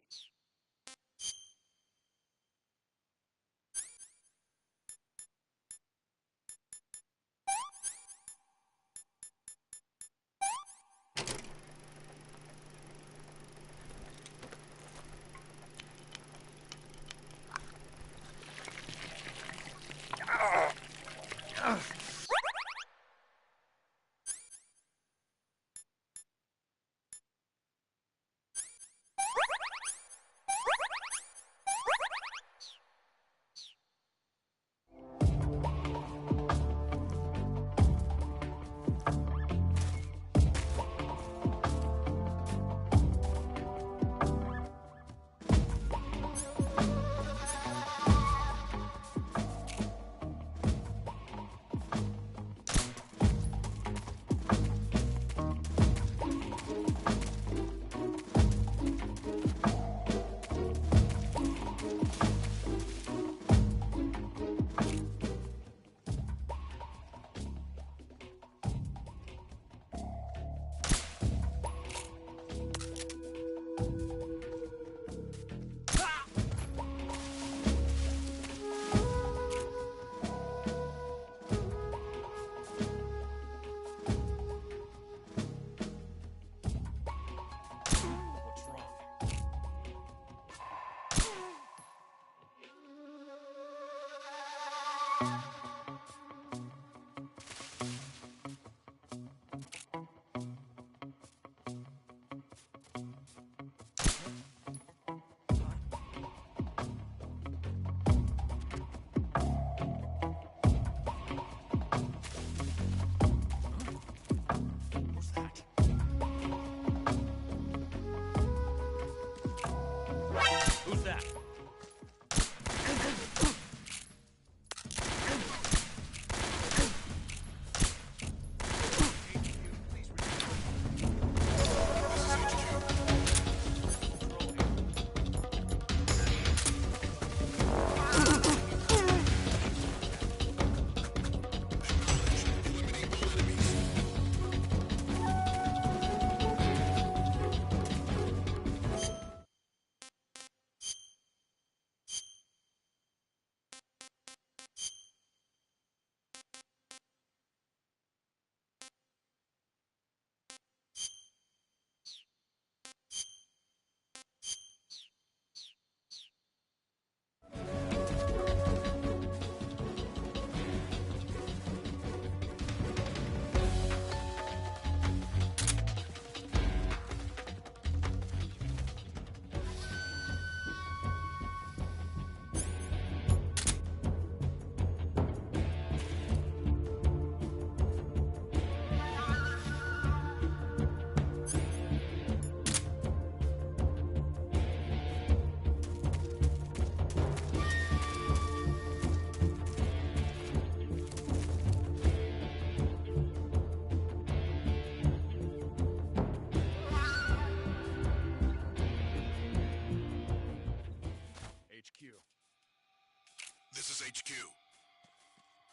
This is HQ.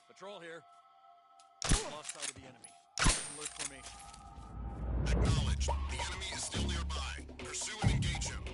Patrol here. Lost sight of the enemy. Alert formation. Acknowledged. The enemy is still nearby. Pursue and engage him.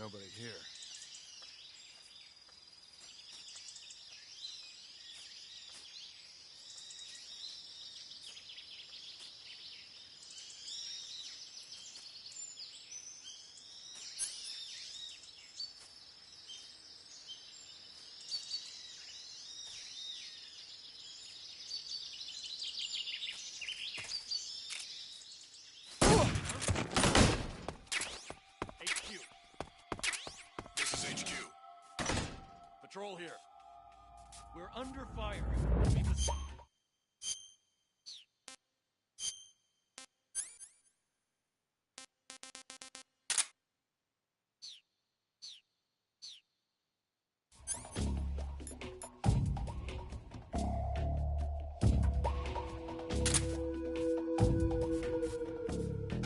nobody here. Patrol here. We're under fire.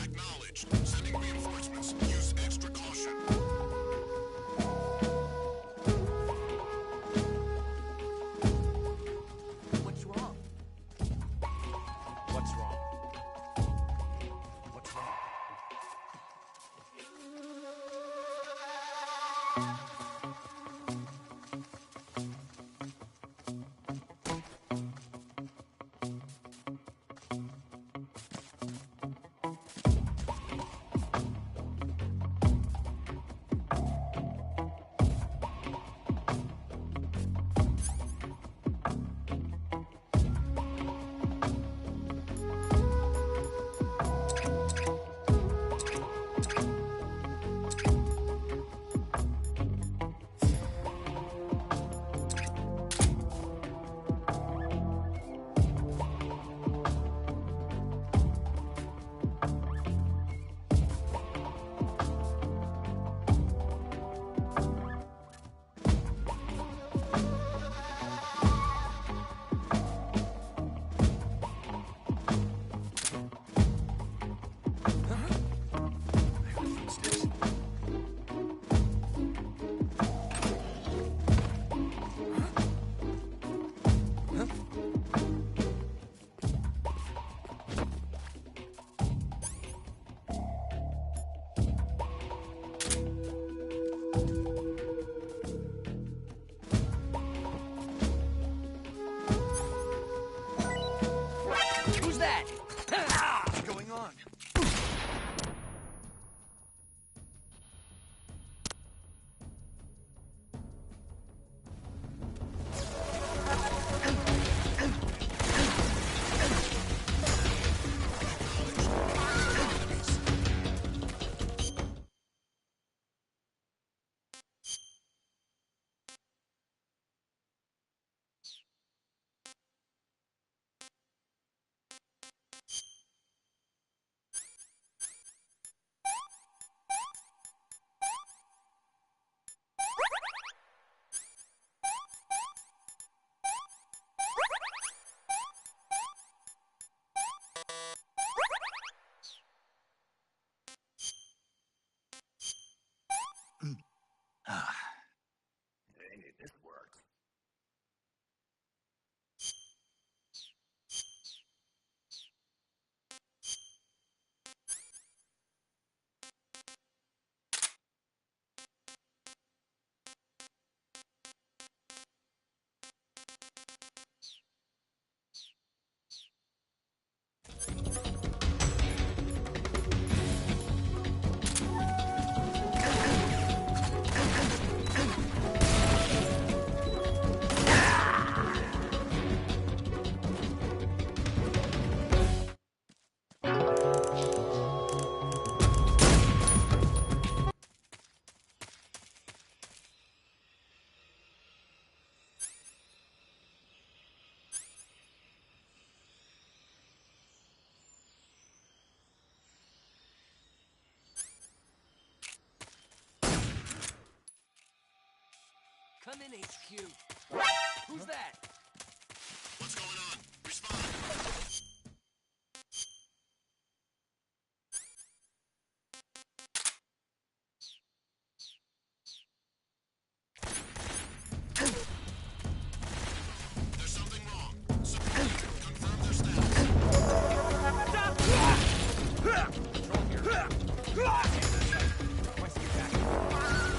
Acknowledged. Sending reinforcements. Use extra caution. What's wrong? What's wrong? What's wrong? Who's that? What's going on? Hey, this worked. Come in, HQ. Who's that? What's going on? Respond. There's something wrong. Support unit, confirm their status. Patrol here. Requesting backup.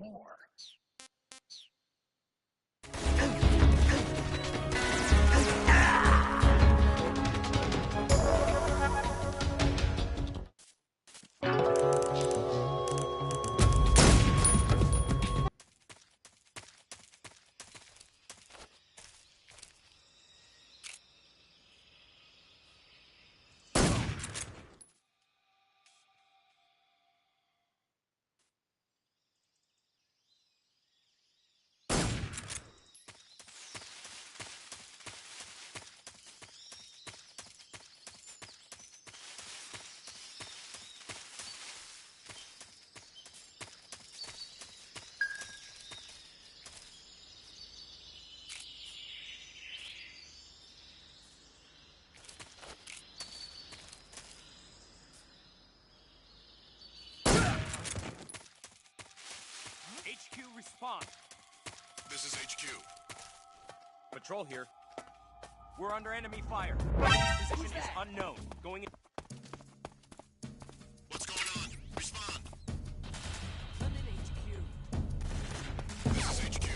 more. HQ, respond. This is HQ. Patrol here. We're under enemy fire. Position is unknown. Going in. What's going on? Respond. London HQ. This is HQ.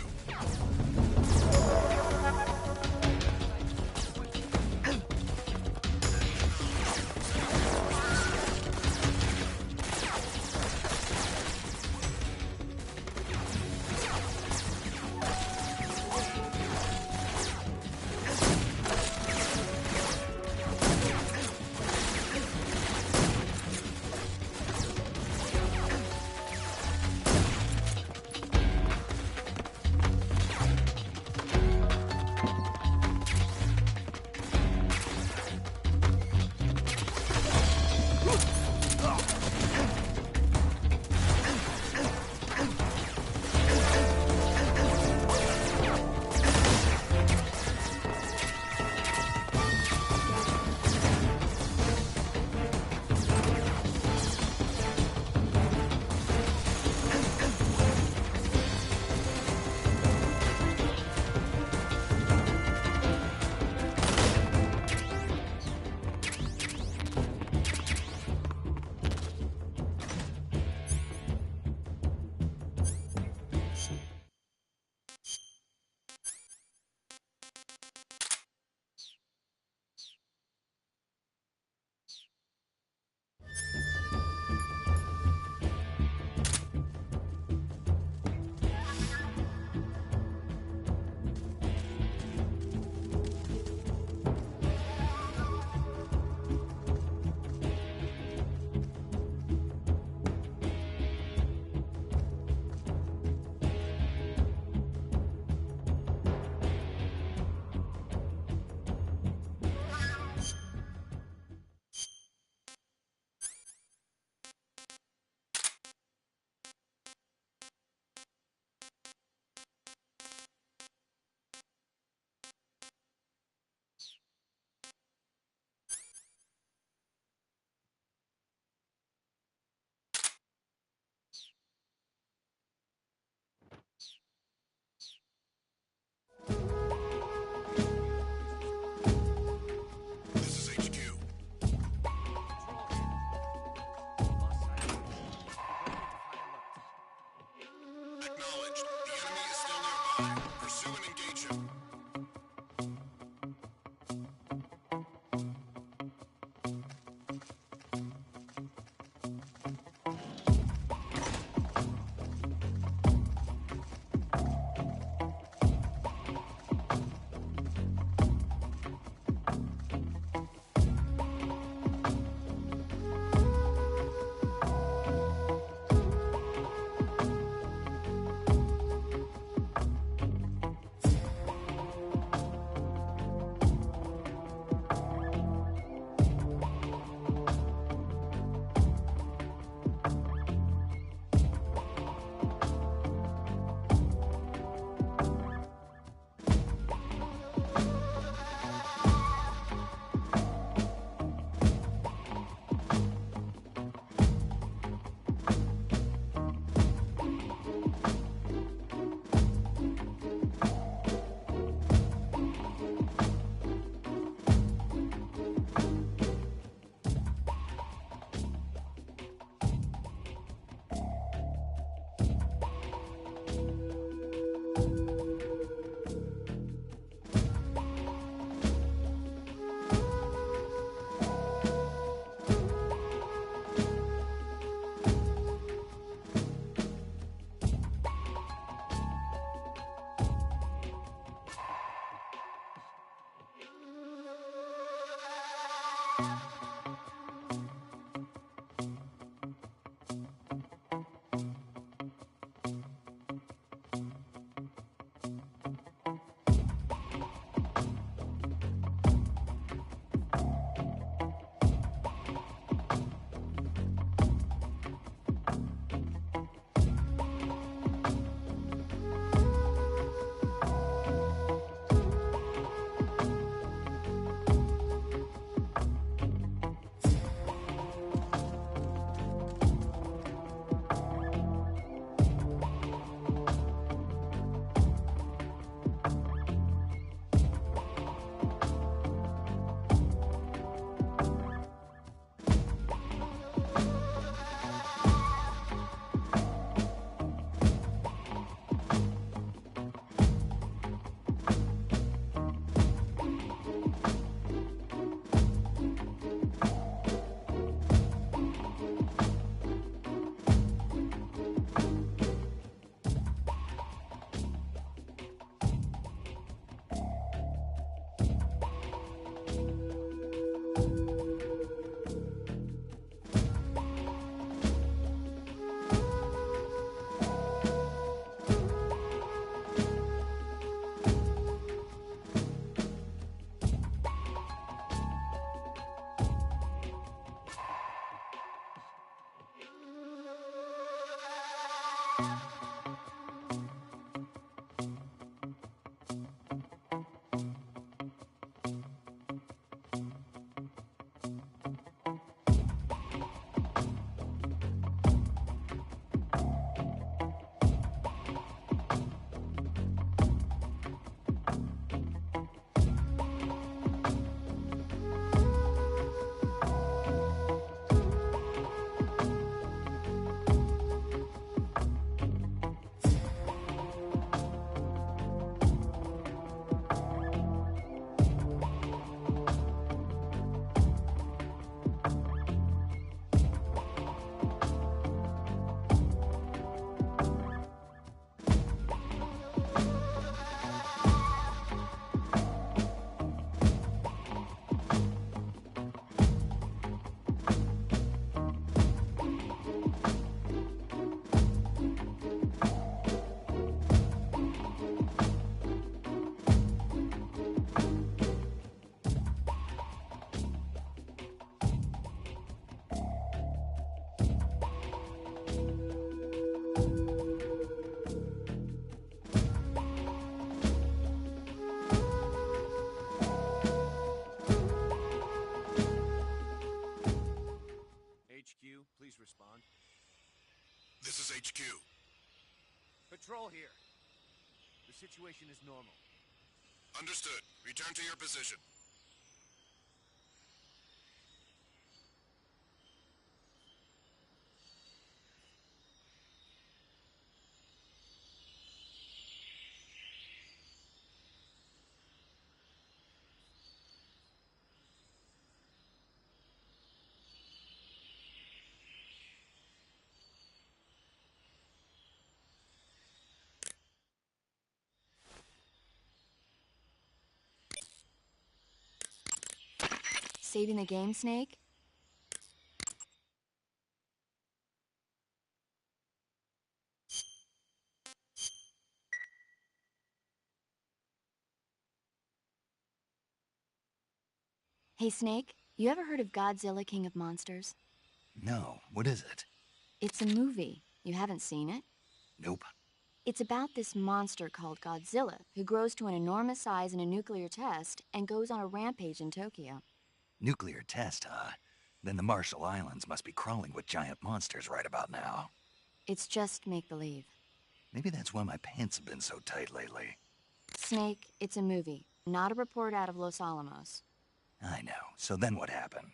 situation is normal. Understood. Return to your position. Saving the game, Snake? Hey, Snake, you ever heard of Godzilla, King of Monsters? No, what is it? It's a movie. You haven't seen it? Nope. It's about this monster called Godzilla, who grows to an enormous size in a nuclear test and goes on a rampage in Tokyo. Nuclear test, huh? Then the Marshall Islands must be crawling with giant monsters right about now. It's just make-believe. Maybe that's why my pants have been so tight lately. Snake, it's a movie, not a report out of Los Alamos. I know. So then what happened?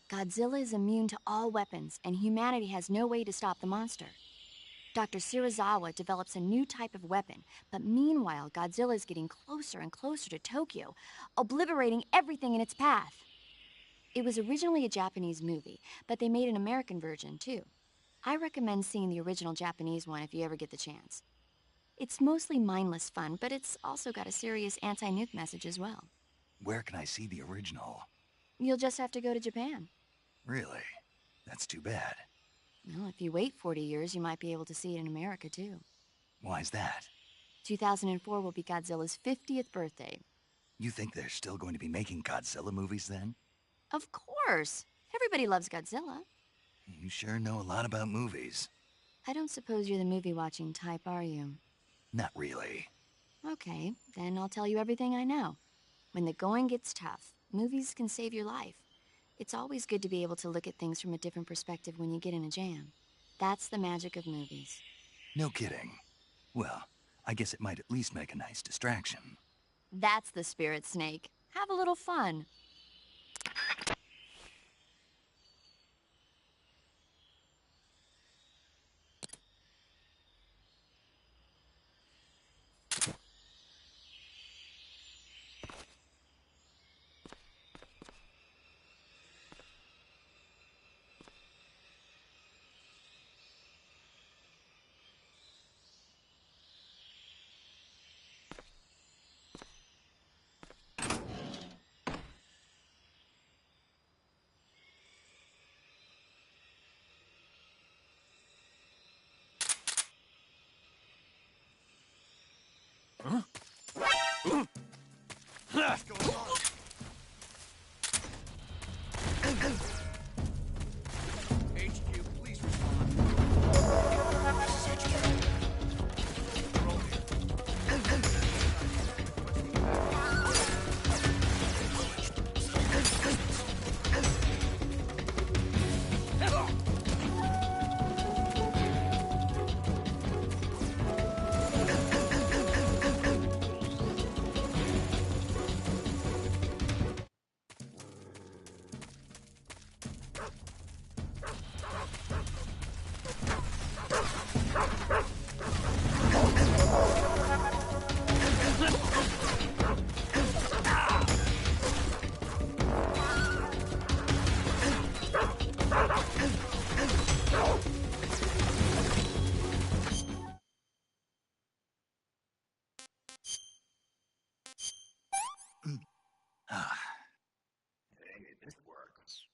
Godzilla is immune to all weapons, and humanity has no way to stop the monster. Dr. Shirazawa develops a new type of weapon, but meanwhile, Godzilla is getting closer and closer to Tokyo, obliterating everything in its path. It was originally a Japanese movie, but they made an American version, too. I recommend seeing the original Japanese one if you ever get the chance. It's mostly mindless fun, but it's also got a serious anti-nuke message as well. Where can I see the original? You'll just have to go to Japan. Really? That's too bad. Well, if you wait 40 years, you might be able to see it in America, too. Why's that? 2004 will be Godzilla's 50th birthday. You think they're still going to be making Godzilla movies then? Of course! Everybody loves Godzilla. You sure know a lot about movies. I don't suppose you're the movie-watching type, are you? Not really. Okay, then I'll tell you everything I know. When the going gets tough, movies can save your life. It's always good to be able to look at things from a different perspective when you get in a jam. That's the magic of movies. No kidding. Well, I guess it might at least make a nice distraction. That's the spirit, Snake. Have a little fun. Huh? What's going on? HQ, please respond. This is HQ. Control This works.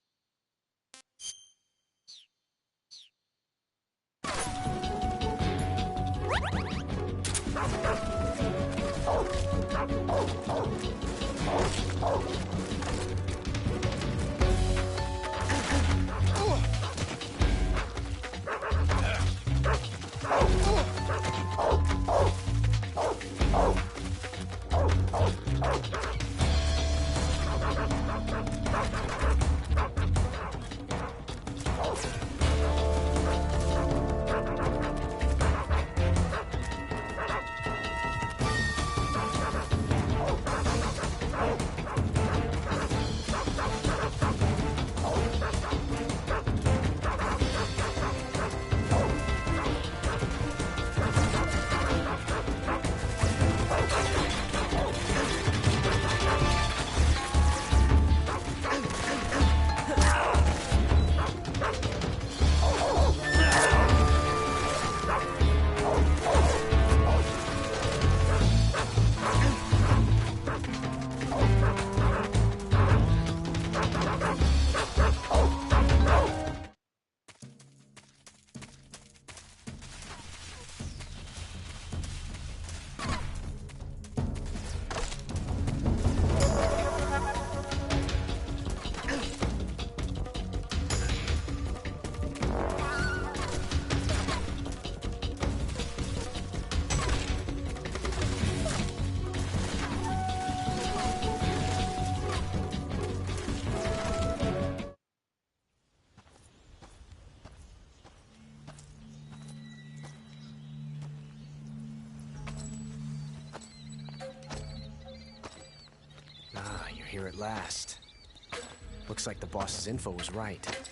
here at last. Looks like the boss's info was right.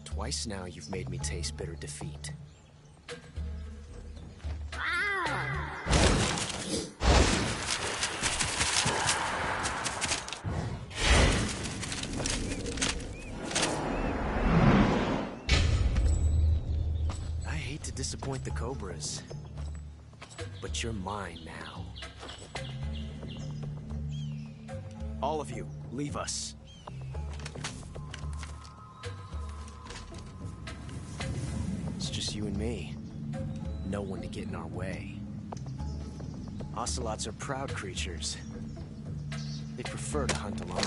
Twice now you've made me taste bitter defeat. I hate to disappoint the Cobras, but you're mine now. All of you, leave us. It's just you and me. No one to get in our way. Ocelots are proud creatures. They prefer to hunt alone.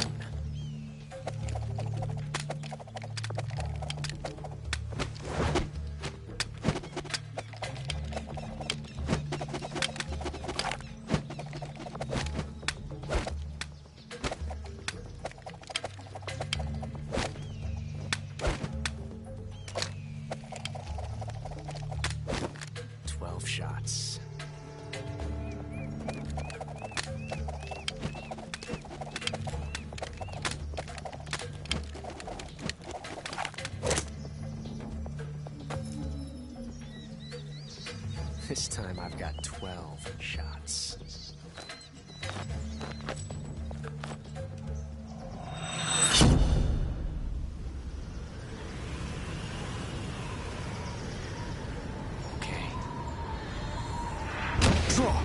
Shots. This time I've got 12 shots. Draw!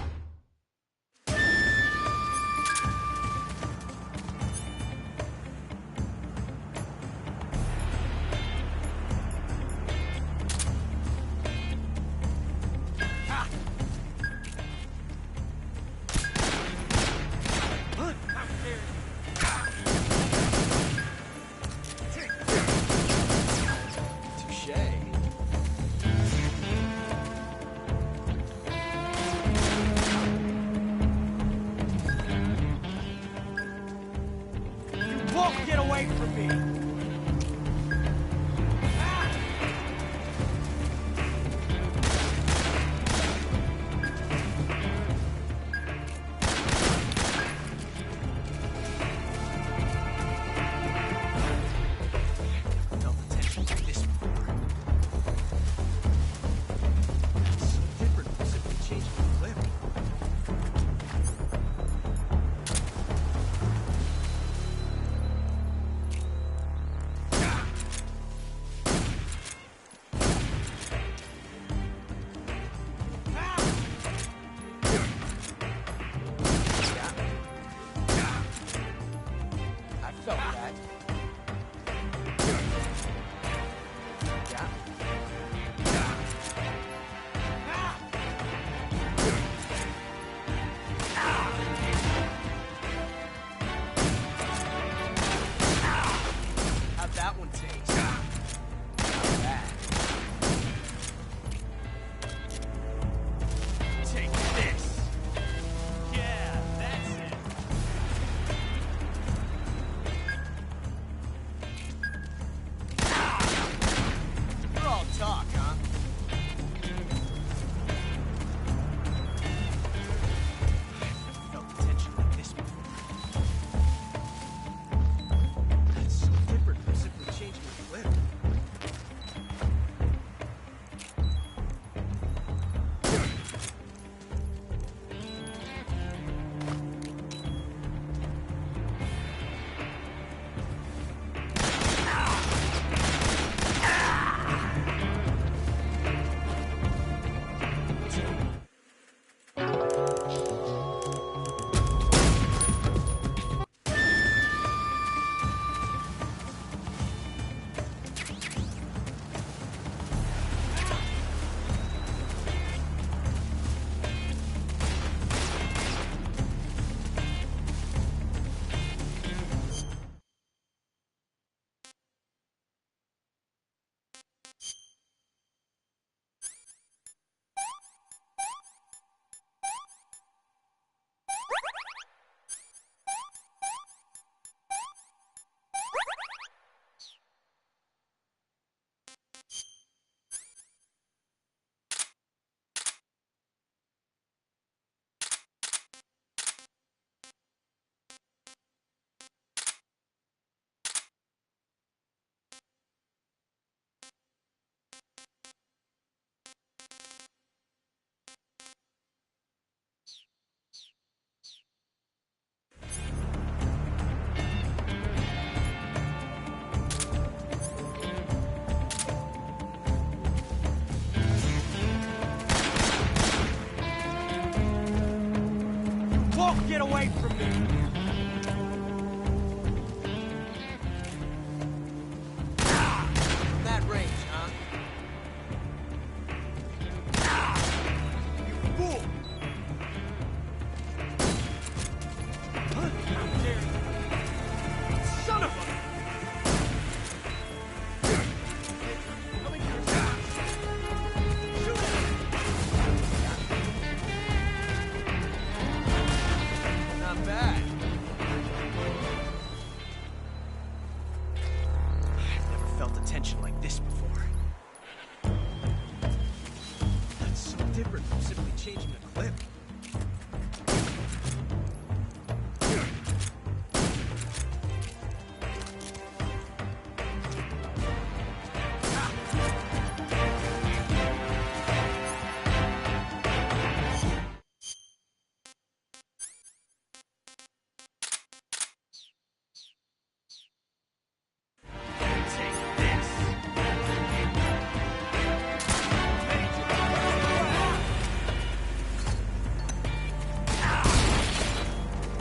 Won't get away from me! That one takes. Not bad. Take this. Yeah, that's it. this before. That's so different from simply changing a clip.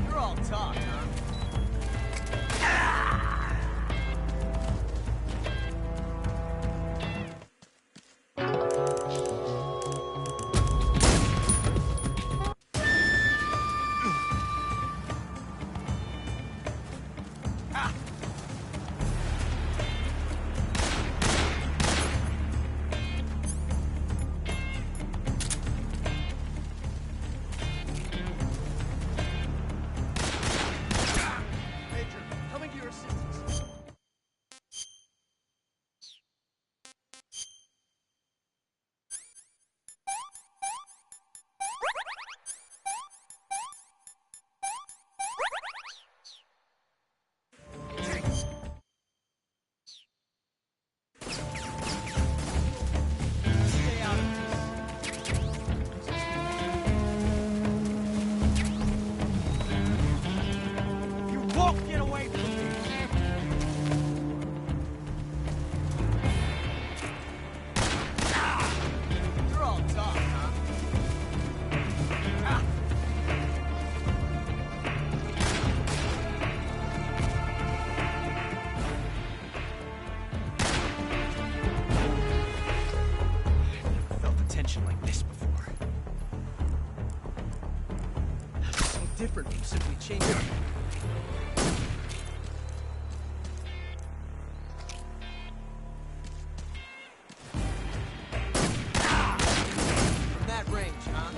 You're all talk, huh? Major, coming to your assistance. Stay out of this. You won't get away from me! You're all tough, huh? I've never felt the tension like this before. That's so different from simply changing. From that range, huh?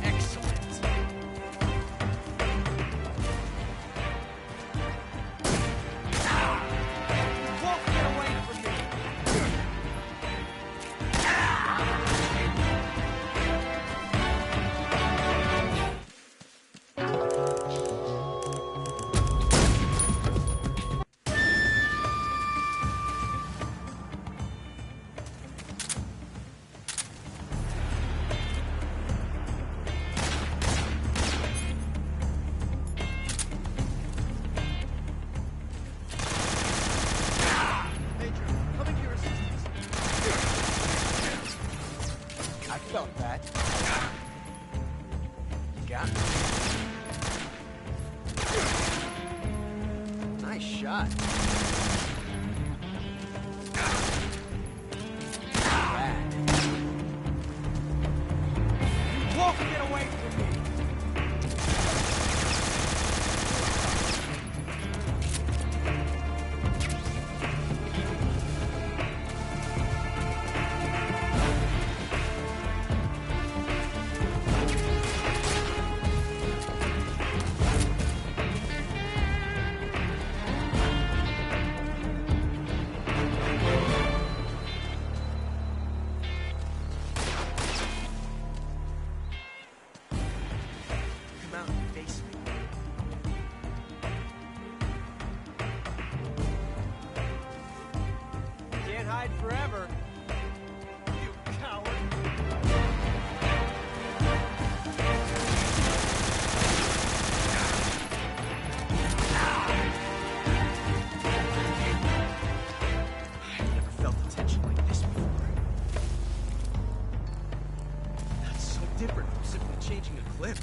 Excellent. You won't get away from me. Major, coming to your assistance. I felt that. Got me. Nice shot. Bad. You won't get away from me. Come out and face me. Can't hide forever. You coward. I've never felt the tension like this before. That's so different from simply changing a clip.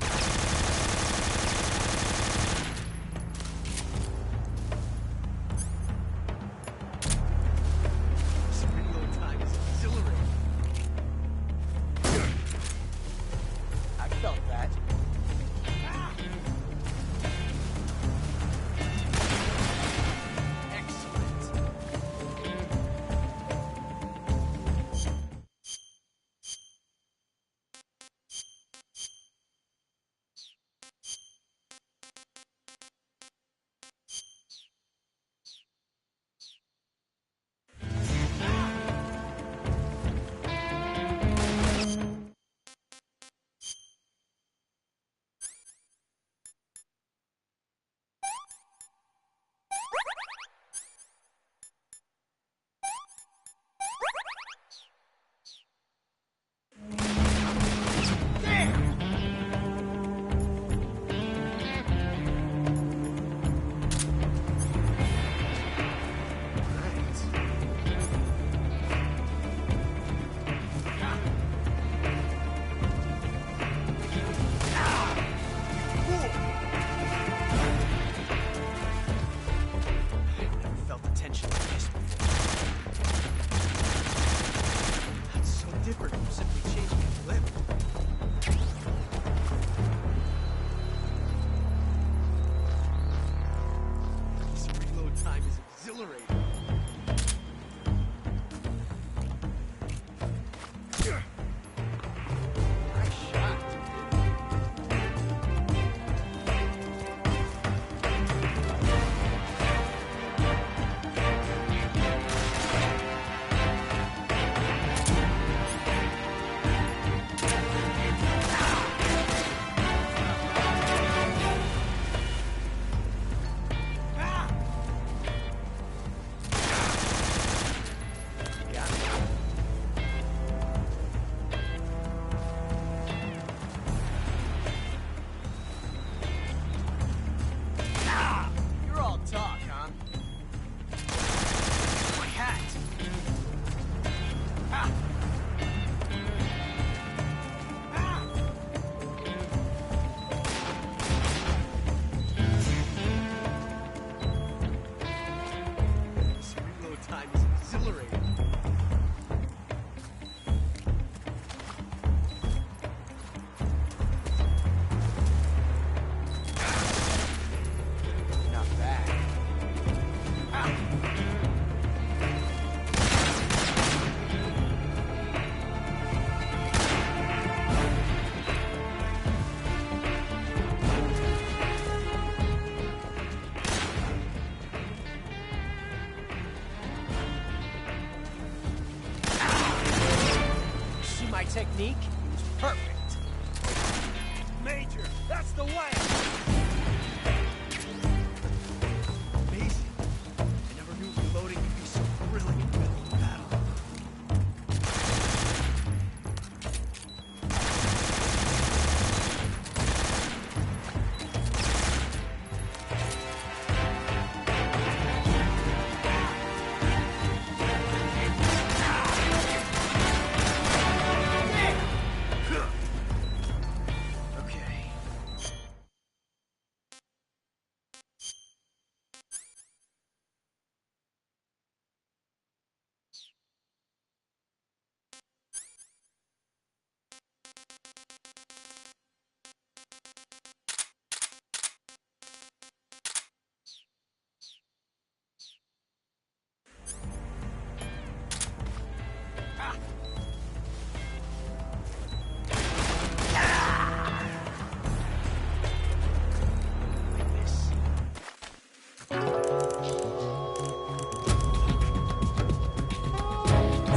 technique, it was perfect. Major, that's the way! Amazing. I never knew reloading could be so thrilling in the middle of battle.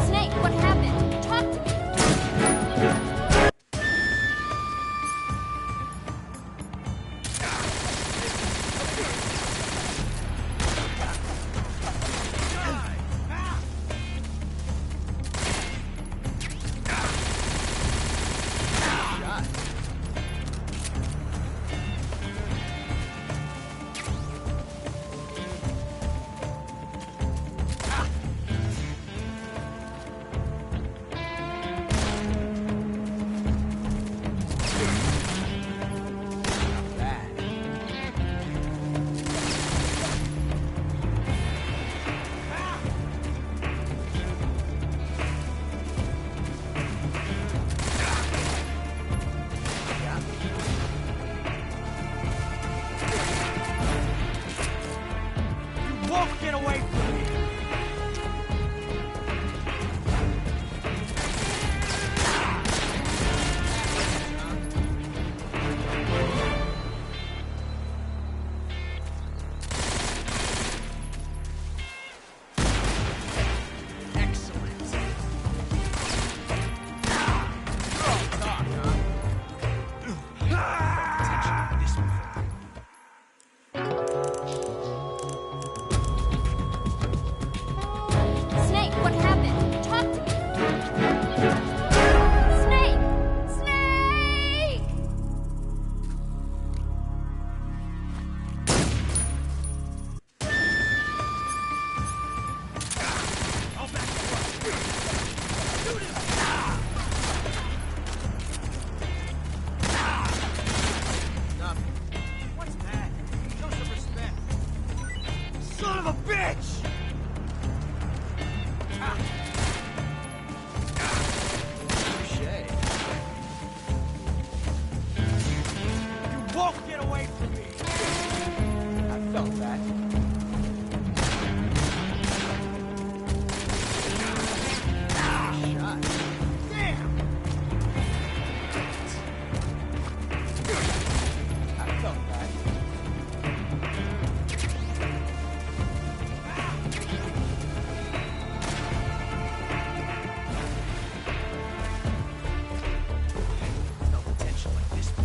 Snake, what happened? Talk to me. You won't get away from me! Excellent. You're all talk, huh? Attention to this one. Snake, what happened? Talk to me. Snake! Snake! I'll back you up. Shoot him! Nothing. What's that? Show some respect. Son of a bitch! Touché. You won't get away from me! I felt that. Shot. Damn! I felt that. Felt tension like this before.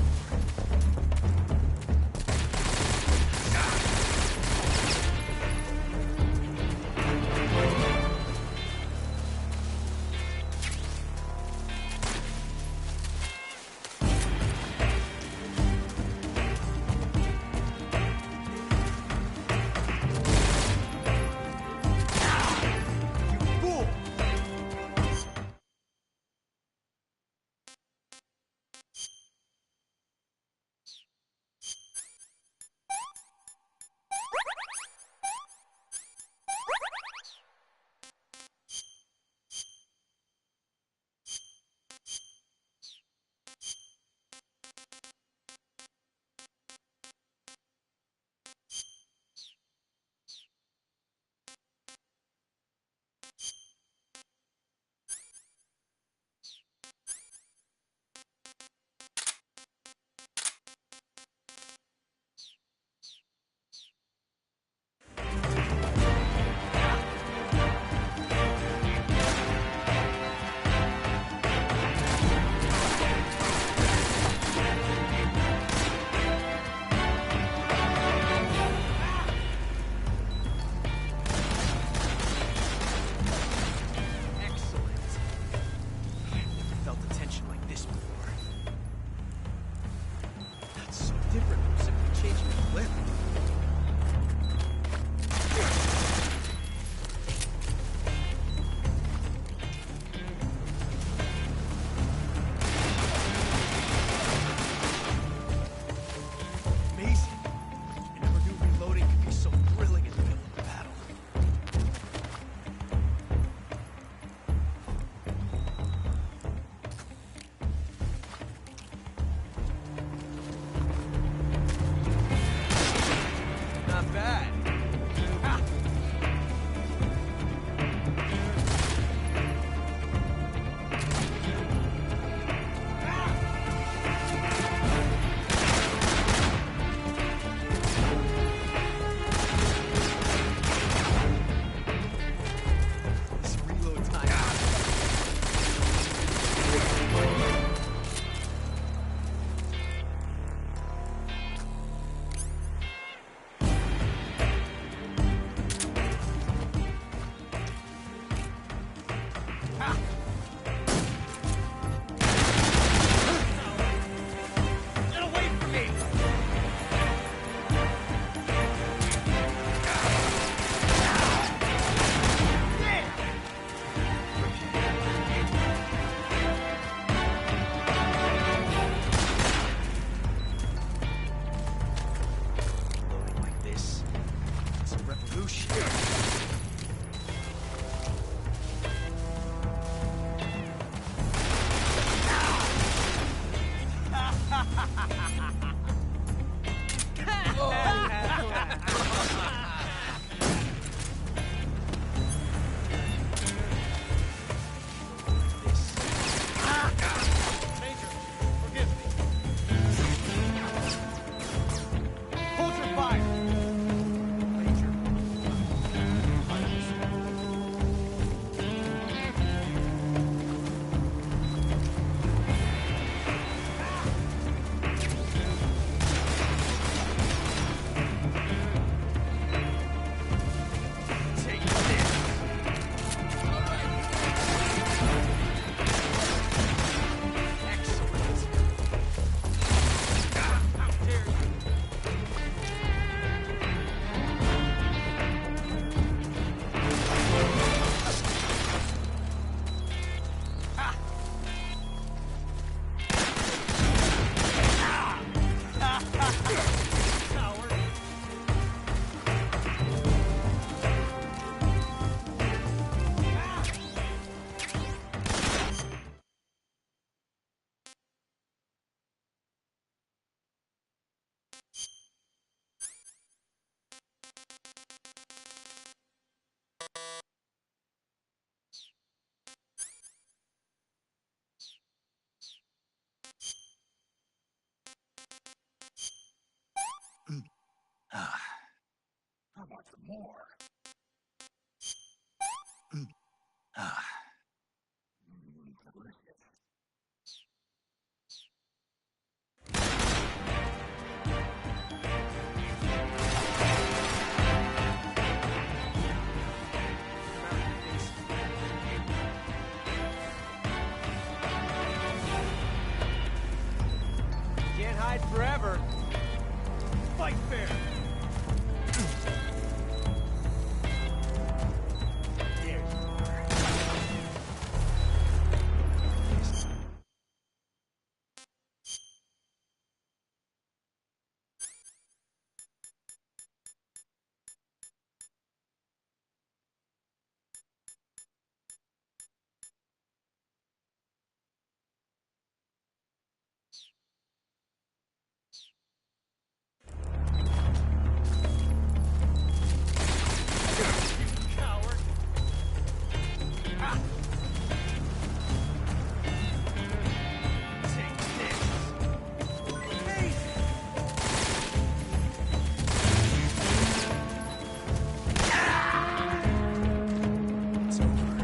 Revolution. I want some more. Can't hide forever. Fight fair. There you are. Coward. Ah. Take this. Amazing. It's over.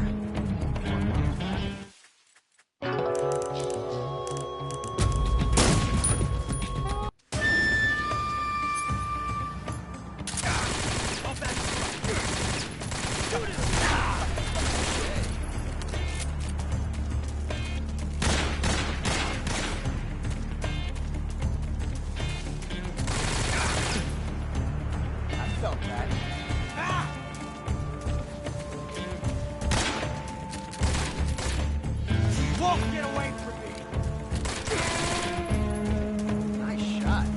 I felt that. Ah! Won't get away from me! Nice shot.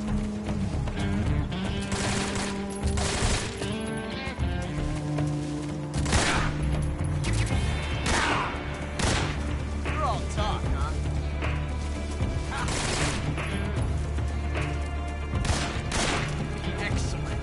You're all talk, huh? Excellent.